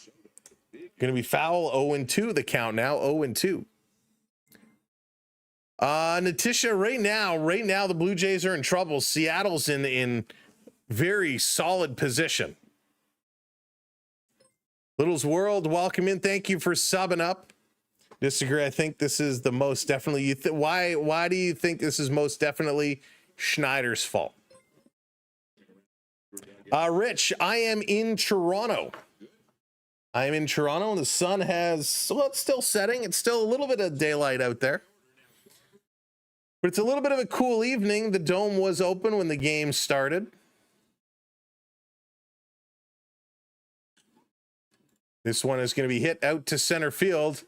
B: Going to be foul. 0-2 the count now. 0-2. Natisha, right now the Blue Jays are in trouble. Seattle's in very solid position. Little's World, welcome in. Thank you for subbing up. Disagree. I think this is the most definitely. Why do you think this is most definitely Schneider's fault? Rich, I am in Toronto. I am in Toronto, and the sun has, well, it's still setting. It's still a little bit of daylight out there. But it's a little bit of a cool evening. The dome was open when the game started. This one is going to be hit out to center field.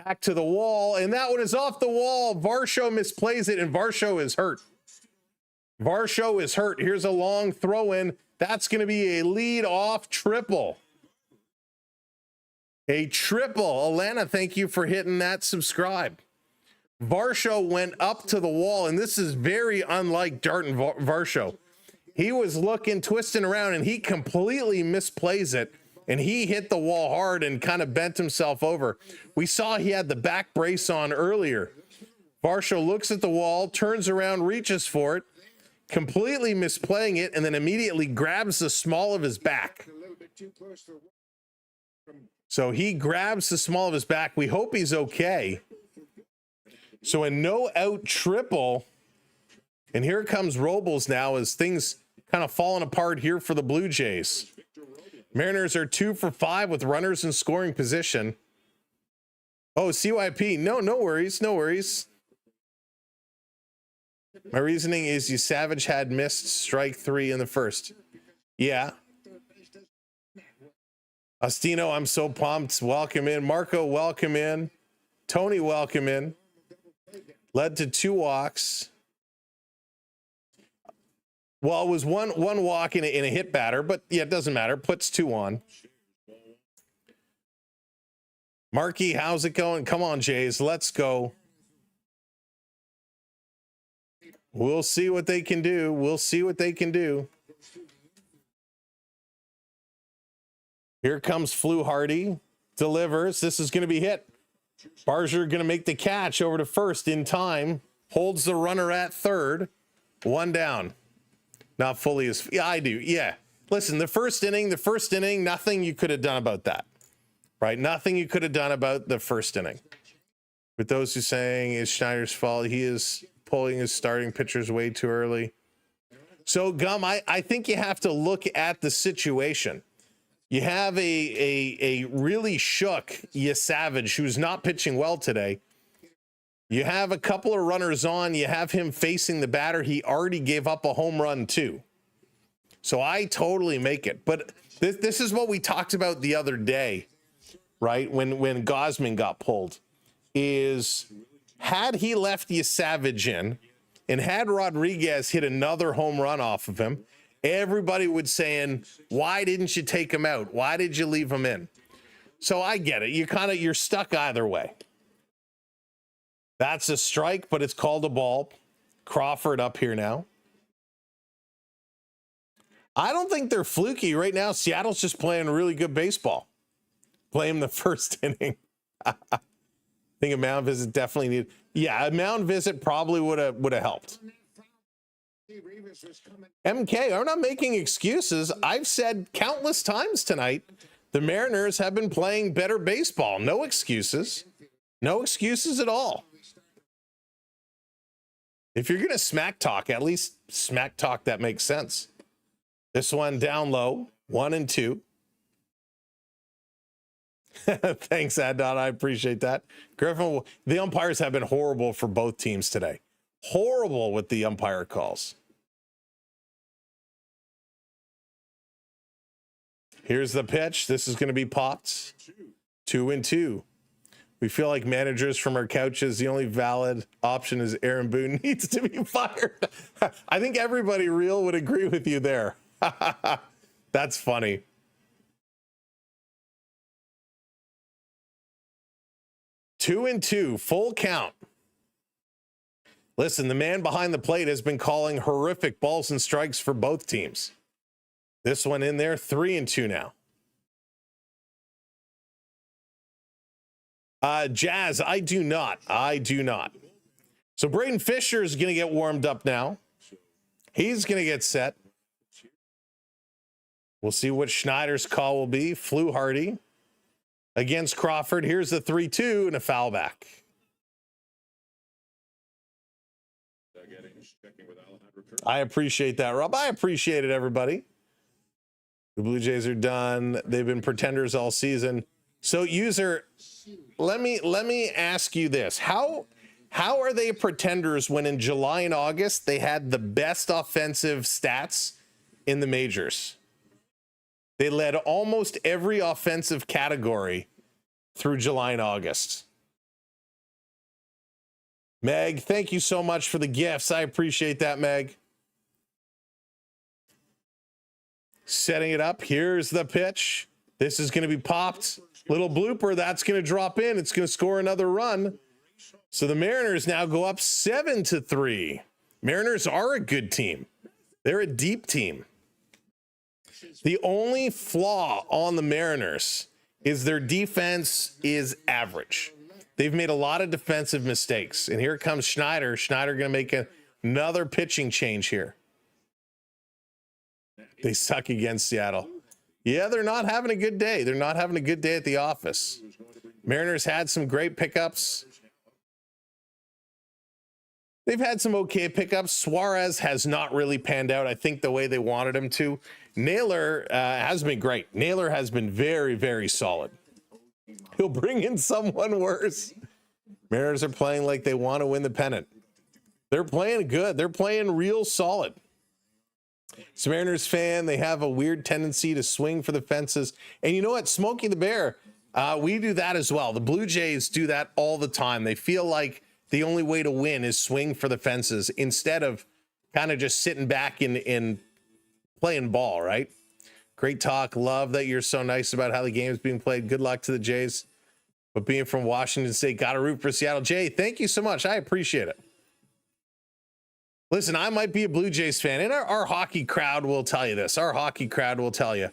B: Back to the wall, and that one is off the wall. Varsho misplays it, and Varsho is hurt. Varsho is hurt. Here's a long throw in. That's going to be a lead-off triple. A triple. Alana, thank you for hitting that subscribe. Varsho went up to the wall, and this is very unlike Darton Varsho. He was looking, twisting around, and he completely misplays it, and he hit the wall hard and kind of bent himself over. We saw he had the back brace on earlier. Varsho looks at the wall, turns around, reaches for it, completely misplaying it, and then immediately grabs the small of his back. So he grabs the small of his back. We hope he's okay. So a no-out triple, and here comes Robles now as things kind of falling apart here for the Blue Jays. Mariners are 2 for 5 with runners in scoring position. Oh, CYP. No worries. No worries. My reasoning is Yesavage had missed strike 3 in the first. Yeah. Ostino, I'm so pumped. Welcome in. Marco, welcome in. Tony, welcome in. Led to 2 walks. Well, it was one walk in a hit batter, but yeah, it doesn't matter. Puts 2 on. Marky, how's it going? Come on, Jays. Let's go. We'll see what they can do. We'll see what they can do. Here comes Fluharty. Delivers. This is going to be hit. Barger going to make the catch over to first in time. Holds the runner at third. 1 down. Not fully as... Yeah, I do. Yeah. Listen, the first inning, nothing you could have done about that. Right? Nothing you could have done about the first inning. But those who saying it's Schneider's fault, he is pulling his starting pitchers way too early. So, Gum, I think you have to look at the situation. You have a really shook Yesavage who's not pitching well today. You have a couple of runners on. You have him facing the batter he already gave up a home run to. So I totally make it. But this is what we talked about the other day, right? When Gosman got pulled, is had he left Yesavage in and had Rodriguez hit another home run off of him, everybody would saying, why didn't you take him out? Why did you leave him in? So I get it. You're stuck either way. That's a strike, but it's called a ball. Crawford up here now. I don't think they're fluky right now. Seattle's just playing really good baseball. Blame the first inning. I think a mound visit definitely needed. Yeah, a mound visit probably would have helped. MK, I'm not making excuses. I've said countless times tonight, the Mariners have been playing better baseball. No excuses. No excuses at all. If you're going to smack talk, at least smack talk that makes sense. This one down low, 1 and 2. Thanks, Adon. I appreciate that. Griffin, the umpires have been horrible for both teams today. Horrible with the umpire calls. Here's the pitch. This is going to be popped. 2 and 2. We feel like managers from our couches, the only valid option is Aaron Boone needs to be fired. I think everybody real would agree with you there. That's funny. Two and 2, full count. Listen, the man behind the plate has been calling horrific balls and strikes for both teams. This one in there, 3 and 2 now. Jazz, I do not. So Braden Fisher is going to get warmed up now. He's going to get set. We'll see what Schneider's call will be. Fluharty. against Crawford. Here's the 3-2 and a foul back. I appreciate that, Rob. I appreciate it, everybody. The Blue Jays are done. They've been pretenders all season. So, user, let me ask you this. How are they pretenders when in July and August they had the best offensive stats in the majors? They led almost every offensive category through July and August. Meg, thank you so much for the gifts. I appreciate that, Meg. Setting it up. Here's the pitch. This is going to be popped. Little blooper. That's going to drop in. It's going to score another run. So the Mariners now go up 7-3. Mariners are a good team. They're a deep team. The only flaw on the Mariners is their defense is average. They've made a lot of defensive mistakes. And here comes Schneider. Schneider going to make another pitching change here. They suck against Seattle. Yeah, they're not having a good day. They're not having a good day at the office. Mariners had some great pickups. They've had some okay pickups. Suarez has not really panned out, I think, the way they wanted him to. Naylor has been great. Naylor has been very, very solid. He'll bring in someone worse. Mariners are playing like they want to win the pennant. They're playing good. They're playing real solid. So Mariners fan, they have a weird tendency to swing for the fences. And you know what? Smokey the Bear, we do that as well. The Blue Jays do that all the time. They feel like the only way to win is swing for the fences instead of kind of just sitting back in playing ball, right? Great talk. Love that you're so nice about how the game is being played. Good luck to the Jays. But being from Washington State, got to root for Seattle. Jay, thank you so much. I appreciate it. Listen, I might be a Blue Jays fan, and our hockey crowd will tell you this. Our hockey crowd will tell you.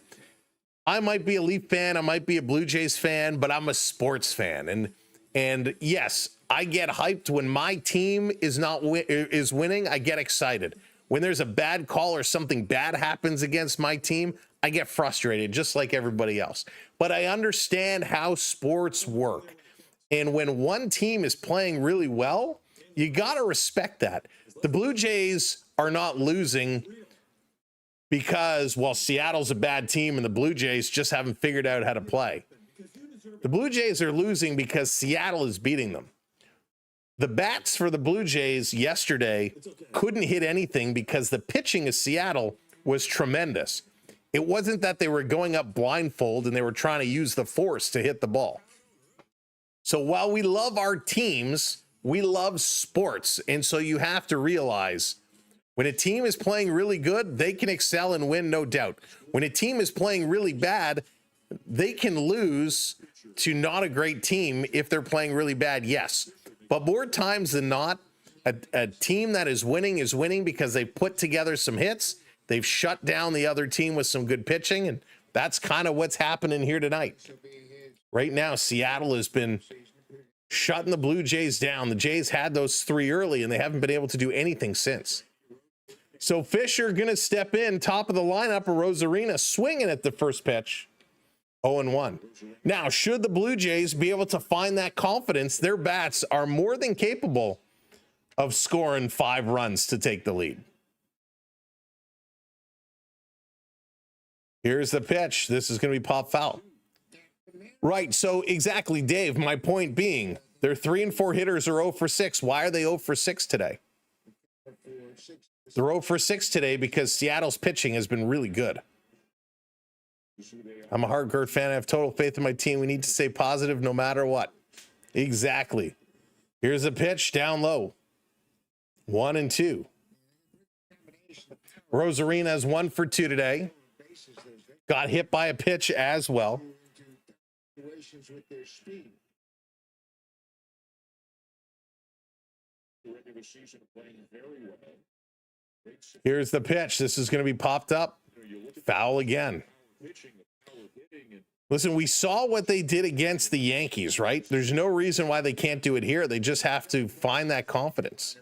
B: I might be a Leaf fan. I might be a Blue Jays fan, but I'm a sports fan. And yes, I get hyped when my team is winning. I get excited. When there's a bad call or something bad happens against my team, I get frustrated just like everybody else. But I understand how sports work. And when one team is playing really well, you got to respect that. The Blue Jays are not losing because, well, Seattle's a bad team and the Blue Jays just haven't figured out how to play. The Blue Jays are losing because Seattle is beating them. The bats for the Blue Jays yesterday couldn't hit anything because the pitching of Seattle was tremendous. It wasn't that they were going up blindfold and they were trying to use the force to hit the ball. So while we love our teams, we love sports. And so you have to realize when a team is playing really good, they can excel and win, no doubt. When a team is playing really bad, they can lose to not a great team if they're playing really bad, yes. But more times than not, a team that is winning because they put together some hits. They've shut down the other team with some good pitching, and that's kind of what's happening here tonight. Right now, Seattle has been shutting the Blue Jays down. The Jays had those three early, and they haven't been able to do anything since. So Fisher going to step in, top of the lineup, Rosarina swinging at the first pitch. 0-1. Now, should the Blue Jays be able to find that confidence, their bats are more than capable of scoring 5 runs to take the lead. Here's the pitch. This is going to be pop foul. Right. So exactly, Dave, my point being, their 3 and 4 hitters are 0 for 6. Why are they 0 for 6 today? They're 0 for 6 today because Seattle's pitching has been really good. I'm a hardcore fan. I have total faith in my team. We need to stay positive no matter what. Exactly. Here's a pitch down low. 1-2. Rosarina's 1 for 2 today. Got hit by a pitch as well. Here's the pitch. This is going to be popped up. Foul again. Listen, we saw what they did against the Yankees, right? There's no reason why they can't do it here. They just have to find that confidence.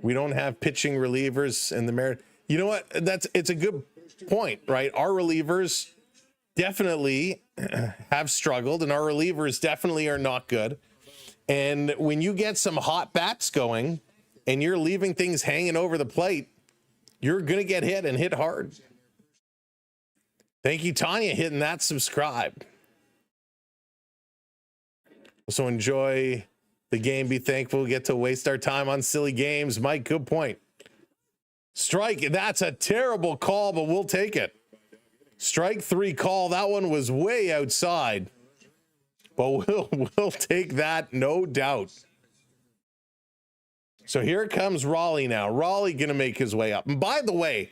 B: We don't have pitching relievers in the Mariners. You know what? It's a good point, right? Our relievers definitely have struggled, and our relievers definitely are not good. And when you get some hot bats going and you're leaving things hanging over the plate, you're going to get hit and hit hard. Thank you, Tanya, hitting that subscribe. So enjoy the game. Be thankful we get to waste our time on silly games. Mike, good point. Strike. That's a terrible call, but we'll take it. Strike 3 call. That one was way outside, but we'll take that, no doubt. So here comes Raleigh now. Raleigh going to make his way up. And by the way,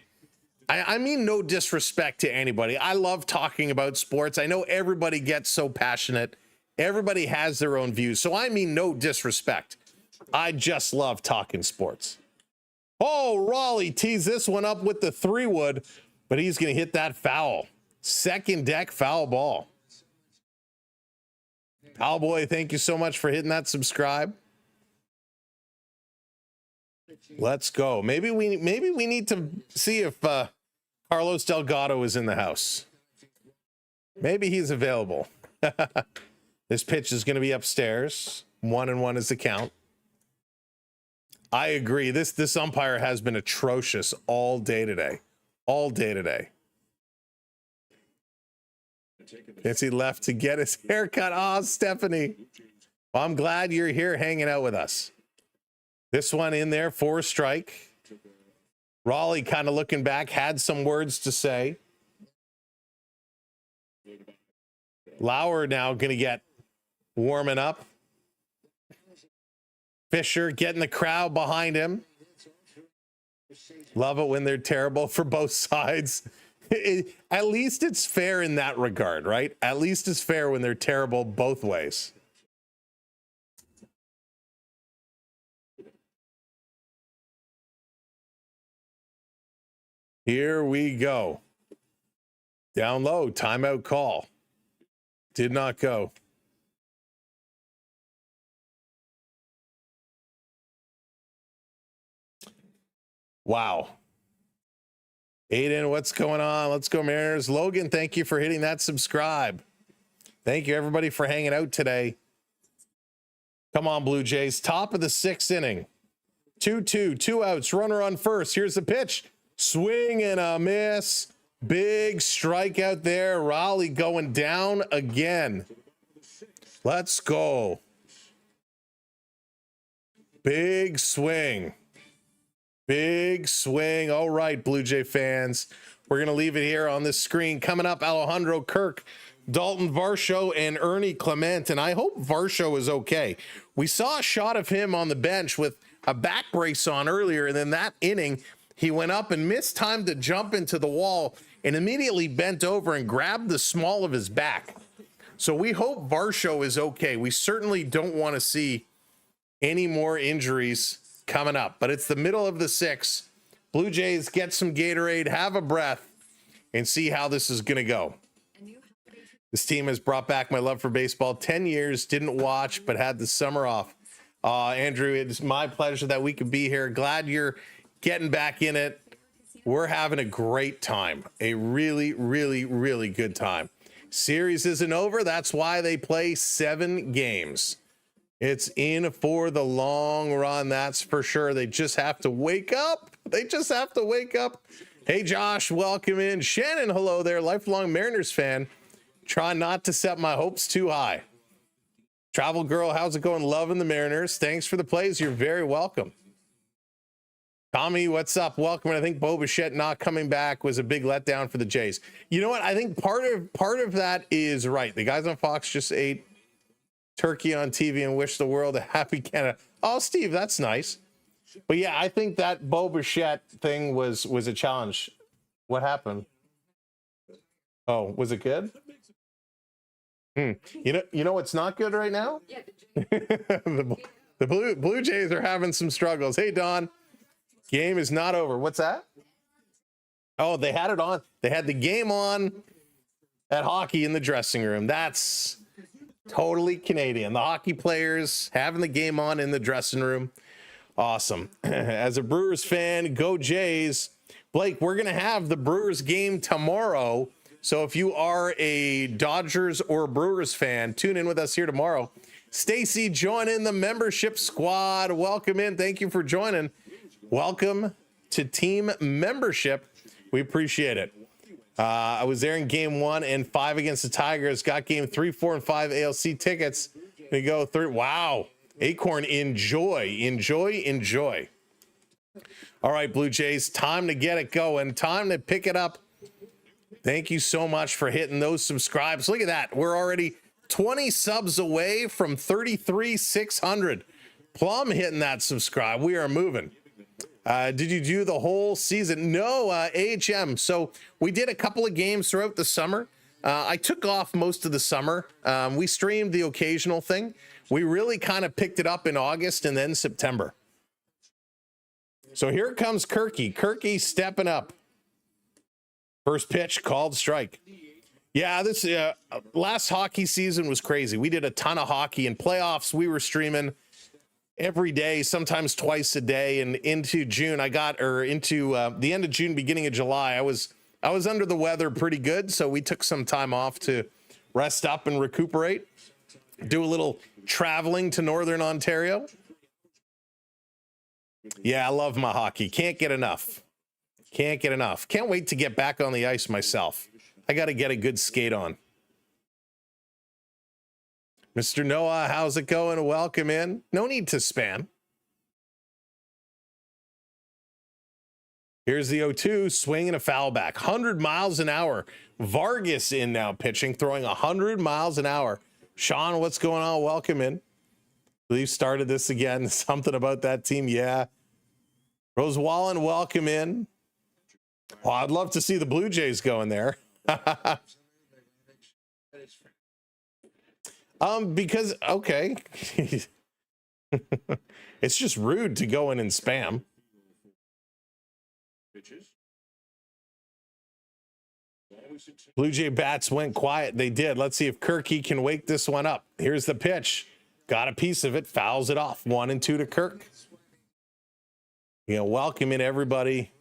B: I mean no disrespect to anybody. I love talking about sports. I know everybody gets so passionate. Everybody has their own views. So I mean no disrespect. I just love talking sports. Oh, Raleigh tees this one up with the 3-wood, but he's going to hit that foul. Second deck foul ball. Cowboy, thank you so much for hitting that subscribe. Let's go. Maybe we need to see if Carlos Delgado is in the house. Maybe he's available. This pitch is going to be upstairs. 1-1 is the count. I agree. This umpire has been atrocious all day today. All day today. Guess he left to get his haircut. Oh, Stephanie. Well, I'm glad you're here hanging out with us. This one in there for a strike. Raleigh kind of looking back, had some words to say. Lauer now going to get warming up. Fisher getting the crowd behind him. Love it when they're terrible for both sides. At least it's fair in that regard, right? At least it's fair when they're terrible both ways. Here we go. Down low, timeout call. Did not go. Wow. Aiden, what's going on? Let's go Mariners. Logan, thank you for hitting that subscribe. Thank you, everybody, for hanging out today. Come on, Blue Jays. Top of the 6th inning. 2-2, 2 outs, runner on first. Here's the pitch. Swing and a miss. Big strikeout there. Raleigh going down again. Let's go. Big swing. Big swing. All right, Blue Jay fans. We're going to leave it here on this screen. Coming up, Alejandro Kirk, Dalton Varsho, and Ernie Clement. And I hope Varsho is okay. We saw a shot of him on the bench with a back brace on earlier, and then that inning, he went up and missed time to jump into the wall and immediately bent over and grabbed the small of his back. So we hope Varsho is okay. We certainly don't want to see any more injuries coming up, but it's the middle of the 6th. Blue Jays get some Gatorade, have a breath, and see how this is going to go. This team has brought back my love for baseball. 10 years, didn't watch, but had the summer off. Andrew, it's my pleasure that we could be here. Glad you're getting back in it. We're having a great time. A really, really, really good time. Series isn't over. That's why they play 7 games. It's in for the long run, that's for sure. They just have to wake up. They just have to wake up. Hey, Josh, welcome in. Shannon, hello there. Lifelong Mariners fan. Try not to set my hopes too high. Travel Girl, how's it going? Loving the Mariners. Thanks for the plays. You're very welcome. Tommy, what's up? Welcome. And I think Bo Bichette not coming back was a big letdown for the Jays. You know what? I think part of that is right. The guys on Fox just ate turkey on TV and wish the world a happy Canada. Oh, Steve, that's nice. But yeah, I think that Bo Bichette thing was a challenge. What happened? Oh, was it good? You know what's not good right now? Yeah, the Blue Jays are having some struggles. Hey, Don. Game is not over. What's that? Oh, they had it on. They had the game on at hockey in the dressing room. That's totally Canadian. The hockey players having the game on in the dressing room. Awesome. As a Brewers fan, go Jays. Blake, we're going to have the Brewers game tomorrow So if you are a Dodgers or Brewers fan, tune in with us here tomorrow. Stacy, join in the membership squad. Welcome in. Thank you for joining. Welcome to team membership. We appreciate it. I was there in game 1 and 5 against the Tigers. Got game 3, 4, and 5 ALC tickets. We go through. Wow. Acorn, enjoy. All right, Blue Jays, time to get it going. Time to pick it up. Thank you so much for hitting those subscribes. Look at that. We're already 20 subs away from 33,600. Plum hitting that subscribe. We are moving. Did you do the whole season? No, AHM. So we did a couple of games throughout the summer. I took off most of the summer. We streamed the occasional thing. We really kind of picked it up in August and then September. So here comes Kirky. Kirky stepping up. First pitch, called strike. Yeah, this last hockey season was crazy. We did a ton of hockey in playoffs. We were streaming every day, sometimes twice a day. And into June, into the end of June, beginning of July, I was under the weather pretty good. So we took some time off to rest up and recuperate, do a little traveling to Northern Ontario. Yeah, I love my hockey. Can't get enough. Can't wait to get back on the ice myself. I got to get a good skate on. Mr. Noah, how's it going? Welcome in. No need to spam. Here's the 0-2, swinging a foul back. 100 miles an hour. Vargas in now pitching, throwing 100 miles an hour. Sean, what's going on? Welcome in. We've started this again. Something about that team. Yeah. Rose Wallen, welcome in. Well, I'd love to see the Blue Jays going there. Because, okay. It's just rude to go in and spam. Blue Jay bats went quiet. They did. Let's see if Kirky can wake this one up. Here's the pitch. Got a piece of it. Fouls it off. 1-2 to Kirk. Welcome in everybody.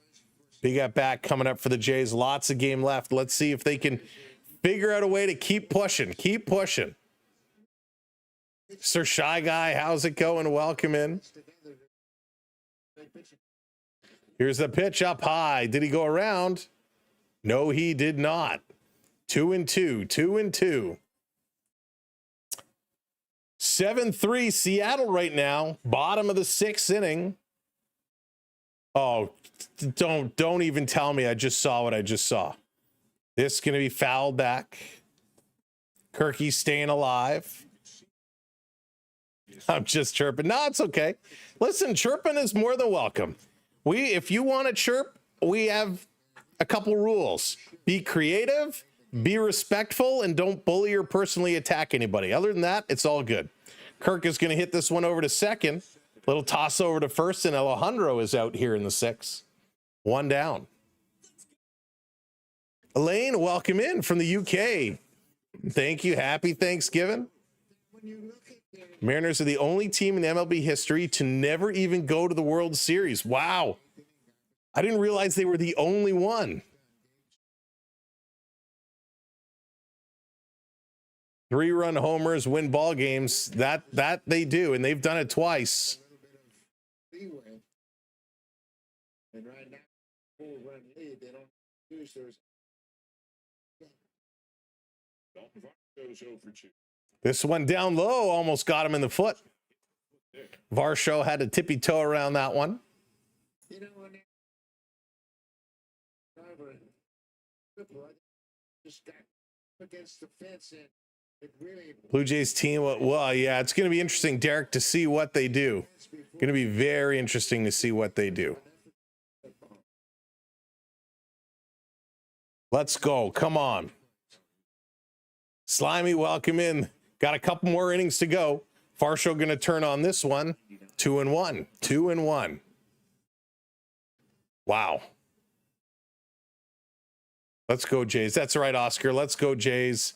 B: Big at bat coming up for the Jays. Lots of game left. Let's see if they can figure out a way to keep pushing. Sir Shy Guy, how's it going? Welcome in. Here's the pitch up high. Did he go around? No, he did not. 2-2. 7-3 Seattle right now. Bottom of the 6th inning. Oh, don't even tell me I just saw what I just saw. This is going to be fouled back. Kirky staying alive. I'm just chirping. No, it's okay. Listen, chirping is more than welcome. If you want to chirp, we have a couple rules. Be creative, be respectful, and don't bully or personally attack anybody. Other than that, it's all good. Kirk is going to hit this one over to second. Little toss over to first, and Alejandro is out here in the 6th. 1 down. Elaine, welcome in from the UK. Thank you. Happy Thanksgiving. Mariners are the only team in MLB history to never even go to the World Series. Wow. I didn't realize they were the only one. 3-run homers win ball games. That they do, and they've done it twice.
C: And right now, full run lead, they don't use those.
B: This one down low almost got him in the foot. Varsho had a tippy toe around that one.
C: You know, when just got against the fence and it really.
B: Blue Jays team, well, yeah, it's going to be interesting, Derek, to see what they do. Going to be very interesting to see what they do. Let's go. Come on. Slimy, welcome in. Got a couple more innings to go. Varsho going to turn on this one. 2-1. 2-1. Wow. Let's go, Jays. That's right, Oscar. Let's go, Jays.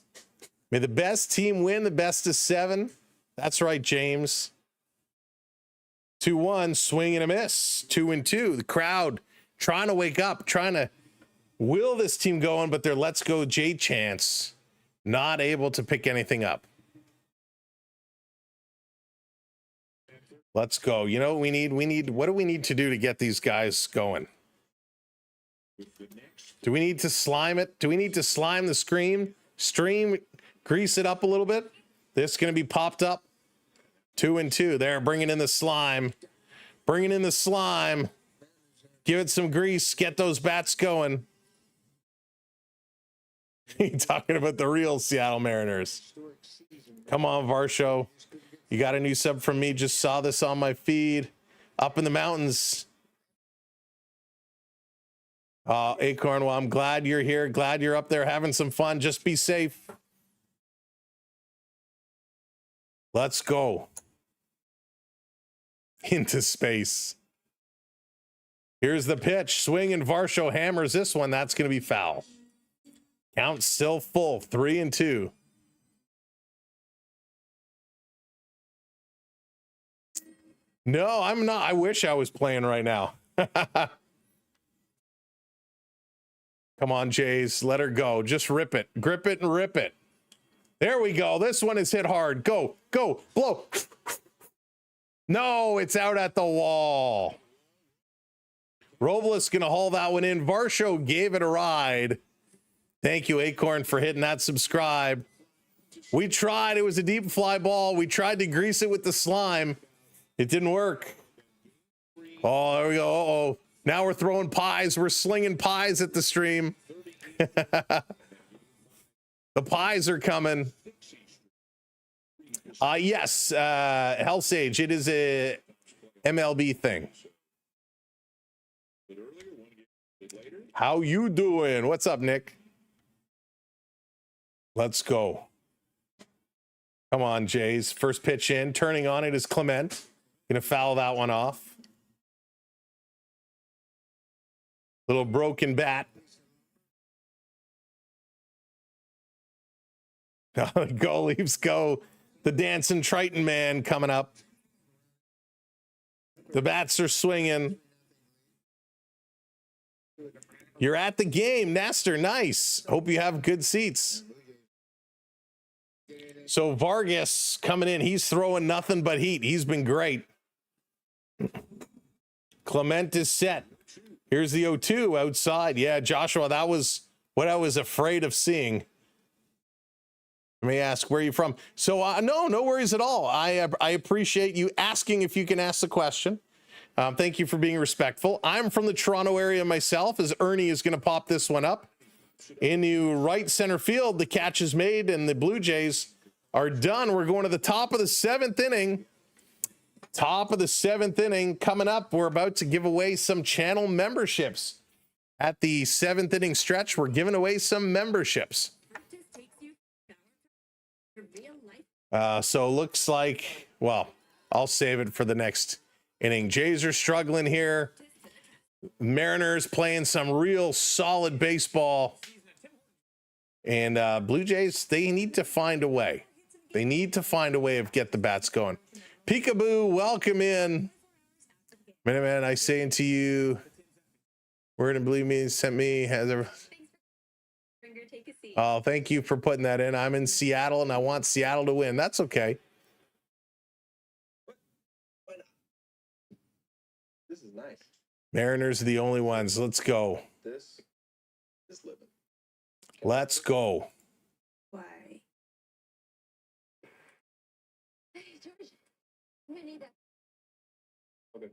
B: May the best team win, the best of 7. That's right, James. 2-1, swing and a miss. 2-2. The crowd trying to wake up, trying to will this team go on, but their Let's Go Jay chance not able to pick anything up. Let's go. You know what we need? What do we need to do to get these guys going? Do we need to slime it? Do we need to slime the stream, grease it up a little bit? This is going to be popped up. 2 and 2. They're bringing in the slime. Bringing in the slime. Give it some grease. Get those bats going. You talking about the real Seattle Mariners. Come on, Varsho. You got a new sub from me. Just saw this on my feed. Up in the mountains. Acorn, well, I'm glad you're here. Glad you're up there having some fun. Just be safe. Let's go. Into space. Here's the pitch. Swing, and Varsho hammers this one. That's going to be foul. Count still full. 3 and 2. No, I'm not. I wish I was playing right now. Come on, Jays. Let her go. Just rip it. Grip it and rip it. There we go. This one is hit hard. Go, go, blow. No, it's out at the wall. Robles going to haul that one in. Varsho gave it a ride. Thank you, Acorn, for hitting that subscribe. We tried. It was a deep fly ball. We tried to grease it with the slime. It didn't work. Oh, there we go. Uh-oh. Now we're throwing pies. We're slinging pies at the stream. The pies are coming. Yes, Hellsage. It is a MLB thing. How you doing? What's up, Nick? Let's go. Come on, Jays. First pitch in. Turning on it is Clement. Gonna foul that one off. Little broken bat. Go Leafs, go. The dancing Triton man coming up. The bats are swinging. You're at the game, Nestor. Nice. Hope you have good seats. So Vargas coming in. He's throwing nothing but heat. He's been great. Clement is set. Here's the 0-2 outside. Yeah, Joshua, that was what I was afraid of seeing. Let me ask, where are you from? So no worries at all. I appreciate you asking if you can ask the question. Thank you for being respectful. I'm from the Toronto area myself, as Ernie is going to pop this one up. Into right center field, the catch is made, and the Blue Jays are done. We're going to the top of the 7th inning. Top of the 7th inning coming up. We're about to give away some channel memberships. At the 7th inning stretch, we're giving away some memberships. So looks like, well, I'll save it for the next inning. Jays are struggling here. Mariners playing some real solid baseball. And Blue Jays, they need to find a way. They need to find a way of get the bats going. Peekaboo, welcome in. Man, I say unto you, we're gonna believe me, sent me, has ever. Oh, thank you for putting that in. I'm in Seattle and I want Seattle to win. That's okay.
E: This is nice.
B: Mariners are the only ones. Let's go.
E: This is living.
B: Let's go.
F: Why? Hey, George. I'm gonna need that.
E: Okay.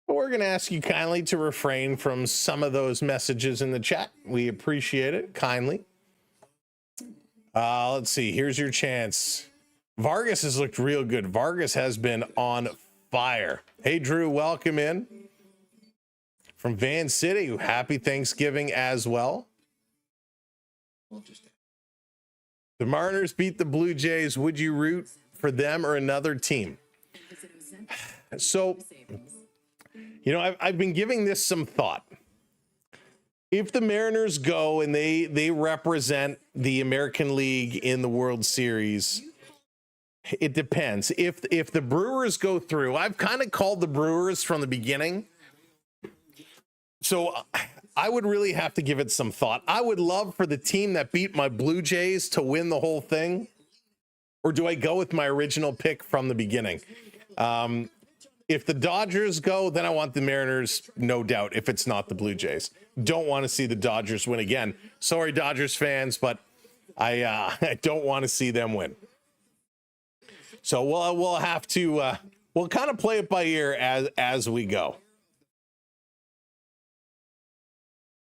B: We're going to ask you kindly to refrain from some of those messages in the chat. We appreciate it kindly. Let's see. Here's your chance. Vargas has looked real good. Vargas has been on fire. Hey, Drew, welcome in. From Van City, happy Thanksgiving as well. The Mariners beat the Blue Jays. Would you root for them or another team? So, you know, I've been giving this some thought. If the Mariners go and they represent the American League in the World Series, it depends. If the Brewers go through, I've kind of called the Brewers from the beginning. So I would really have to give it some thought. I would love for the team that beat my Blue Jays to win the whole thing. Or do I go with my original pick from the beginning? If the Dodgers go, then I want the Mariners, no doubt, if it's not the Blue Jays. Don't want to see the Dodgers win again. Sorry, Dodgers fans, but I don't want to see them win. So we'll have to we'll kind of play it by ear as we go.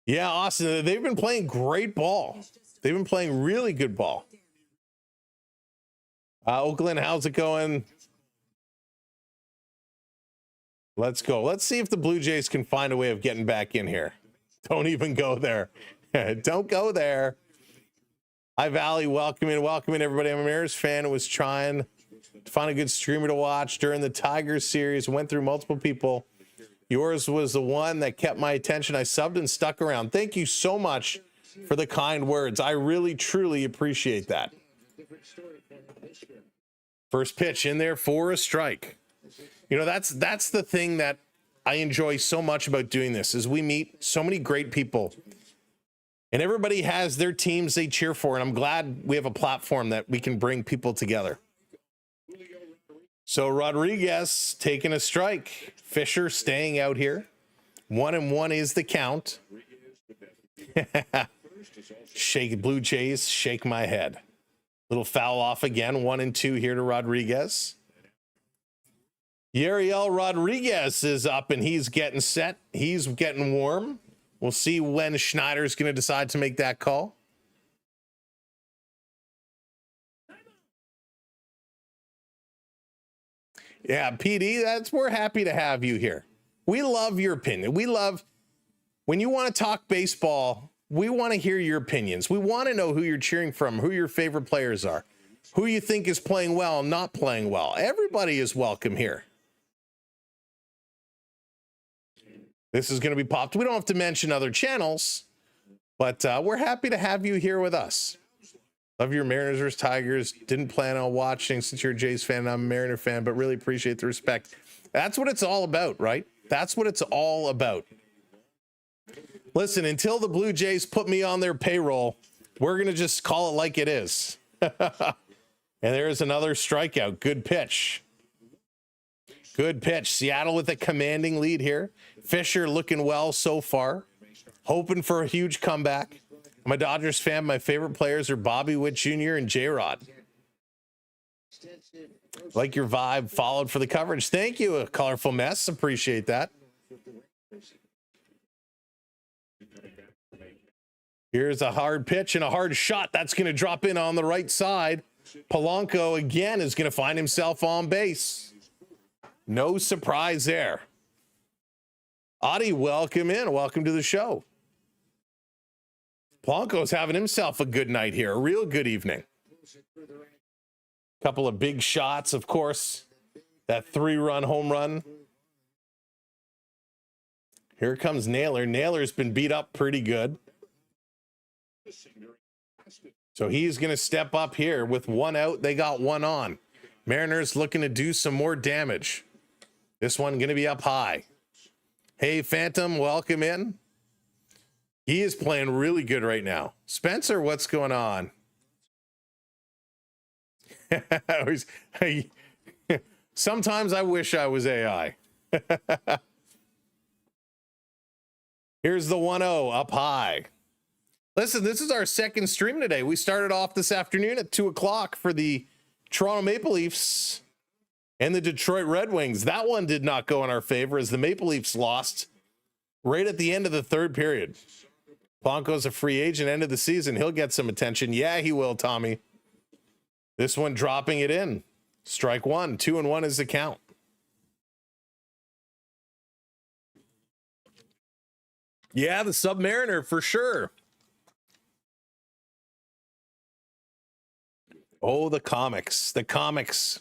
B: Yeah, Austin, they've been playing great ball. They've been playing really good ball. Oakland, how's it going? Let's go. Let's see if the Blue Jays can find a way of getting back in here. Don't even go there. Don't go there. Hi, Valley. Welcome in, everybody. I'm a Mariners fan who was trying to find a good streamer to watch during the Tigers series. Went through multiple people. Yours was the one that kept my attention. I subbed and stuck around. Thank you so much for the kind words. I really, truly appreciate that. First pitch in there for a strike. You know, that's the thing that I enjoy so much about doing this is we meet so many great people and everybody has their teams they cheer for. And I'm glad we have a platform that we can bring people together. So Rodriguez taking a strike. Fisher staying out here. 1-1 is the count. Shake Blue Jays, shake my head. Little foul off again. 1-2 here to Rodriguez. Yariel Rodriguez is up and he's getting set. He's getting warm. We'll see when Schneider's going to decide to make that call. Yeah, PD, we're happy to have you here. We love your opinion. We love when you want to talk baseball, we want to hear your opinions. We want to know who you're cheering from, who your favorite players are, who you think is playing well and not playing well. Everybody is welcome here. This is going to be popped. We don't have to mention other channels, but we're happy to have you here with us. Love your Mariners versus Tigers. Didn't plan on watching since you're a Jays fan and I'm a Mariner fan, but really appreciate the respect. That's what it's all about, right? That's what it's all about. Listen, until the Blue Jays put me on their payroll, we're going to just call it like it is. And there's another strikeout. Good pitch. Good pitch. Seattle with a commanding lead here. Fisher looking well so far. Hoping for a huge comeback. I'm a Dodgers fan. My favorite players are Bobby Witt Jr. and J-Rod. Like your vibe. Followed for the coverage. Thank you, A Colorful Mess. Appreciate that. Here's a hard pitch and a hard shot. That's going to drop in on the right side. Polanco again is going to find himself on base. No surprise there. Adi, welcome in. Welcome to the show. Polanco's having himself a good night here. A real good evening. Couple of big shots, of course. That 3-run home run. Here comes Naylor. Naylor's been beat up pretty good. So he's going to step up here with one out. They got one on. Mariners looking to do some more damage. This one going to be up high. Hey, Phantom, welcome in. He is playing really good right now. Spencer, what's going on? Sometimes I wish I was AI. Here's the 1-0 up high. Listen, this is our second stream today. We started off this afternoon at 2 o'clock for the Toronto Maple Leafs and the Detroit Red Wings. That one did not go in our favor as the Maple Leafs lost right at the end of the third period. Polanco's a free agent, end of the season. He'll get some attention. Yeah, he will, Tommy. This one dropping it in. Strike one. 2-1 is the count. Yeah, the Submariner for sure. Oh, the comics. The comics.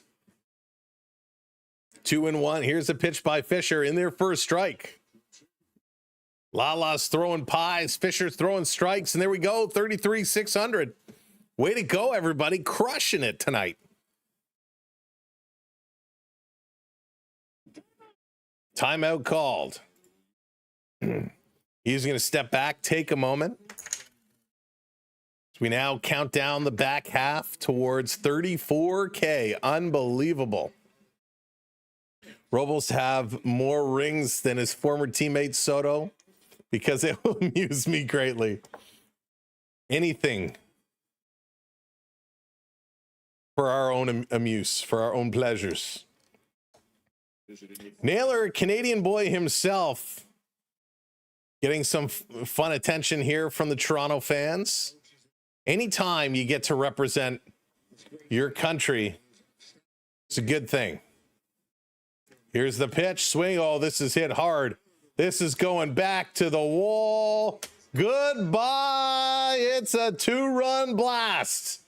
B: 2-1. Here's a pitch by Fisher in there for a strike. Lala's throwing pies. Fisher's throwing strikes. And there we go. 33-600. Way to go, everybody. Crushing it tonight. Timeout called. He's going to step back, take a moment. We now count down the back half towards 34K. Unbelievable. Robles have more rings than his former teammate Soto because it will amuse me greatly. Anything for our own amuse, for our own pleasures. Naylor, Canadian boy himself, getting some fun attention here from the Toronto fans. Anytime you get to represent your country, it's a good thing. Here's the pitch, swing. Oh, this is hit hard. This is going back to the wall. Goodbye. It's a 2-run blast.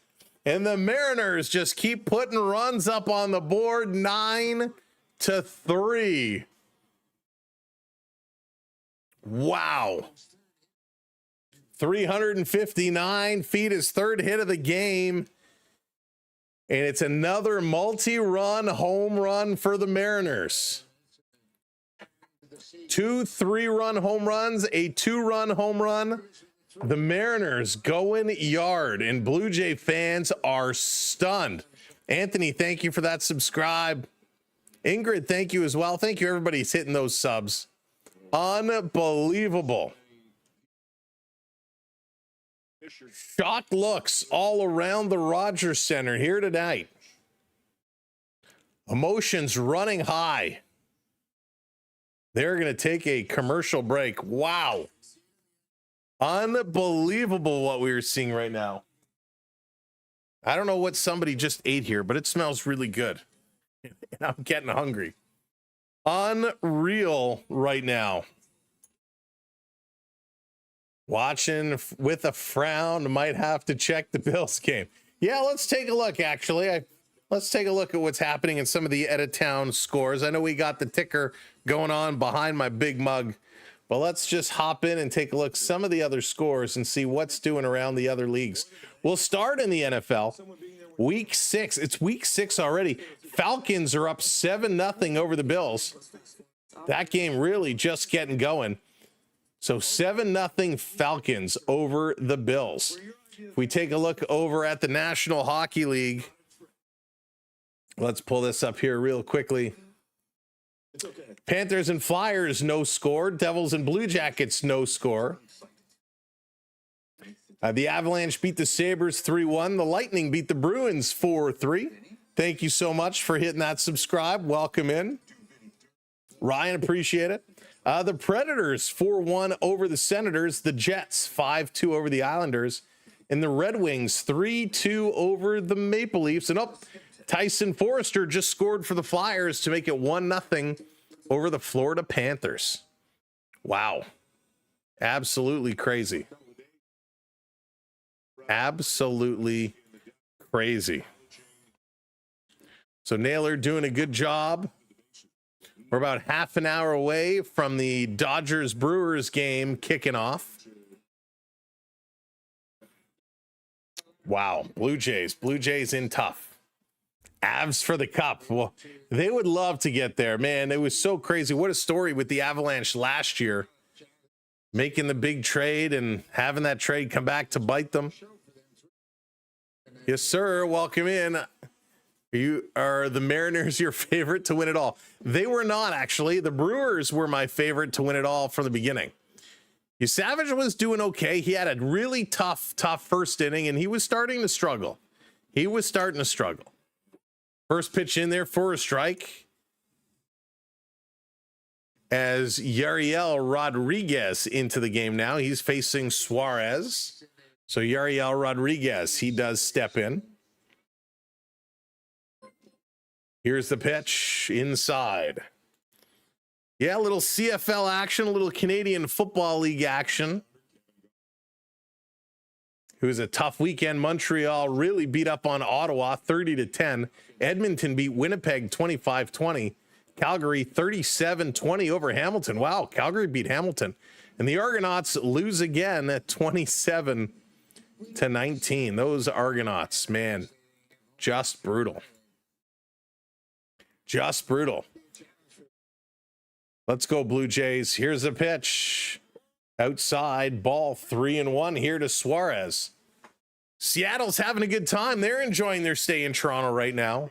B: And the Mariners just keep putting runs up on the board, 9-3. Wow. 359 feet, his third hit of the game. And it's another multi-run home run for the Mariners. 2 3-run home runs, a 2-run home run. The Mariners going yard, and Blue Jay fans are stunned. Anthony, thank you for that subscribe. Ingrid, thank you as well. Thank you, everybody who's hitting those subs. Unbelievable. Shocked looks all around the Rogers Center here tonight. Emotions running high. They're going to take a commercial break. Wow. Unbelievable what we are seeing right now. I don't know what somebody just ate here, but it smells really good. And I'm getting hungry. Unreal right now. Watching with a frown, might have to check the Bills game. Yeah, let's take a look, actually. Let's take a look at what's happening in some of the out-of-town scores. I know we got the ticker going on behind my big mug, but let's just hop in and take a look at some of the other scores and see what's doing around the other leagues. We'll start in the NFL. Week 6. It's week 6 already. Falcons are up 7-0 over the Bills. That game really just getting going. So 7-0 Falcons over the Bills. If we take a look over at the National Hockey League, let's pull this up here real quickly. Panthers and Flyers, no score. Devils and Blue Jackets, no score. The Avalanche beat the Sabres 3-1. The Lightning beat the Bruins 4-3. Thank you so much for hitting that subscribe. Welcome in. Ryan, appreciate it. The Predators 4-1 over the Senators. The Jets 5-2 over the Islanders. And the Red Wings 3-2 over the Maple Leafs. And Tyson Forrester just scored for the Flyers to make it 1-0 over the Florida Panthers. Wow. Absolutely crazy. Absolutely crazy. So Naylor doing a good job. We're about half an hour away from the Dodgers-Brewers game kicking off. Wow, Blue Jays in tough. Avs for the cup. Well, they would love to get there, man. It was so crazy. What a story with the Avalanche last year. Making the big trade and having that trade come back to bite them. Yes, sir. Welcome in. Are the Mariners your favorite to win it all? They were not, actually. The Brewers were my favorite to win it all from the beginning. Yesavage was doing okay. He had a really tough first inning, and he was starting to struggle. First pitch in there for a strike. As Yariel Rodriguez into the game now. He's facing Suarez. So Yariel Rodriguez, he does step in. Here's the pitch inside. Yeah, a little CFL action, a little Canadian Football League action. It was a tough weekend. Montreal really beat up on Ottawa 30-10. Edmonton beat Winnipeg 25-20. Calgary 37-20 over Hamilton. Wow, Calgary beat Hamilton. And the Argonauts lose again at 27-19. Those Argonauts, man, just brutal. Just brutal. Let's go, Blue Jays. Here's the pitch. Outside, ball 3-1 here to Suarez. Seattle's having a good time. They're enjoying their stay in Toronto right now.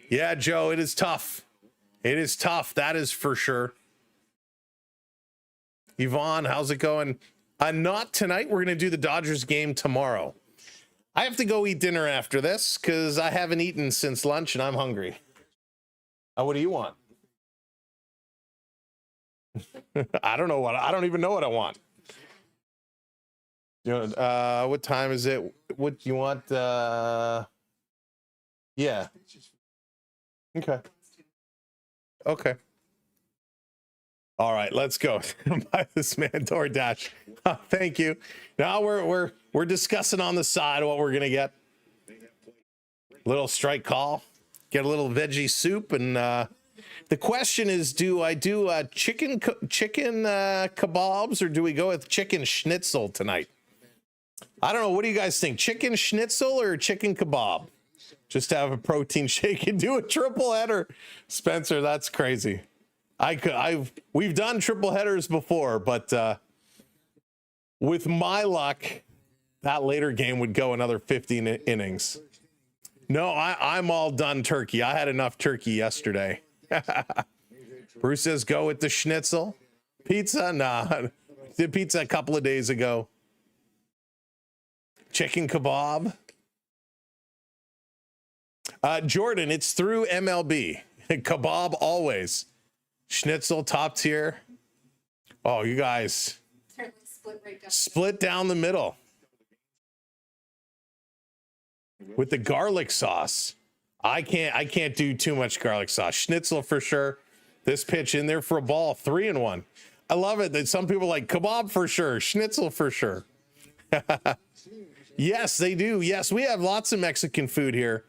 B: Yeah, Joe, it is tough. It is tough. That is for sure. Yvonne, how's it going? Not tonight. We're going to do the Dodgers game tomorrow. I have to go eat dinner after this because I haven't eaten since lunch and I'm hungry. What do you want? I don't even know what I want. You know, what time is it? What you want? Yeah. Okay. Okay. All right, let's go. Buy this man DoorDash. Thank you. Now we're discussing on the side what we're gonna get. Little strike call. Get a little veggie soup, and the question is: do I do chicken kebabs, or do we go with chicken schnitzel tonight? I don't know. What do you guys think? Chicken schnitzel or chicken kebab? Just have a protein shake and do a triple header. Spencer, that's crazy. We've done triple headers before, but with my luck, that later game would go another 15 innings. No, I'm all done turkey. I had enough turkey yesterday. Bruce says go with the schnitzel. Pizza? Nah. Did pizza a couple of days ago. Chicken kebab. Jordan, it's through MLB. Kebab always. Schnitzel, top tier. Oh, you guys. Split down the middle. With the garlic sauce. I can't do too much garlic sauce. Schnitzel for sure. This pitch in there for a ball. 3-1. I love it that some people like kebab for sure. Schnitzel for sure. Yes, they do. Yes, we have lots of Mexican food here.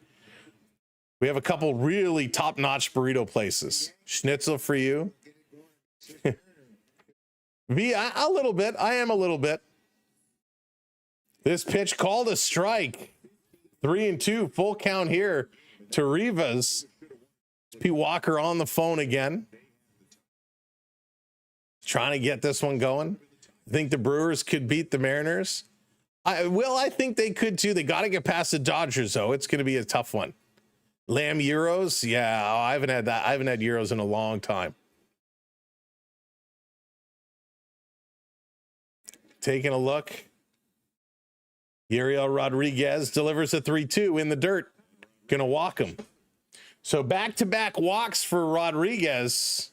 B: We have a couple really top-notch burrito places. Schnitzel for you. V, a little bit. I am a little bit. This pitch called a strike. 3-2, full count here to Rivas. Pete Walker on the phone again. Trying to get this one going. I think the Brewers could beat the Mariners. I think they could too. They got to get past the Dodgers, though. It's going to be a tough one. Lamb Euros? Yeah, I haven't had that. I haven't had Euros in a long time. Taking a look. Yuriel Rodriguez delivers a 3-2 in the dirt. Gonna walk him. So back-to-back walks for Rodriguez.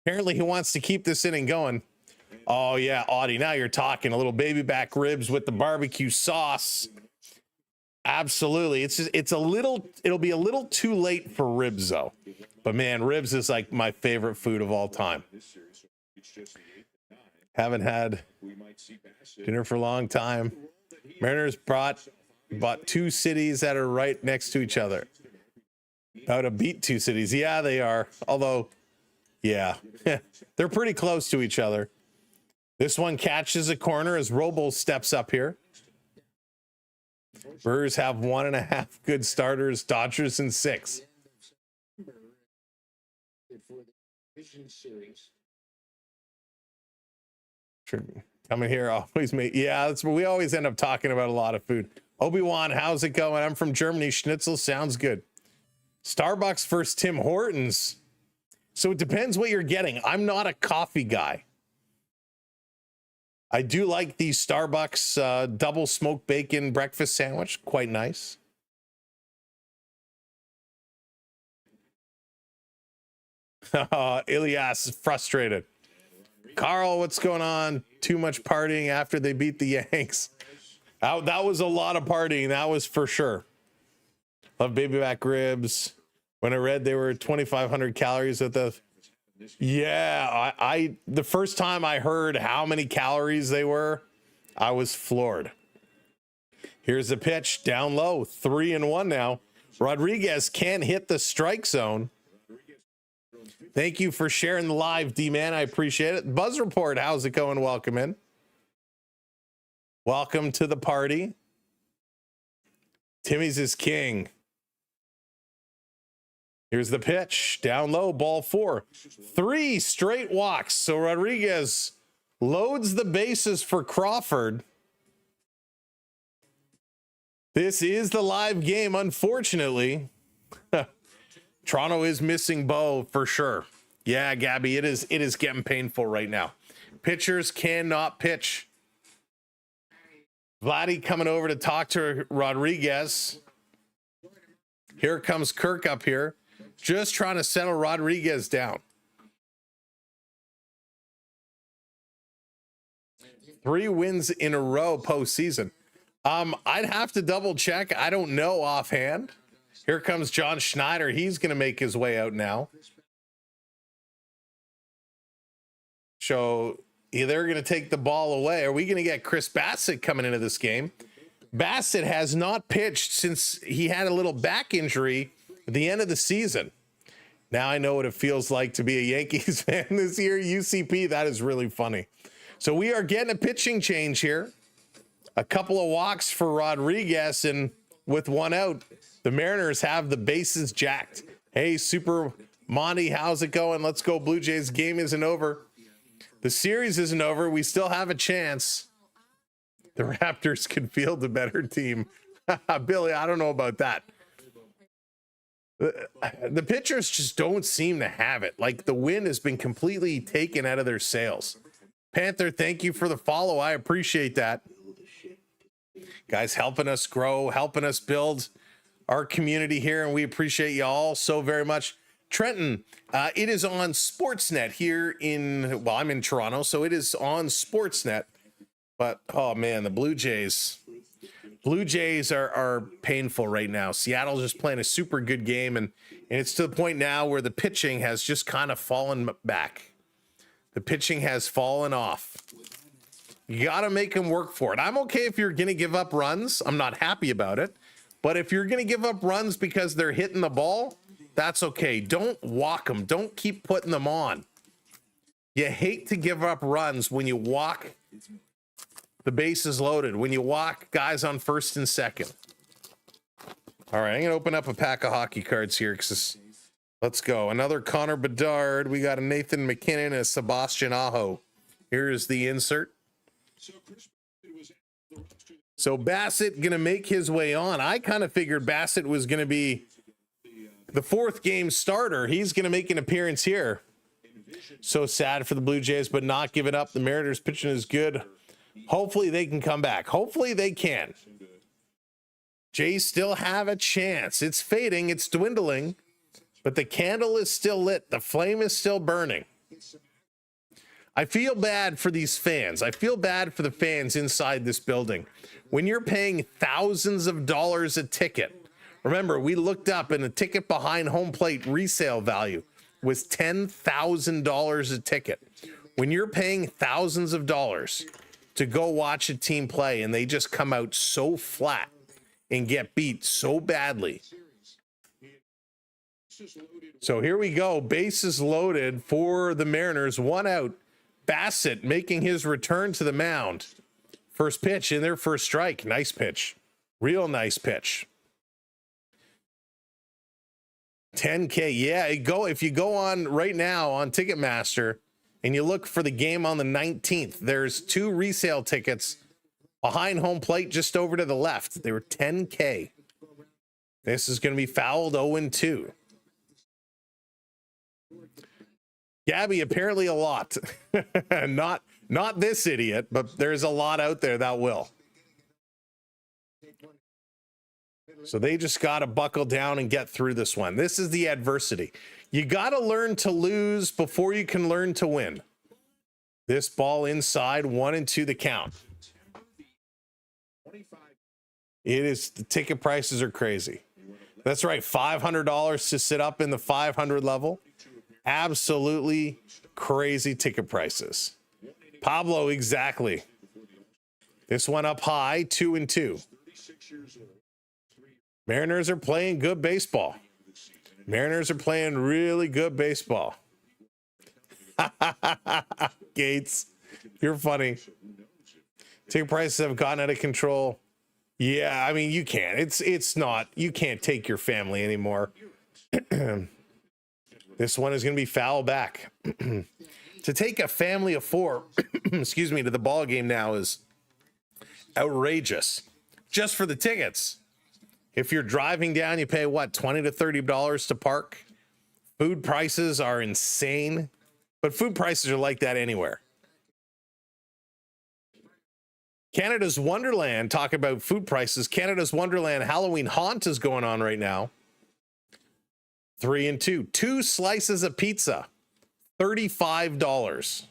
B: Apparently he wants to keep this inning going. Oh yeah, Audie, now you're talking. A little baby back ribs with the barbecue sauce. Absolutely. It'll be a little too late for ribs though. But man, ribs is like my favorite food of all time. Haven't had dinner for a long time. Mariners bought two cities that are right next to each other. How to beat two cities. Yeah, they are. Although, yeah, they're pretty close to each other. This one catches a corner as Robo steps up here. Brewers have 1.5 good starters, Dodgers in 6. Sure. Coming here always me. Yeah, that's what we always end up talking about, a lot of food. Obi-Wan, how's it going? I'm from Germany. Schnitzel sounds good. Starbucks versus Tim Hortons. So it depends what you're getting. I'm not a coffee guy. I do like the Starbucks double smoked bacon breakfast sandwich. Quite nice. Ilias is frustrated. Carl, what's going on? Too much partying after they beat the Yanks. That was a lot of partying. That was for sure. Love baby back ribs. When I read they were 2,500 calories at the... Yeah, I the first time I heard how many calories they were, I was floored. Here's the pitch down low, 3-1 now. Rodriguez can't hit the strike zone. Thank you for sharing the live, D-Man. I appreciate it. Buzz Report, how's it going? Welcome in. Welcome to the party. Timmy's is king. Here's the pitch. Down low, ball 4. 3 straight walks. So Rodriguez loads the bases for Crawford. This is the live game, unfortunately. Toronto is missing Bo for sure. Yeah, Gabby, it is getting painful right now. Pitchers cannot pitch. Vladdy coming over to talk to Rodriguez. Here comes Kirk up here, just trying to settle Rodriguez down. 3 wins in a row postseason. I'd have to double check. I don't know offhand. Here comes John Schneider. He's going to make his way out now. So they're going to take the ball away. Are we going to get Chris Bassett coming into this game? Bassett has not pitched since he had a little back injury at the end of the season. Now I know what it feels like to be a Yankees fan this year. UCP, that is really funny. So we are getting a pitching change here. A couple of walks for Rodriguez, and with 1 out, the Mariners have the bases jacked. Hey, Super Monty, how's it going? Let's go, Blue Jays. Game isn't over. The series isn't over. We still have a chance. The Raptors can field a better team. Billy, I don't know about that. The pitchers just don't seem to have it. Like, the wind has been completely taken out of their sails. Panther, thank you for the follow. I appreciate that. Guys, helping us grow, helping us build our community here, and we appreciate you all so very much. Trenton, it is on Sportsnet here in, well, I'm in Toronto, so it is on Sportsnet. But, oh, man, the Blue Jays are painful right now. Seattle's just playing a super good game, and it's to the point now where the pitching has just kind of fallen back. The pitching has fallen off. You got to make them work for it. I'm okay if you're going to give up runs. I'm not happy about it. But if you're going to give up runs because they're hitting the ball, that's okay. Don't walk them. Don't keep putting them on. You hate to give up runs when you walk the bases loaded, when you walk guys on first and second. All right, I'm going to open up a pack of hockey cards here. Let's go. Another Connor Bedard. We got a Nathan McKinnon and a Sebastian Aho. Here's the insert. So Bassett going to make his way on. I kind of figured Bassett was going to be the 4th game starter. He's going to make an appearance here. So sad for the Blue Jays, but not giving up. The Mariners pitching is good. Hopefully they can come back. Hopefully they can. Jays still have a chance. It's fading. It's dwindling. But the candle is still lit. The flame is still burning. I feel bad for these fans. I feel bad for the fans inside this building. When you're paying thousands of dollars a ticket, remember, we looked up and the ticket behind home plate resale value was $10,000 a ticket. When you're paying thousands of dollars to go watch a team play and they just come out so flat and get beat so badly. So here we go. Bases loaded for the Mariners. 1 out. Bassett making his return to the mound. First pitch in there for a strike. Nice pitch. Real nice pitch. 10K. Yeah, if you go on right now on Ticketmaster and you look for the game on the 19th, there's 2 resale tickets behind home plate just over to the left. They were 10K. This is going to be fouled 0-2. Gabby, apparently a lot. Not this idiot, but there's a lot out there that will. So they just got to buckle down and get through this one. This is the adversity. You got to learn to lose before you can learn to win. This ball inside, 1-2 the count. It is, the ticket prices are crazy. That's right, $500 to sit up in the 500 level. Absolutely crazy ticket prices. Pablo, exactly. This one up high, 2-2. Mariners are playing good baseball. Mariners are playing really good baseball. Gates, you're funny. Ticket prices have gotten out of control. Yeah, I mean, you can't. It's not. You can't take your family anymore. This one is going to be foul back. To take a family of 4, excuse me, to the ball game now is outrageous. Just for the tickets. If you're driving down, you pay what, $20 to $30 to park? Food prices are insane, but food prices are like that anywhere. Canada's Wonderland, talk about food prices. Canada's Wonderland Halloween Haunt is going on right now. 3 and 2. 2 slices of pizza, $35.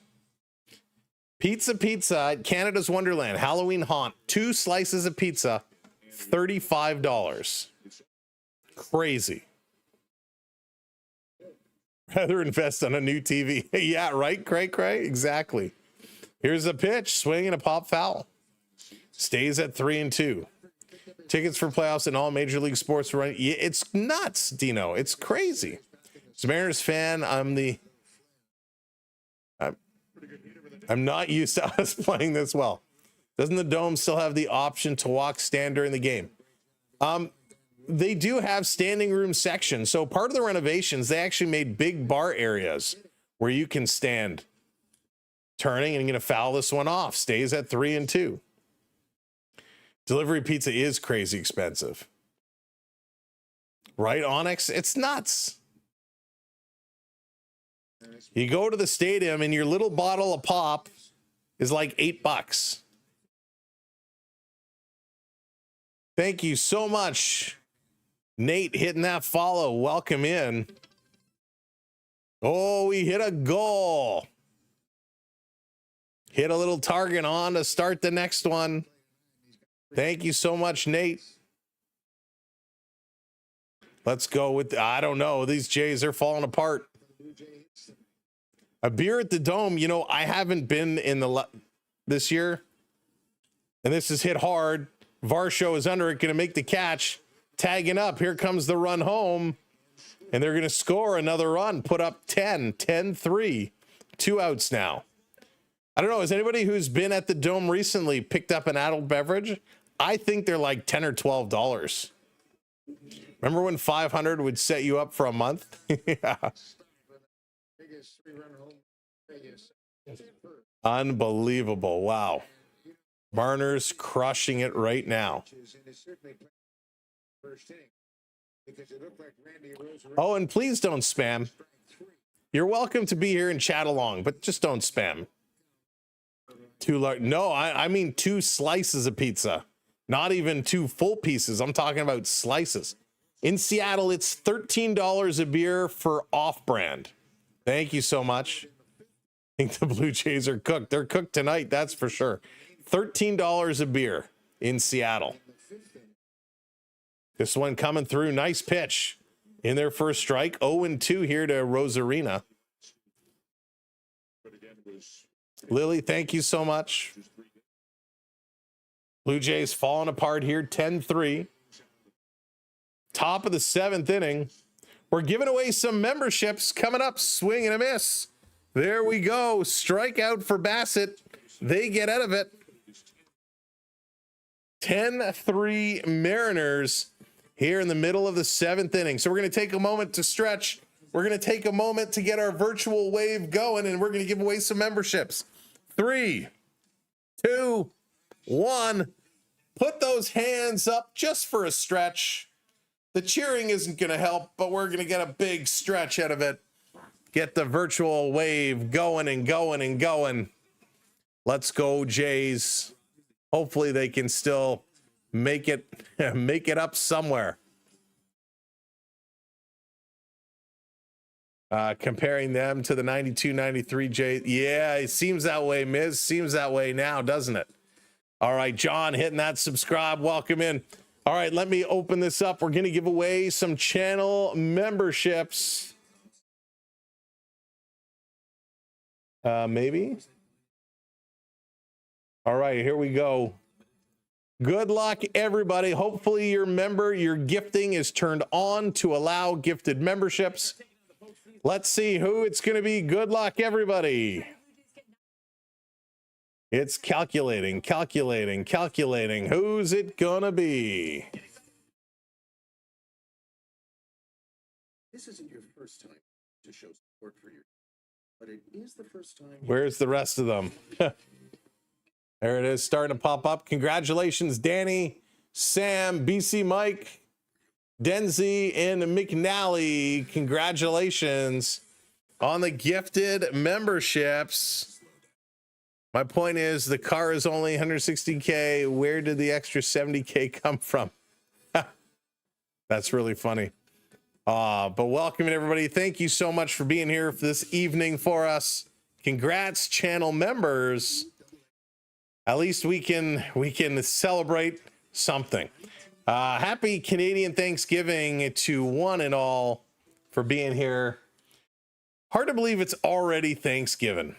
B: Pizza at Canada's Wonderland Halloween Haunt. 2 slices of pizza, $35. Crazy. Rather invest on a new TV. Yeah, right, Cray? Exactly. Here's a pitch, swing and a pop foul. Stays at 3 and 2. Tickets for playoffs in all major league sports run. Yeah, it's nuts, Dino. It's crazy. As a Mariners fan, I'm not used to us playing this well. Doesn't the Dome still have the option to walk stand during the game? They do have standing room sections. So part of the renovations, they actually made big bar areas where you can stand. Turning and going to foul this one off. Stays at 3 and 2. Delivery pizza is crazy expensive. Right, Onyx? It's nuts. You go to the stadium and your little bottle of pop is like $8. Thank you so much, Nate, hitting that follow. Welcome in. Oh, we hit a goal. Hit a little target on to start the next one. Thank you so much, Nate. Let's go with, I don't know. These Jays are falling apart. A beer at the Dome. You know, I haven't been in this year. And this is hit hard. Varsho is under it, going to make the catch. Tagging up. Here comes the run home. And they're going to score another run. Put up 10-3. 2 outs now. I don't know. Has anybody who's been at the Dome recently picked up an adult beverage? I think they're like $10 or $12. Remember when 500 would set you up for a month? Yeah. Unbelievable. Wow. Mariners crushing it right now. Oh, and please don't spam. You're welcome to be here and chat along, but just don't spam. Too large. No, I mean 2 slices of pizza, not even 2 full pieces. I'm talking about slices. In Seattle, it's $13 a beer for off-brand. Thank you so much. I think the Blue Jays are cooked. They're cooked tonight, that's for sure. $13 a beer in Seattle. This one coming through. Nice pitch in their first strike. 0-2 here to Rosarina. Lily, thank you so much. Blue Jays falling apart here, 10-3. Top of the 7th inning. We're giving away some memberships coming up. Swing and a miss. There we go. Strikeout for Bassett. They get out of it. 10-3 Mariners here in the middle of the 7th inning. So we're going to take a moment to stretch. We're going to take a moment to get our virtual wave going, and we're going to give away some memberships. 3, 2, 1. Put those hands up just for a stretch. The cheering isn't going to help, but we're going to get a big stretch out of it. Get the virtual wave going and going and going. Let's go, Jays. Hopefully they can still make it up somewhere. Comparing them to the 92-93 Jays. Yeah, it seems that way, Miz. Seems that way now, doesn't it? All right, John hitting that subscribe. Welcome in. All right, let me open this up. We're going to give away some channel memberships. Maybe. All right, here we go. Good luck, everybody. Hopefully your gifting is turned on to allow gifted memberships. Let's see who it's going to be. Good luck, everybody. It's calculating. Who's it going to be?
C: This isn't your first time to show support for your But it is the first time.
B: Where's the rest of them? There it is, starting to pop up. Congratulations, Danny, Sam, BC Mike, Denzi, and McNally. Congratulations on the gifted memberships. My point is, the car is only 160K. Where did the extra 70K come from? That's really funny. But welcome everybody. Thank you so much for being here for this evening for us. Congrats, channel members. At least we can celebrate something. Happy Canadian Thanksgiving to one and all for being here. Hard to believe it's already Thanksgiving.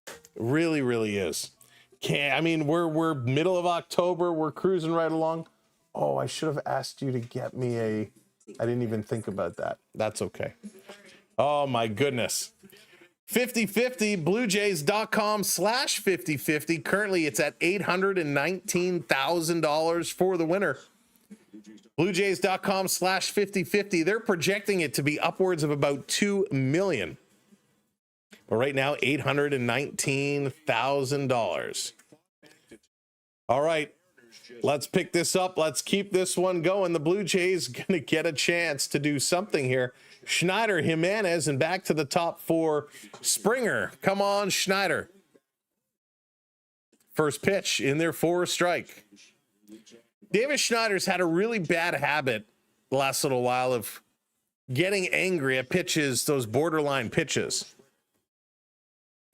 B: It really, really is. I mean, we're middle of October. We're cruising right along. Oh, I should have asked you to get me a... I didn't even think about that. That's okay. Oh my goodness. 50-50, bluejays.com/50-50. Currently it's at $819,000 for the winner. Bluejays.com/50-50. They're projecting it to be upwards of about 2 million. But right now, $819,000. All right. Let's pick this up. Let's keep this one going. The Blue Jays going to get a chance to do something here. Schneider, Jimenez, and back to the top for Springer. Come on, Schneider. First pitch in there for a strike. Davis Schneider's had a really bad habit the last little while of getting angry at pitches, those borderline pitches.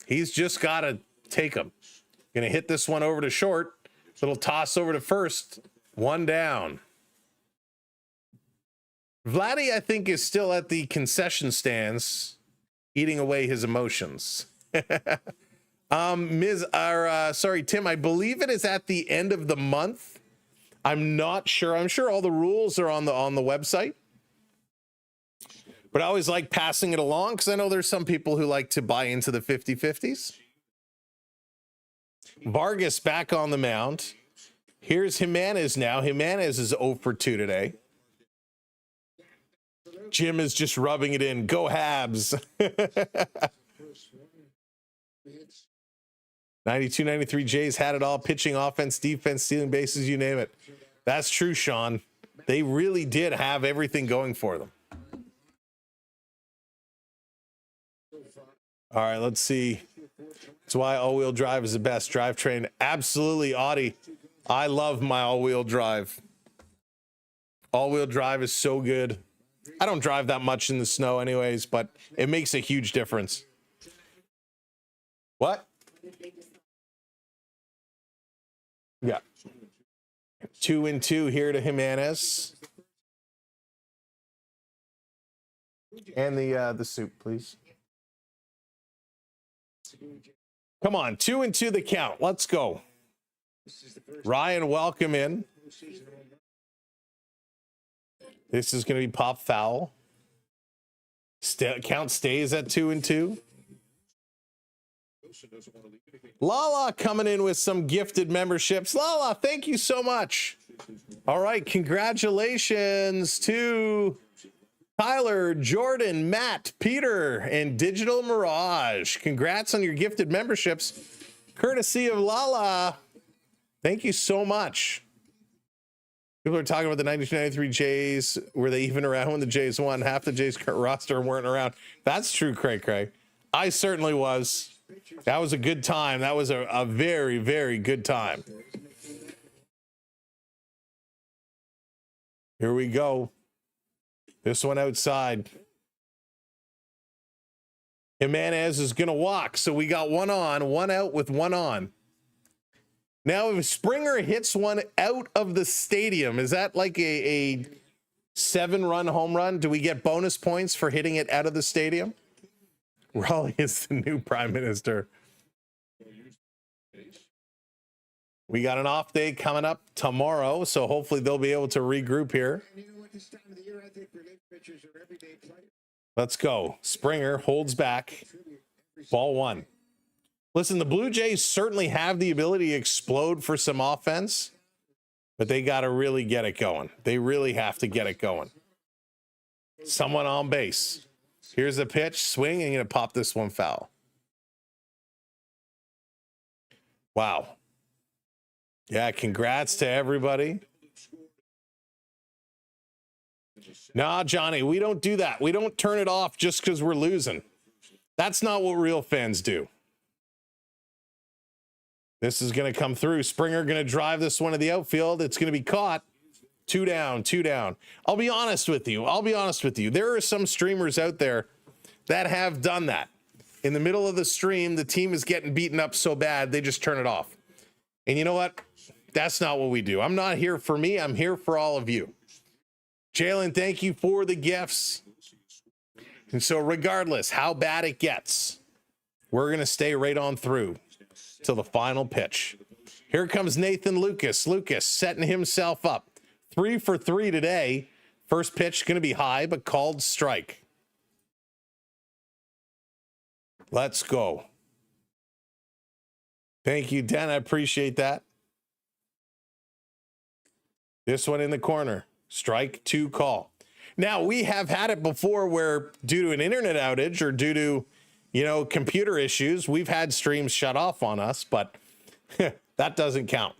B: He's just got to take them. Going to hit this one over to short. Little toss over to first. One down. Vladdy, I think, is still at the concession stands, eating away his emotions. Tim, I believe it is at the end of the month. I'm not sure. I'm sure all the rules are on the website. But I always like passing it along because I know there's some people who like to buy into the 50-50s. Vargas back on the mound. Here's Jimenez now. Jimenez is 0 for 2 today. Jim is just rubbing it in. Go Habs. 92-93 Jays had it all. Pitching, offense, defense, stealing bases, you name it. That's true, Sean. They really did have everything going for them. All right, let's see. That's why all-wheel drive is the best drivetrain. Absolutely, Audie. I love my all-wheel drive. All-wheel drive is so good. I don't drive that much in the snow anyways, but it makes a huge difference. What? Yeah. 2-2 here to Jimenez. And the soup, please. Come on, 2-2 the count. Let's go. Ryan, welcome in. This is going to be pop foul. Count stays at 2-2. Lala coming in with some gifted memberships. Lala, thank you so much. All right, congratulations to Tyler, Jordan, Matt, Peter, and Digital Mirage. Congrats on your gifted memberships, courtesy of Lala. Thank you so much. People are talking about the 1993 Jays. Were they even around when the Jays won? Half the Jays roster weren't around. That's true, Craig. I certainly was. That was a good time. That was a very, very good time. Here we go. This one outside. Jimenez is going to walk. So we got one on, one out with one on. Now, if Springer hits one out of the stadium, is that like a 7-run home run? Do we get bonus points for hitting it out of the stadium? Raleigh is the new prime minister. We got an off day coming up tomorrow, so hopefully they'll be able to regroup here. Let's go. Springer holds back. Ball one. Listen, the Blue Jays certainly have the ability to explode for some offense, but they got to really get it going. They really have to get it going. Someone on base. Here's the pitch. Swing, and going to pop this one foul. Wow. Yeah, congrats to everybody. Nah, Johnny, we don't do that. We don't turn it off just because we're losing. That's not what real fans do. This is going to come through. Springer going to drive this one to the outfield. It's going to be caught. 2 down, 2 down. I'll be honest with you. There are some streamers out there that have done that. In the middle of the stream, the team is getting beaten up so bad, they just turn it off. And you know what? That's not what we do. I'm not here for me. I'm here for all of you. Jalen, thank you for the gifts. And so regardless how bad it gets, we're going to stay right on through till the final pitch. Here comes Nathan Lucas. Lucas setting himself up. 3 for 3 today. First pitch going to be high, but called strike. Let's go. Thank you, Dan. I appreciate that. This one in the corner. Strike 2 call. Now, we have had it before where due to an internet outage or due to, computer issues, we've had streams shut off on us, but that doesn't count.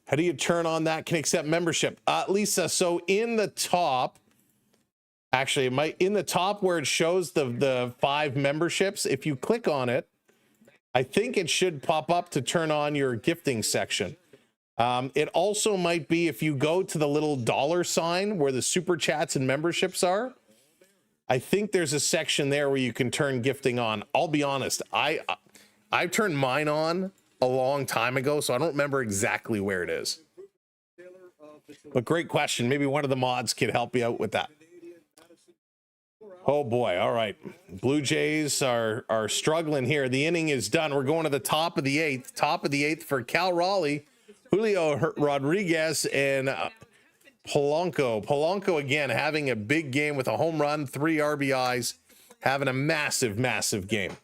B: How do you turn on that? Can accept membership? Lisa, so in the top, actually, in the top where it shows the 5 memberships, if you click on it, I think it should pop up to turn on your gifting section. It also might be if you go to the little dollar sign where the super chats and memberships are. I think there's a section there where you can turn gifting on. I'll be honest, I turned mine on a long time ago, so I don't remember exactly where it is. But great question. Maybe one of the mods can help you out with that. Oh boy. All right. Blue Jays are struggling here. The inning is done. We're going to the top of the 8th. Top of the 8th for Cal Raleigh, Julio Rodriguez, and Polanco. Polanco again having a big game with a home run, 3 RBIs, having a massive, massive game.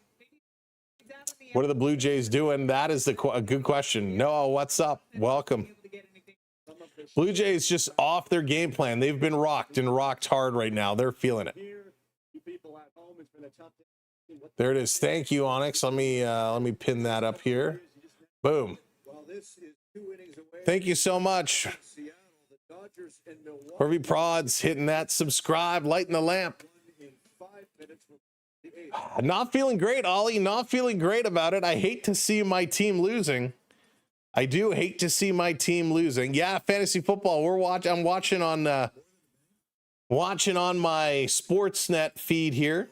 B: What are the Blue Jays doing? That is a good question. Noah, what's up? Welcome. Blue Jays just off their game plan. They've been rocked and rocked hard right now. They're feeling it. There it is. Thank you, Onyx. Let me pin that up here. Boom. Thank you so much. Harvey Prods hitting that subscribe, lighting the lamp. Not feeling great, Ollie. Not feeling great about it. I hate to see my team losing. I do hate to see my team losing. Yeah, fantasy football. I'm watching on my Sportsnet feed here.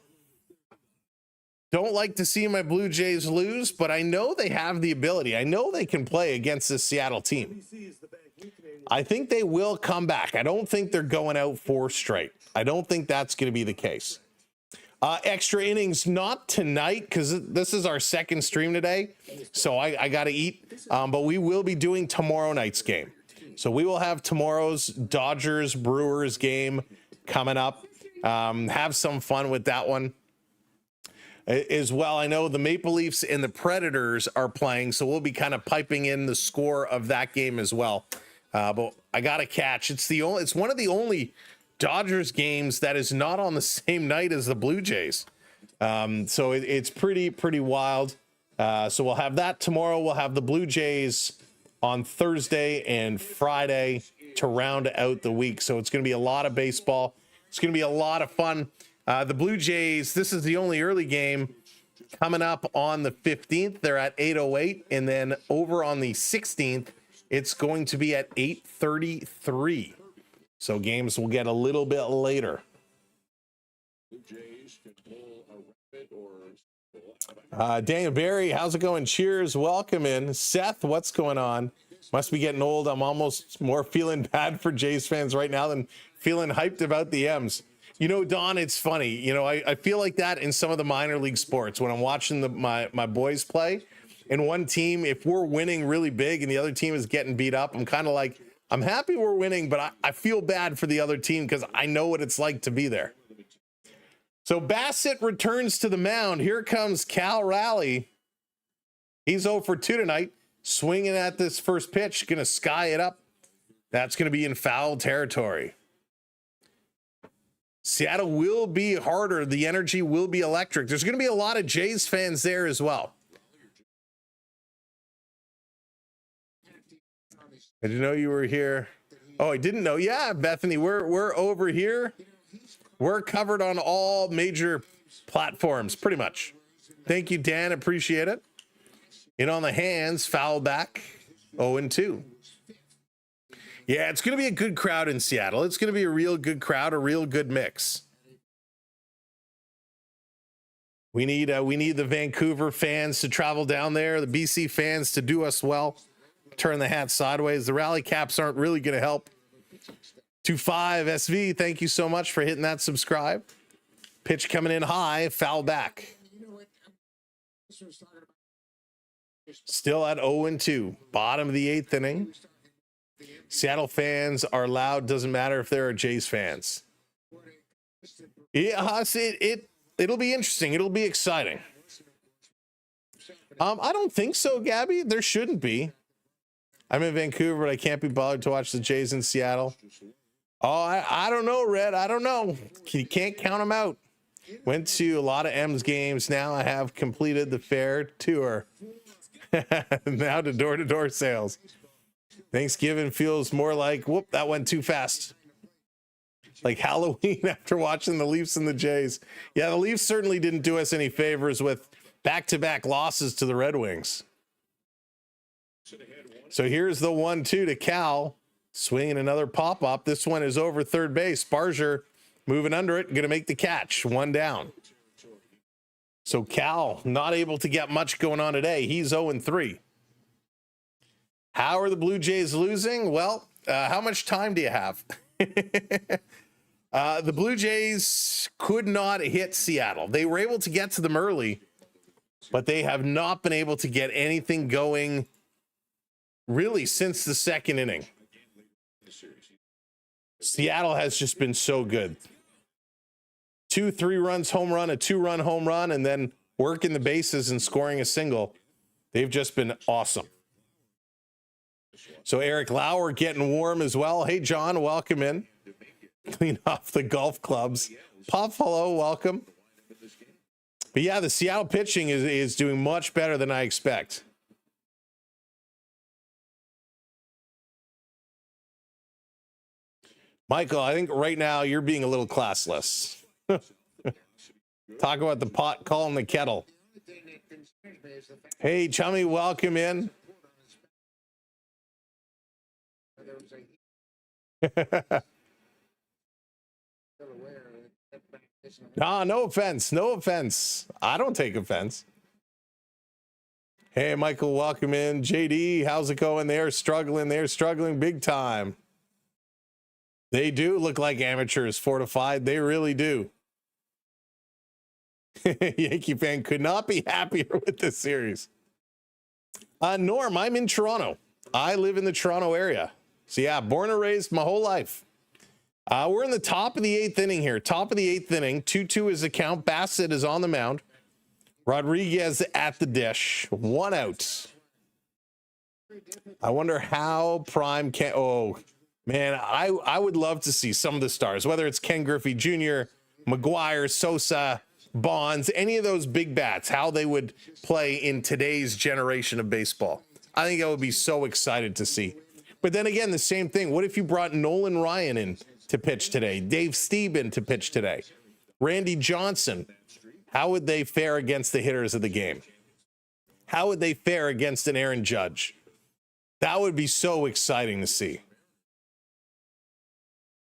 B: Don't like to see my Blue Jays lose, but I know they have the ability. I know they can play against this Seattle team. I think they will come back. I don't think they're going out 4 straight. I don't think that's going to be the case. Extra innings, not tonight, because this is our second stream today, so I got to eat. But we will be doing tomorrow night's game. So we will have tomorrow's Dodgers-Brewers game coming up. Have some fun with that one as well. I know the Maple Leafs and the Predators are playing, so we'll be kind of piping in the score of that game as well. But I got to catch. It's one of the only Dodgers games that is not on the same night as the Blue Jays. So it's pretty wild. So we'll have that tomorrow. We'll have the Blue Jays on Thursday and Friday to round out the week. So it's going to be a lot of baseball. It's going to be a lot of fun. The Blue Jays, this is the only early game coming up on the 15th. They're at 8:08. And then over on the 16th, it's going to be at 8:33. So games will get a little bit later. Daniel Barry, how's it going? Cheers, welcome in. Seth, what's going on? Must be getting old. I'm almost more feeling bad for Jays fans right now than feeling hyped about the M's. Don, it's funny. I feel like that in some of the minor league sports when I'm watching my boys play. And one team, if we're winning really big and the other team is getting beat up, I'm kind of like, I'm happy we're winning, but I feel bad for the other team because I know what it's like to be there. So Bassett returns to the mound. Here comes Cal Raleigh. He's 0 for 2 tonight, swinging at this first pitch, going to sky it up. That's going to be in foul territory. Seattle will be harder. The energy will be electric. There's going to be a lot of Jays fans there as well. I didn't know you were here. Oh, I didn't know. Yeah, Bethany, we're over here. We're covered on all major platforms, pretty much. Thank you, Dan. Appreciate it. In on the hands, foul back, 0-2. Yeah, it's going to be a good crowd in Seattle. It's going to be a real good crowd, a real good mix. We need the Vancouver fans to travel down there, the BC fans to do us well, turn the hat sideways. The rally caps aren't really going to help. 2-5 SV, thank you so much for hitting that subscribe. Pitch coming in high, foul back. Still at 0-2, bottom of the 8th inning. Seattle fans are loud, doesn't matter if there are Jays fans. Yeah, it'll be interesting. It'll be exciting. I don't think so, Gabby. There shouldn't be. I'm in Vancouver, but I can't be bothered to watch the Jays in Seattle. Oh, I don't know, Red. I don't know. You can't count them out. Went to a lot of M's games. Now I have completed the fair tour. Now to door-to-door sales. Thanksgiving feels more like, whoop, that went too fast. Like Halloween after watching the Leafs and the Jays. Yeah, the Leafs certainly didn't do us any favors with back-to-back losses to the Red Wings. So here's the 1-2 to Cal. Swinging another pop-up. This one is over third base. Sparger moving under it. Going to make the catch. 1 down. So Cal not able to get much going on today. He's 0-3. How are the Blue Jays losing? Well, how much time do you have? The Blue Jays could not hit Seattle. They were able to get to them early, but they have not been able to get anything going really since the 2nd inning. Seattle has just been so good. 2 3-runs home run, a 2-run home run, and then working the bases and scoring a single. They've just been awesome. So Eric Lauer getting warm as well. Hey, John, welcome in. Clean off the golf clubs. Pop, hello, welcome. But yeah, the Seattle pitching is doing much better than I expect. Michael, I think right now you're being a little classless. Talk about the pot calling the kettle. Hey, Chummy, welcome in. No offense. No offense. I don't take offense. Hey, Michael, welcome in. JD, how's it going? They're struggling. They're struggling big time. They do look like amateurs, fortified. They really do. Yankee fan could not be happier with this series. Norm, I'm in Toronto. I live in the Toronto area. So yeah, born and raised my whole life. We're in the top of the 8th inning here. Top of the 8th inning. 2-2 is the count. Bassett is on the mound. Rodriguez at the dish. 1 out. I wonder how Prime can... Oh, man, I would love to see some of the stars, whether it's Ken Griffey Jr., McGuire, Sosa, Bonds, any of those big bats, how they would play in today's generation of baseball. I think I would be so excited to see. But then again, the same thing. What if you brought Nolan Ryan in to pitch today? Dave Steben to pitch today? Randy Johnson? How would they fare against the hitters of the game? How would they fare against an Aaron Judge? That would be so exciting to see.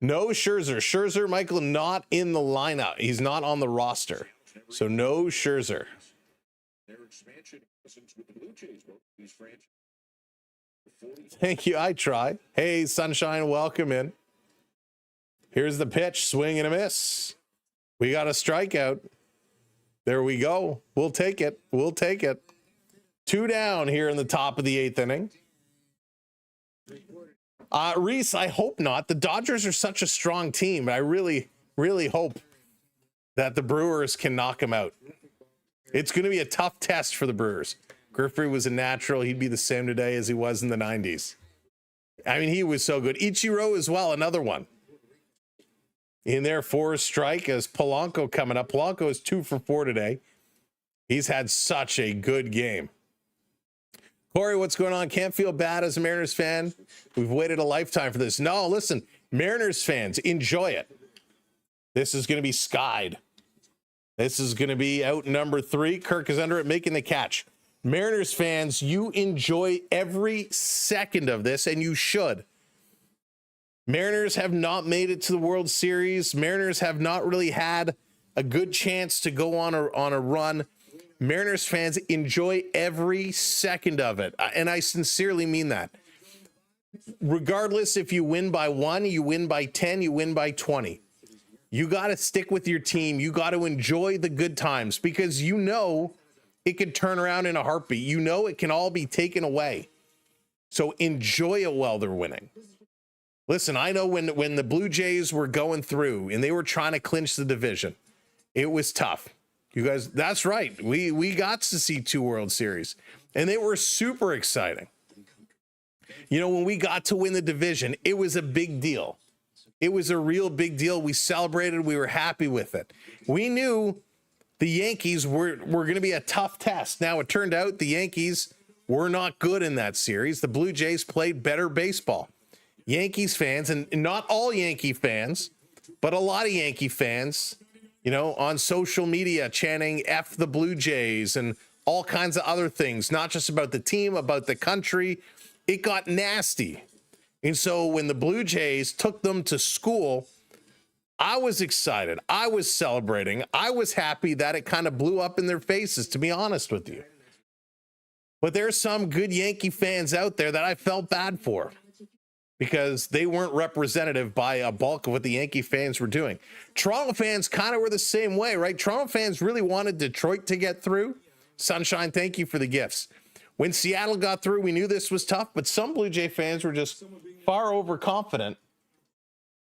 B: No Scherzer. Scherzer, Michael, not in the lineup. He's not on the roster. So no Scherzer. Thank you. I try. Hey, Sunshine, welcome in. Here's the pitch. Swing and a miss. We got a strikeout. There we go. We'll take it. We'll take it. 2 down here in the top of the 8th inning. Reese, I hope not. The Dodgers are such a strong team. I really, really hope that the Brewers can knock them out. It's going to be a tough test for the Brewers. Griffey was a natural. He'd be the same today as he was in the 90s. I mean, he was so good. Ichiro as well, another one. In there for a strike as Polanco coming up. Polanco is 2 for 4 today. He's had such a good game. Corey, what's going on? Can't feel bad as a Mariners fan. We've waited a lifetime for this. No, listen, Mariners fans, enjoy it. This is going to be skied. This is going to be out number 3. Kirk is under it, making the catch. Mariners fans, you enjoy every second of this, and you should. Mariners have not made it to the World Series. Mariners have not really had a good chance to go on a run. Mariners fans, enjoy every second of it. And I sincerely mean that. Regardless if you win by 1, you win by 10, you win by 20. You got to stick with your team. You got to enjoy the good times because you know it could turn around in a heartbeat. You know it can all be taken away. So enjoy it while they're winning. Listen, I know when the Blue Jays were going through and they were trying to clinch the division, it was tough. You guys, that's right. We got to see 2 World Series, and they were super exciting. You know, when we got to win the division, it was a big deal. It was a real big deal. We celebrated. We were happy with it. We knew the Yankees were going to be a tough test. Now, it turned out the Yankees were not good in that series. The Blue Jays played better baseball. Yankees fans, and not all Yankee fans, but a lot of Yankee fans, you know, on social media chanting F the Blue Jays and all kinds of other things, not just about the team, about the country. It got nasty. And so when the Blue Jays took them to school, I was excited. I was celebrating. I was happy that it kind of blew up in their faces, to be honest with you. But there's some good Yankee fans out there that I felt bad for because they weren't representative by a bulk of what the Yankee fans were doing. Toronto fans kind of were the same way, right? Toronto fans really wanted Detroit to get through. Sunshine, thank you for the gifts. When Seattle got through, we knew this was tough, but some Blue Jay fans were just far overconfident.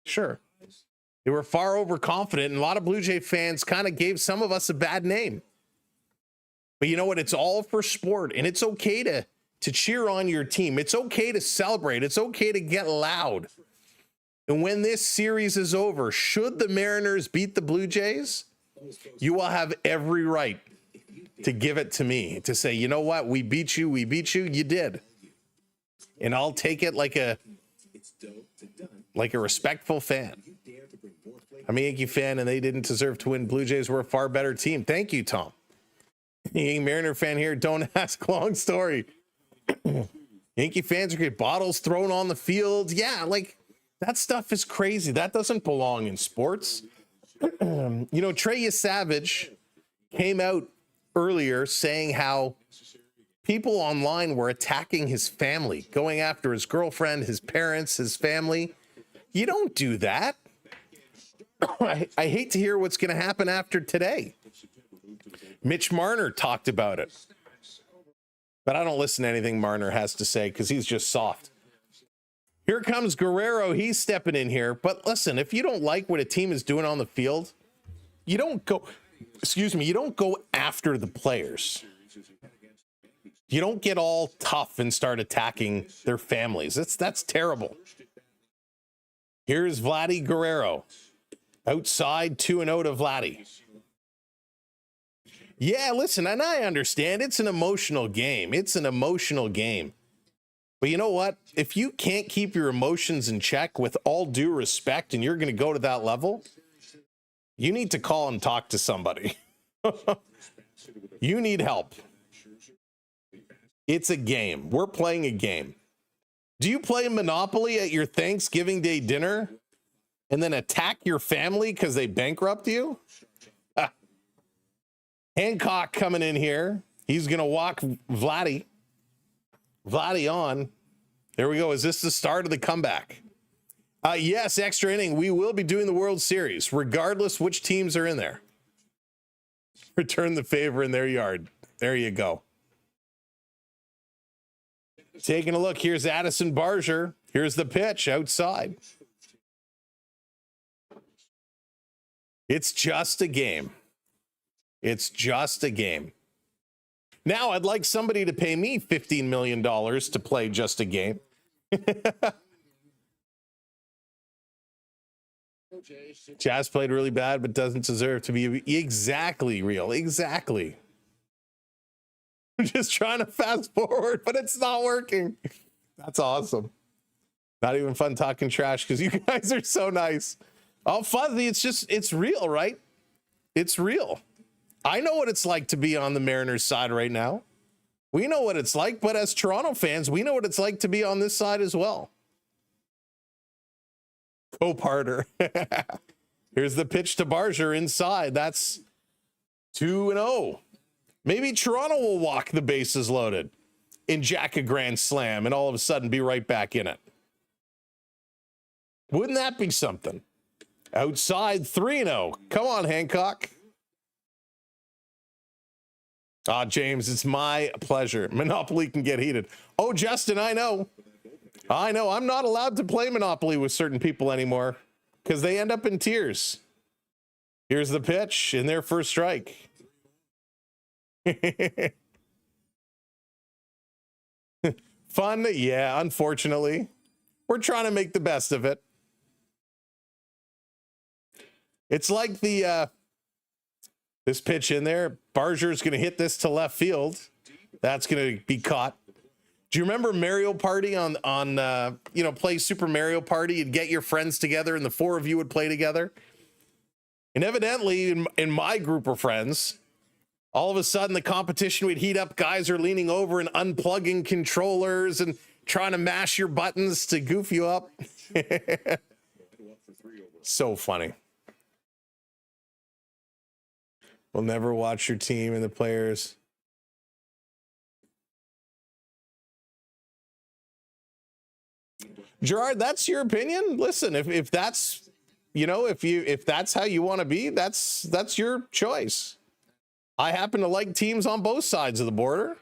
B: Sure. They were far overconfident, and a lot of Blue Jay fans kind of gave some of us a bad name. But you know what? It's all for sport, and it's okay to cheer on your team. It's okay to celebrate. It's okay to get loud. And when this series is over, should the Mariners beat the Blue Jays, you will have every right to give it to me, to say, you know what? We beat you. You did. And I'll take it like a respectful fan. I'm a Yankee fan, and they didn't deserve to win. Blue Jays were a far better team. Thank you, Tom. Mariner fan here. Don't ask. Long story. Yankee fans are getting bottles thrown on the field. Yeah, like that stuff is crazy. That doesn't belong in sports. You know, Trey Yesavage came out earlier saying how people online were attacking his family, going after his girlfriend, his parents, his family. You don't do that. I hate to hear what's going to happen after today. Mitch Marner talked about it. But I don't listen to anything Marner has to say because he's just soft. Here comes Guerrero. He's stepping in here. But listen, if you don't like what a team is doing on the field, you don't go after the players. You don't get all tough and start attacking their families. That's terrible. Here's Vladdy Guerrero. Outside 2-0 to Vladdy. Yeah, listen, and I understand it's an emotional game. It's an emotional game. But you know what? If you can't keep your emotions in check, with all due respect, and you're going to go to that level, you need to call and talk to somebody. You need help. It's a game. We're playing a game. Do you play Monopoly at your Thanksgiving Day dinner and then attack your family because they bankrupt you? Hancock coming in here. He's going to walk Vladdy on. There we go. Is this the start of the comeback? Yes, extra inning. We will be doing the World Series, regardless which teams are in there. Return the favor in their yard. There you go. Taking a look. Here's Addison Barger. Here's the pitch outside. It's just a game. It's just a game. Now I'd like somebody to pay me $15 million to play just a game. Jazz played really bad, but doesn't deserve to be exactly real. Exactly. I'm just trying to fast forward, but it's not working. That's awesome. Not even fun talking trash because you guys are so nice. Oh, Fuzzy, it's real, right? It's real. I know what it's like to be on the Mariners side right now. We know what it's like, but as Toronto fans, we know what it's like to be on this side as well. Co-parter. Here's the pitch to Barger inside. That's 2-0. Maybe Toronto will walk the bases loaded and jack a grand slam and all of a sudden be right back in it. Wouldn't that be something? Outside 3-0. Come on, Hancock. Ah, James, it's my pleasure. Monopoly can get heated. Oh, Justin, I know. I'm not allowed to play Monopoly with certain people anymore because they end up in tears. Here's the pitch in their first strike. Fun, yeah, unfortunately. We're trying to make the best of it. It's like the this pitch in there. Barger's going to hit this to left field. That's going to be caught. Do you remember Mario Party on play Super Mario Party? You'd get your friends together and the four of you would play together. And evidently in my group of friends, all of a sudden the competition would heat up. Guys are leaning over and unplugging controllers and trying to mash your buttons to goof you up. So funny. We'll never watch your team and the players. Gerard, that's your opinion. Listen, if that's, if that's how you want to be, that's your choice. I happen to like teams on both sides of the border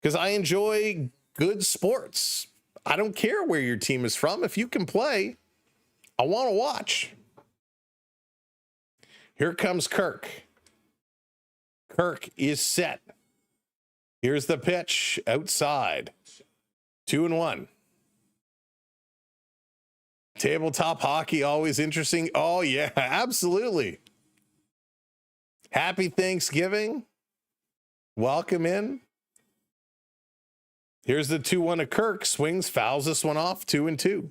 B: because I enjoy good sports. I don't care where your team is from. If you can play, I want to watch. Here comes Kirk. Kirk is set. Here's the pitch outside. 2-1. Tabletop hockey, always interesting. Oh, yeah, absolutely. Happy Thanksgiving. Welcome in. Here's the 2-1 to Kirk. Swings, fouls this one off. 2-2.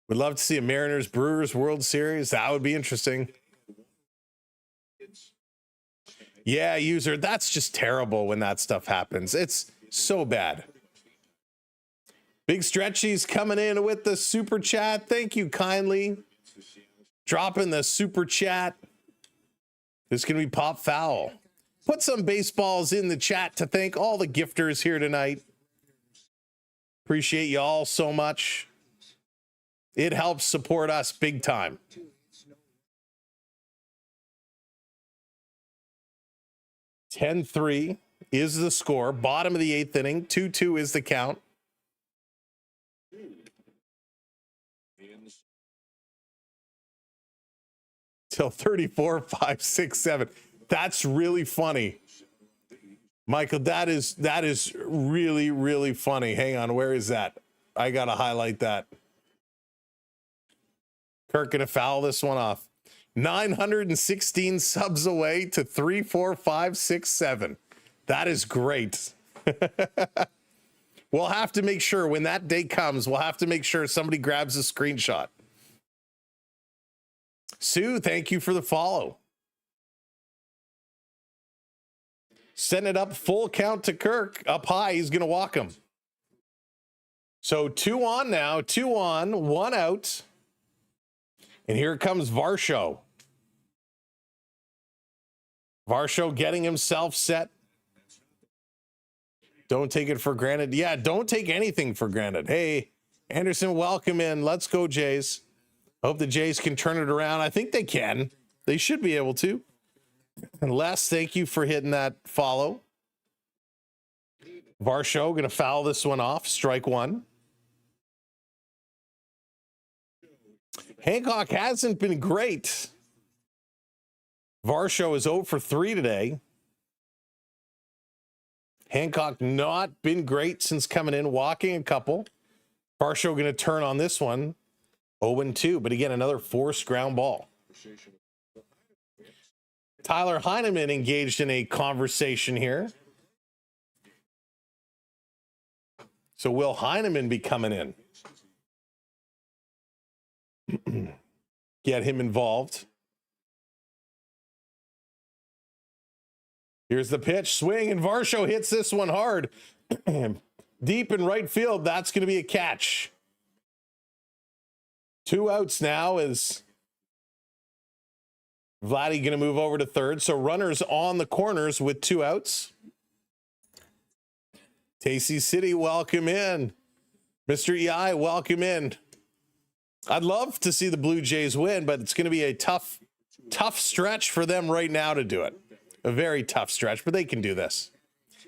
B: Would love to see a Mariners Brewers World Series. That would be interesting. Yeah, user, that's just terrible when that stuff happens. It's so bad. Big Stretchy's coming in with the super chat. Thank you kindly. Dropping the super chat. This is going to be Pop Foul. Put some baseballs in the chat to thank all the gifters here tonight. Appreciate you all so much. It helps support us big time. 10-3 is the score. Bottom of the 8th inning. 2-2 is the count. Till 34, 5, 6, 7. That's really funny. Michael, that is really, really funny. Hang on, where is that? I got to highlight that. Kirk gonna foul this one off. 916 subs away to 3, 4, 5, 6, 7. That is great. We'll have to make sure when that day comes, we'll have to make sure somebody grabs a screenshot. Sue, thank you for the follow. Send it up full count to Kirk. Up high, he's going to walk him. So 2 on now, 2 on, 1 out. And here comes Varsho. Varsho getting himself set. Don't take it for granted. Yeah, don't take anything for granted. Hey, Anderson, welcome in. Let's go, Jays. Hope the Jays can turn it around. I think they can. They should be able to. And Les, thank you for hitting that follow. Varsho going to foul this one off. Strike one. Hancock hasn't been great. Varsho is 0 for 3 today. Hancock not been great since coming in, walking a couple. Varsho going to turn on this one. 0-2, but again, another forced ground ball. Tyler Heineman engaged in a conversation here. So will Heineman be coming in? Get him involved. Here's the pitch, swing, and Varsho hits this one hard. Deep in right field, that's going to be a catch. 2 outs now. Is Vladdy going to move over to third? So runners on the corners with 2 outs. Tacey City, welcome in. Mr. EI, welcome in. I'd love to see the Blue Jays win, but it's going to be a tough stretch for them right now to do it. A very tough stretch, but they can do this.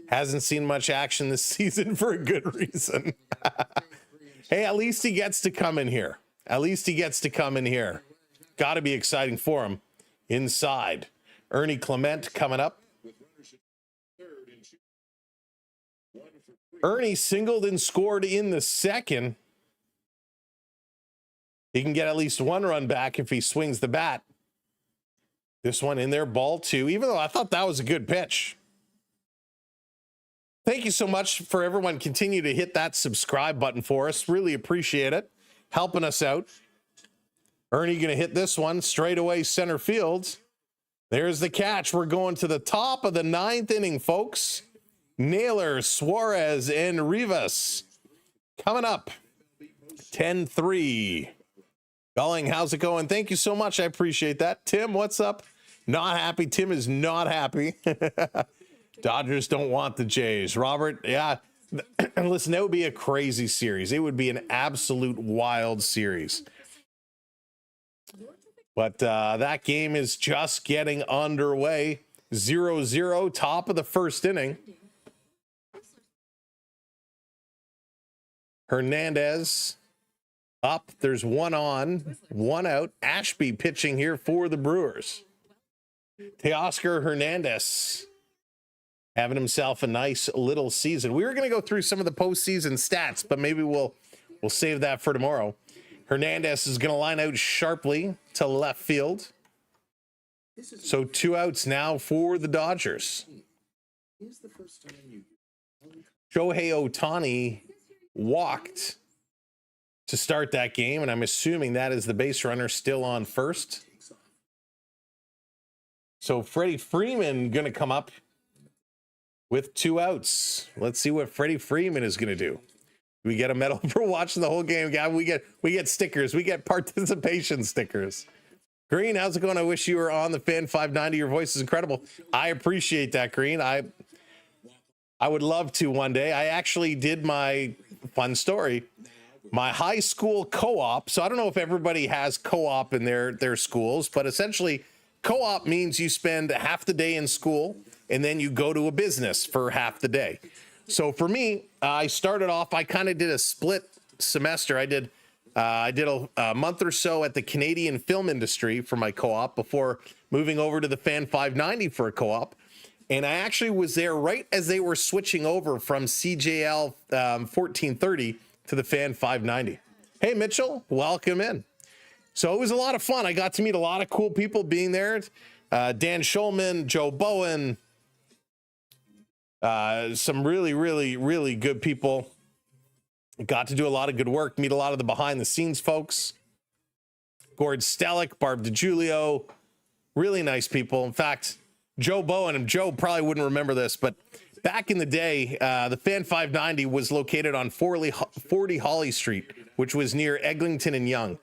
B: Hasn't seen much action this season for a good reason. Hey, at least he gets to come in here. At least he gets to come in here. Got to be exciting for him. Inside. Ernie Clement coming up. Ernie singled and scored in the second. He can get at least 1 run back if he swings the bat. This one in there, ball 2, even though I thought that was a good pitch. Thank you so much for everyone. Continue to hit that subscribe button for us. Really appreciate it. Helping us out. Ernie going to hit this one straight away center field. There's the catch. We're going to the top of the 9th inning, folks. Naylor, Suarez, and Rivas coming up. 10-3. Galling, how's it going? Thank you so much. I appreciate that. Tim, what's up? Not happy. Tim is not happy. Dodgers don't want the Jays. Robert, yeah. Listen, that would be a crazy series. It would be an absolute wild series. But that game is just getting underway. 0-0, top of the 1st inning. Hernandez up. There's 1 on, 1 out. Ashby pitching here for the Brewers. Teoscar Hernandez having himself a nice little season. We were going to go through some of the postseason stats, but maybe we'll save that for tomorrow. Hernandez is going to line out sharply to left field. So 2 outs now for the Dodgers. Shohei Ohtani walked to start that game, and I'm assuming that is the base runner still on first. So Freddie Freeman going to come up with 2 outs. Let's see what Freddie Freeman is going to do. We get a medal for watching the whole game. Yeah, we get stickers. We get participation stickers. Green, how's it going? I wish you were on the Fan 590. Your voice is incredible. I appreciate that, Green. I would love to one day. I actually did my fun story. My high school co-op. So I don't know if everybody has co-op in their schools, but essentially co-op means you spend half the day in school and then you go to a business for half the day. So for me, I started off, I kind of did a split semester. I did a month or so at the Canadian film industry for my co-op before moving over to the Fan 590 for a co-op. And I actually was there right as they were switching over from CJL 1430 to the Fan 590. Hey, Mitchell, welcome in. So it was a lot of fun. I got to meet a lot of cool people being there. Dan Schulman, Joe Bowen, some really, really, really good people. Got to do a lot of good work, meet a lot of the behind the scenes folks. Gord Stellick, Barb DiGiulio, really nice people. In fact, Joe Bowen, and Joe probably wouldn't remember this, but back in the day, the Fan 590 was located on 40 Holly Street, which was near Eglinton and Yonge.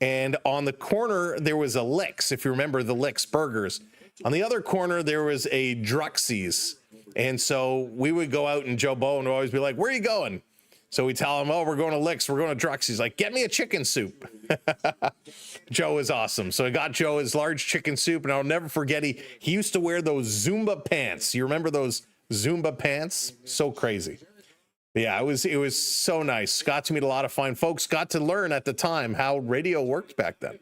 B: And on the corner, there was a Licks, if you remember the Licks Burgers. On the other corner, there was a Druxy's. And so we would go out, and Joe Bowen would always be like, where are you going? So we tell him, oh, we're going to Licks, we're going to Druxy's. Like, get me a chicken soup. Joe is awesome. So I got Joe his large chicken soup, and I'll never forget, he used to wear those Zumba pants. You remember those Zumba pants? So crazy. Yeah, it was so nice. Got to meet a lot of fine folks. Got to learn at the time how radio worked back then.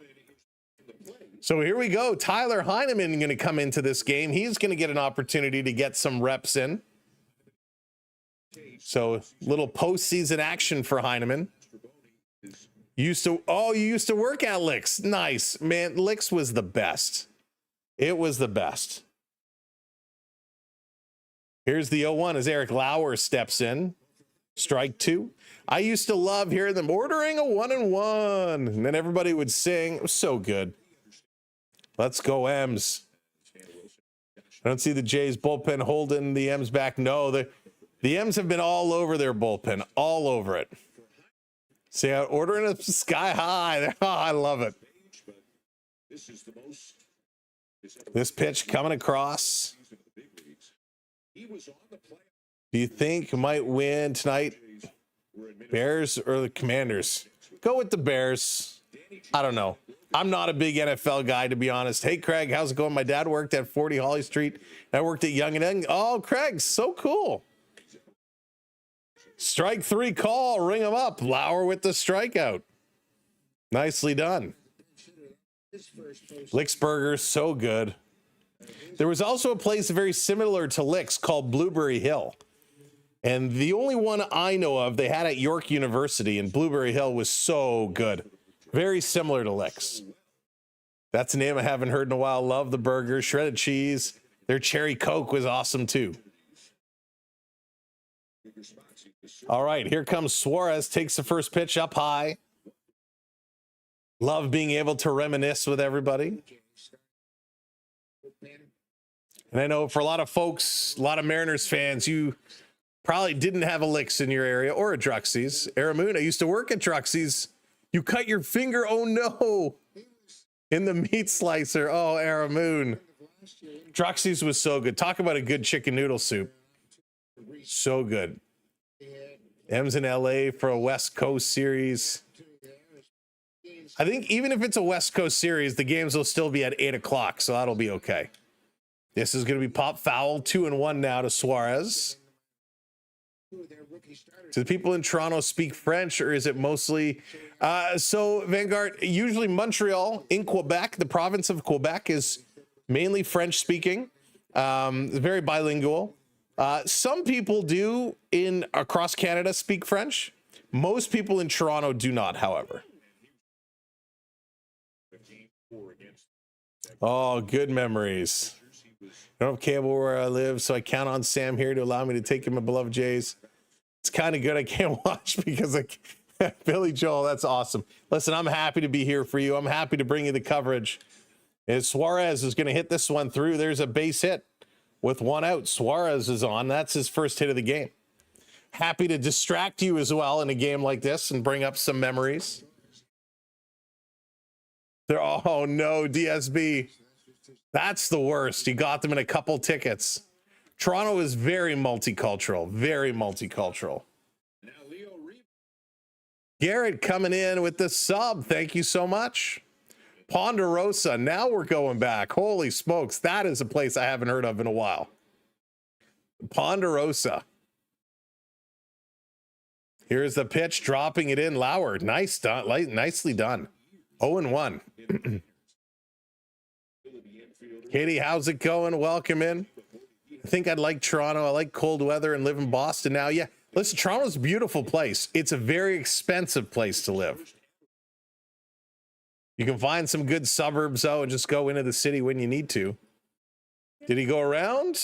B: So here we go. Tyler Heineman going to come into this game. He's going to get an opportunity to get some reps in. So little postseason action for Heineman. You used to work at Licks. Nice, man. Licks was the best. It was the best. Here's the 0-1 as Eric Lauer steps in. Strike 2. I used to love hearing them ordering a 1-1, and then everybody would sing. It was so good. Let's go, M's. I don't see the Jays bullpen holding the M's back. No, the M's have been all over their bullpen, all over it. See, ordering it sky high. Oh, I love it. This pitch coming across. Do you think might win tonight? Bears or the Commanders? Go with the Bears. I don't know. I'm not a big NFL guy, to be honest. Hey, Craig, how's it going? My dad worked at 40 Holly Street. I worked at Young and Young. Oh, Craig, so cool. Strike 3 call. Ring him up. Lauer with the strikeout. Nicely done. Lick's Burger, so good. There was also a place very similar to Lick's called Blueberry Hill. And the only one I know of they had at York University, and Blueberry Hill was so good. Very similar to Lick's. That's a name I haven't heard in a while. Love the burger, shredded cheese. Their cherry Coke was awesome too. All right, here comes Suarez, takes the first pitch up high. Love being able to reminisce with everybody. And I know for a lot of folks, a lot of Mariners fans, you probably didn't have a Lick's in your area or a Druxy's. Aramoon, I used to work at Druxy's. You cut your finger, oh no, in the meat slicer. Oh, Aramoon. Druxy's was so good. Talk about a good chicken noodle soup. So good. M's in LA for a West Coast series. I think even if it's a West Coast series, the games will still be at 8 o'clock, so that'll be okay. This is going to be pop foul, 2-1 now to Suarez. Do the people in Toronto speak French, or is it mostly... so, Vanguard, usually Montreal in Quebec, the province of Quebec is mainly French-speaking, very bilingual. Some people do across Canada speak French. Most people in Toronto do not, however. Oh, good memories. I don't have cable where I live, so I count on Sam here to allow me to take in my beloved Jays. It's kind of good I can't watch because Billy Joel, that's awesome. Listen, I'm happy to be here for you. I'm happy to bring you the coverage. And Suarez is going to hit this one through. There's a base hit with 1 out. Suarez is on. That's his first hit of the game. Happy to distract you as well in a game like this and bring up some memories. Oh no, DSB. That's the worst. He got them in a couple tickets. Toronto is very multicultural, very multicultural. Garrett coming in with the sub. Thank you so much. Ponderosa. Now we're going back. Holy smokes. That is a place I haven't heard of in a while. Ponderosa. Here's the pitch, dropping it in. Lauer. Nice done. Nicely done. 0-1. Katie, how's it going? Welcome in. I think I'd like Toronto. I like cold weather and live in Boston now. Yeah, listen, Toronto's a beautiful place. It's a very expensive place to live. You can find some good suburbs, though, and just go into the city when you need to. Did he go around?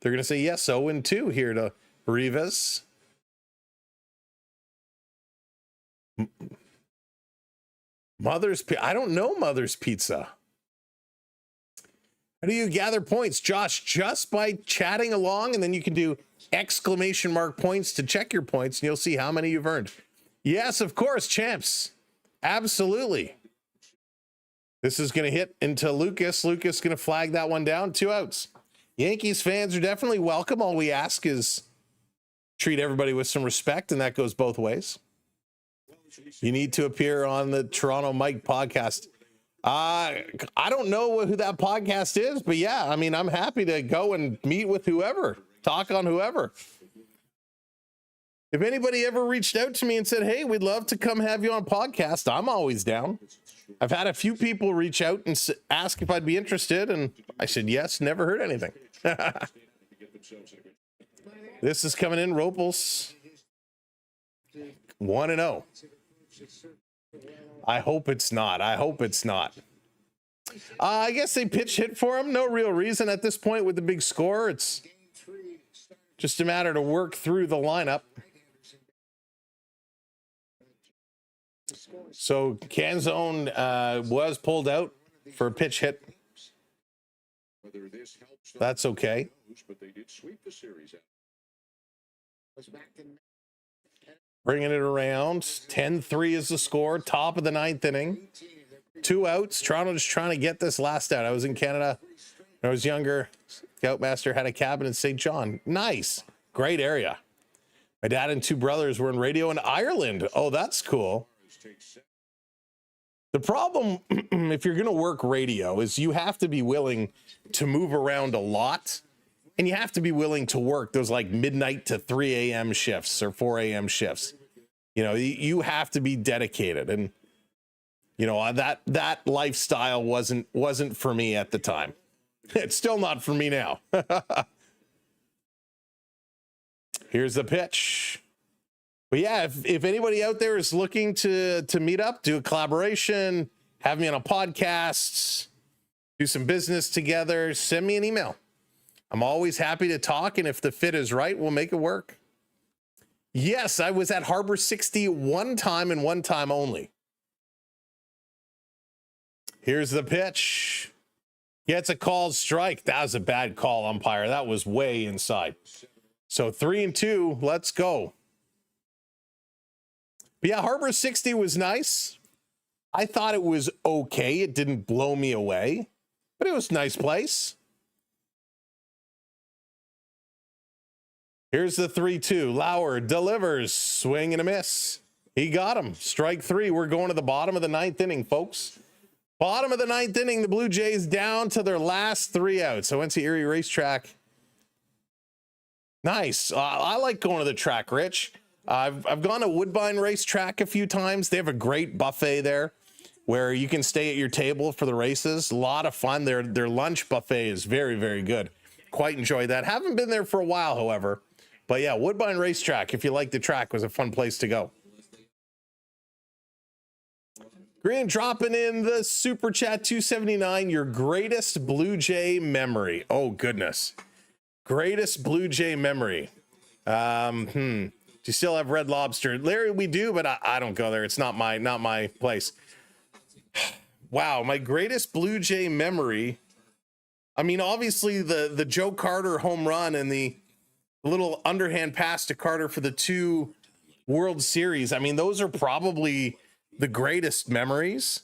B: They're going to say yes, 0-2 here to Rivas. I don't know Mother's Pizza. How do you gather points, Josh? Just by chatting along, and then you can do exclamation mark points to check your points, and you'll see how many you've earned. Yes, of course, champs. Absolutely. This is going to hit into Lucas. Lucas going to flag that one down. 2 outs. Yankees fans are definitely welcome. All we ask is treat everybody with some respect, and that goes both ways. You need to appear on the Toronto Mike podcast. I don't know who that podcast is, but yeah, I mean, I'm happy to go and meet with whoever, talk on whoever. If anybody ever reached out to me and said, hey, we'd love to come have you on podcast, I'm always down. I've had a few people reach out and ask if I'd be interested, and I said yes, never heard anything. This is coming in, Ropels. 1-0. I hope it's not. I hope it's not. I guess they pitch hit for him. No real reason at this point with the big score. It's just a matter to work through the lineup. So Canzone was pulled out for a pitch hit.
D: Whether this helps them
B: That's okay.
D: but they did sweep the series out.
C: Was back in
B: Bringing it around. 10-3 is the score. Top of the ninth inning. 2 outs. Toronto just trying to get this last out. I was in Canada when I was younger. Scoutmaster had a cabin in St. John. Nice. Great area. My dad and 2 brothers were in radio in Ireland. Oh, that's cool. The problem, if you're going to work radio, is you have to be willing to move around a lot. And you have to be willing to work those like midnight to 3 a.m. shifts or 4 a.m. shifts. You know, you have to be dedicated. And, you know, that lifestyle wasn't for me at the time. It's still not for me now. Here's the pitch. But yeah, if anybody out there is looking to meet up, do a collaboration, have me on a podcast, do some business together, send me an email. I'm always happy to talk, and if the fit is right, we'll make it work. Yes, I was at Harbor 60 one time and one time only. Here's the pitch. Gets a called strike. That was a bad call, umpire. That was way inside. So 3-2, let's go. But yeah, Harbor 60 was nice. I thought it was okay. It didn't blow me away, but it was a nice place. Here's the 3-2. Lauer delivers. Swing and a miss. He got him. Strike 3. We're going to the bottom of the ninth inning, folks. Bottom of the ninth inning, the Blue Jays down to their last 3 outs. So went to Erie Racetrack. Nice. I like going to the track, Rich. I've gone to Woodbine Racetrack a few times. They have a great buffet there where you can stay at your table for the races. A lot of fun. Their lunch buffet is very, very good. Quite enjoy that. Haven't been there for a while, however. But yeah, Woodbine Racetrack, if you like the track, was a fun place to go. Green dropping in the Super Chat 279, your greatest Blue Jay memory. Oh, goodness. Greatest Blue Jay memory. Do you still have Red Lobster? Larry, we do, but I don't go there. It's not my place. Wow, my greatest Blue Jay memory. I mean, obviously the Joe Carter home run and the little underhand pass to Carter for the 2 World Series. I mean, those are probably the greatest memories.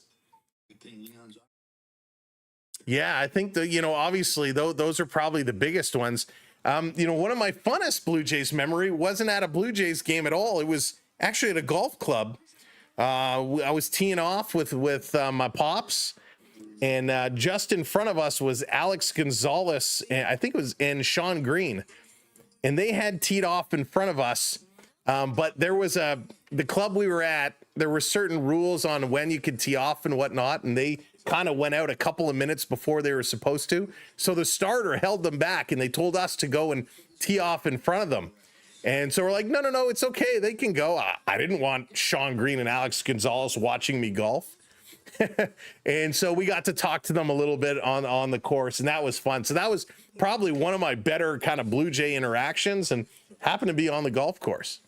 B: Yeah, I think obviously those are probably the biggest ones. One of my funnest Blue Jays memory wasn't at a Blue Jays game at all. It was actually at a golf club. I was teeing off with my pops, and just in front of us was Alex Gonzalez, and I think it was and Sean Green, and they had teed off in front of us. But there was the club we were at. There were certain rules on when you could tee off and whatnot, and they kind of went out a couple of minutes before they were supposed to. So the starter held them back, and they told us to go and tee off in front of them. And so we're like, no, it's okay. They can go. I didn't want Sean Green and Alex Gonzalez watching me golf. And so we got to talk to them a little bit on the course, and that was fun. So that was probably one of my better kind of Blue Jay interactions, and happened to be on the golf course.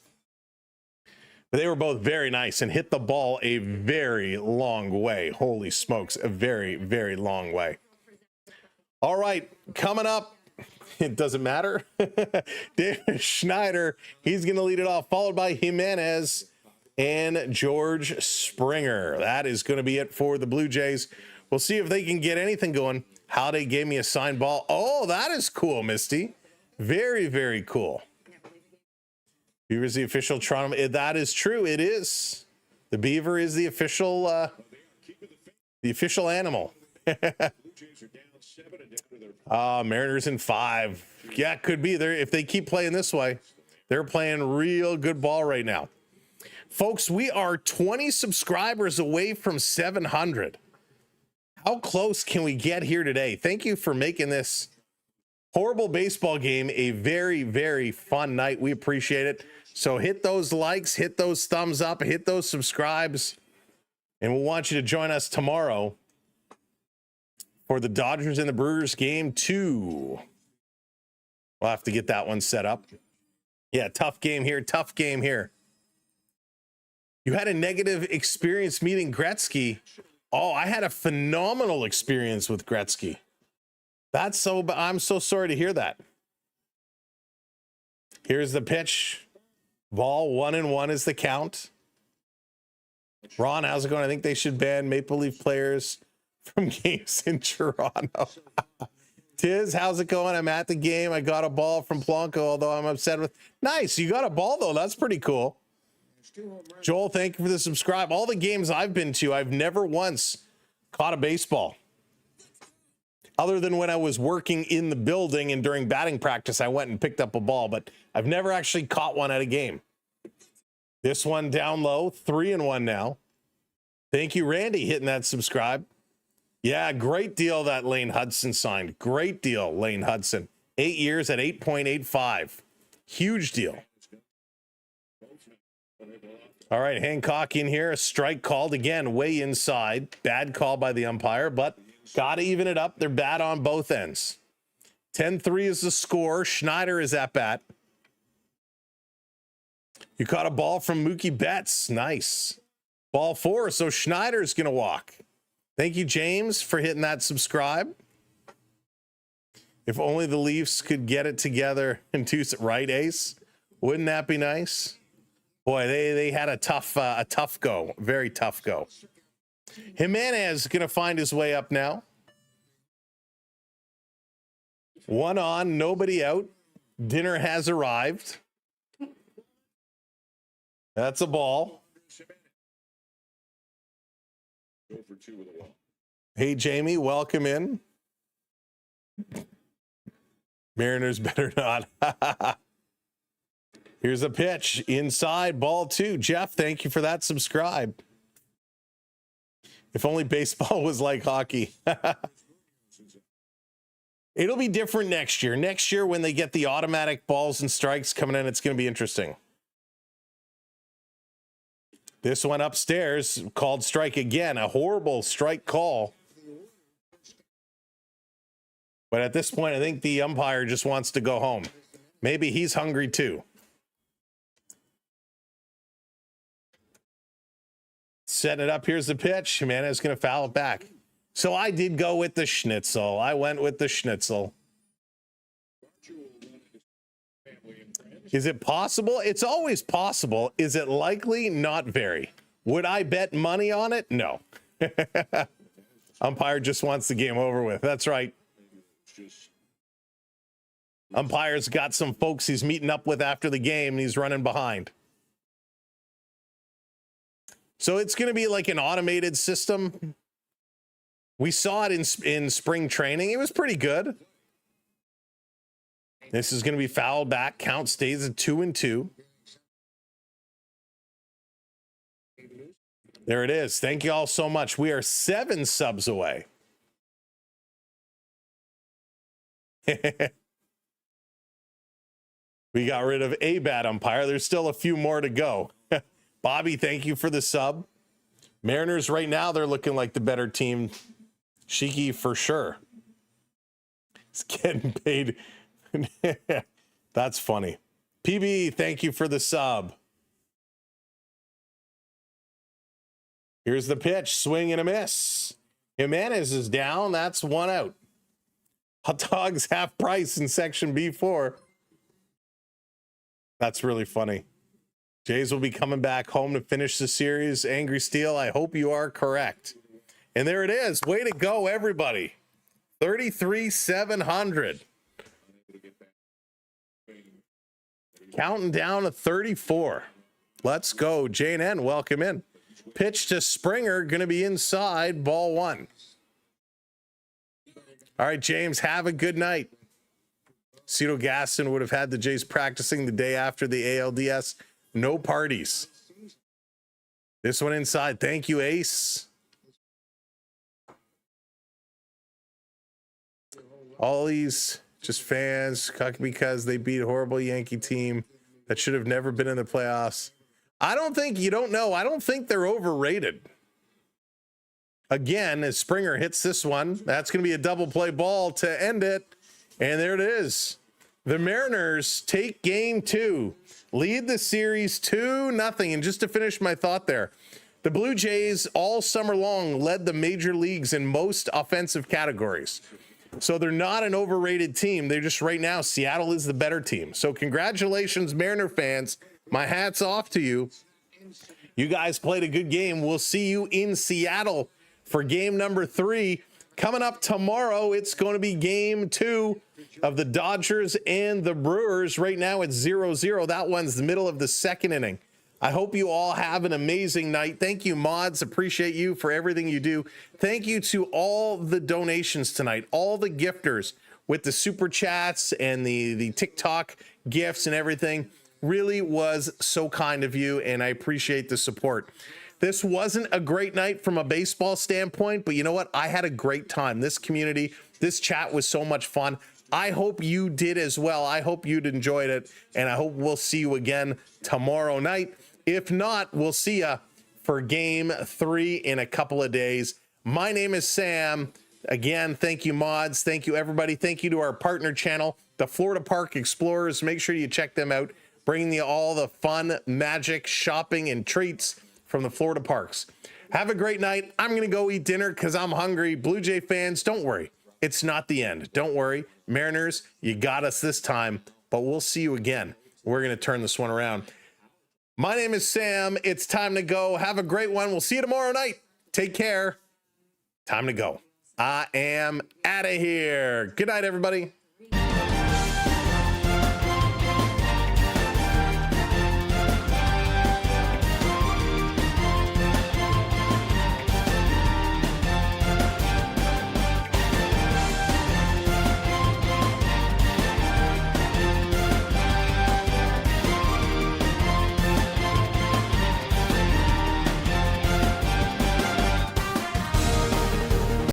B: But they were both very nice and hit the ball a very long way. Holy smokes, a very, very long way. All right, coming up, it doesn't matter. David Schneider, he's going to lead it off, followed by Jimenez and George Springer. That is going to be it for the Blue Jays. We'll see if they can get anything going. Howdy gave me a signed ball. Oh, that is cool, Misty. Very, very cool. Beaver is the official Toronto. That is true. It is. The Beaver is the official animal. Mariners in 5. Yeah, could be there if they keep playing this way. They're playing real good ball right now. Folks, we are 20 subscribers away from 700. How close can we get here today? Thank you for making this horrible baseball game a very, very fun night. We appreciate it. So hit those likes, hit those thumbs up, hit those subscribes, and we'll want you to join us tomorrow for the Dodgers and the Brewers game 2. We'll have to get that one set up. Yeah, tough game here. Tough game here. You had a negative experience meeting Gretzky. Oh, I had a phenomenal experience with Gretzky. I'm so sorry to hear that. Here's the pitch. Ball 1-1 is the count. Ron, how's it going? I think they should ban Maple Leaf players from games in Toronto. Tiz, how's it going? I'm at the game. I got a ball from Plonko, although I'm upset with... Nice, you got a ball, though. That's pretty cool. Joel, thank you for the subscribe. All the games I've been to, I've never once caught a baseball. Other than when I was working in the building and during batting practice, I went and picked up a ball, but I've never actually caught one at a game. This one down low, 3-1 now. Thank you, Randy, hitting that subscribe. Yeah, great deal that Lane Hudson signed. Great deal, Lane Hudson. 8 years at 8.85. Huge deal. All right, Hancock in here. A strike called again, way inside. Bad call by the umpire, but got to even it up. They're bad on both ends. 10-3 is the score. Schneider is at bat. You caught a ball from Mookie Betts. Nice. Ball 4, so Schneider's going to walk. Thank you, James, for hitting that subscribe. If only the Leafs could get it together and do it right, Ace. Wouldn't that be nice? Boy, they had a tough go. Very tough go. Jimenez going to find his way up now. 1 on, nobody out. Dinner has arrived. That's a ball.
D: Go for 2 with a walk.
B: Hey, Jamie, welcome in. Mariners better not. Here's a pitch inside, ball 2. Jeff, thank you for that subscribe. If only baseball was like hockey. It'll be different next year. Next year, when they get the automatic balls and strikes coming in, it's going to be interesting. This one upstairs, called strike again. A horrible strike call. But at this point, I think the umpire just wants to go home. Maybe he's hungry too. Setting it up. Here's the pitch. Jimenez going to foul it back. So I did go with the schnitzel. I went with the schnitzel. Is it possible? It's always possible. Is it likely? Not very. Would I bet money on it? No. Umpire just wants the game over with. That's right. Umpire's got some folks he's meeting up with after the game, and he's running behind. So it's going to be like an automated system. We saw it in spring training. It was pretty good. This is going to be fouled back. Count stays at 2-2. There it is. Thank you all so much. We are 7 subs away. We got rid of a bad umpire. There's still a few more to go. Bobby, thank you for the sub. Mariners right now, they're looking like the better team. Shiki for sure. He's getting paid. That's funny. PB, thank you for the sub. Here's the pitch. Swing and a miss. Jimenez is down. That's 1 out. Hot dogs half price in section B4. That's really funny. Jays will be coming back home to finish the series. Angry Steel, I hope you are correct. And there it is. Way to go, everybody. 33,700. Counting down to 34. Let's go. Jane N, welcome in. Pitch to Springer, going to be inside, ball 1. All right, James, have a good night. Cito Gaston would have had the Jays practicing the day after the ALDS. No parties. This one inside. Thank you, Ace. All these just fans because they beat a horrible Yankee team that should have never been in the playoffs. I don't think, you don't know. I don't think they're overrated. again as Springer hits this one. That's going to be a double play ball to end it. And there it is. The Mariners take game 2, lead the series 2-0. And just to finish my thought there, the Blue Jays all summer long led the major leagues in most offensive categories. So they're not an overrated team. They're just right now, Seattle is the better team. So congratulations, Mariner fans. My hat's off to you. You guys played a good game. We'll see you in Seattle for game number 3. Coming up tomorrow, it's going to be game 2 of the Dodgers and the Brewers. Right now it's 0-0. That one's the middle of the second inning. I hope you all have an amazing night. Thank you, mods. Appreciate you for everything you do. Thank you to all the donations tonight, all the gifters with the super chats and the TikTok gifts and everything. Really was so kind of you, and I appreciate the support. This wasn't a great night from a baseball standpoint, but you know what? I had a great time. This community, this chat was so much fun. I hope you did as well. I hope you'd enjoyed it, and I hope we'll see you again tomorrow night. If not, we'll see ya for game 3 in a couple of days. My name is Sam. Again, thank you, mods. Thank you, everybody. Thank you to our partner channel, the Florida Park Explorers. Make sure you check them out, bringing you all the fun, magic, shopping, and treats from the Florida parks. Have a great night. I'm going to go eat dinner because I'm hungry. Blue Jay fans, don't worry. It's not the end. Don't worry. Mariners, you got us this time, but we'll see you again. We're going to turn this one around. My name is Sam. It's time to go. Have a great one. We'll see you tomorrow night. Take care. Time to go. I am out of here. Good night, everybody.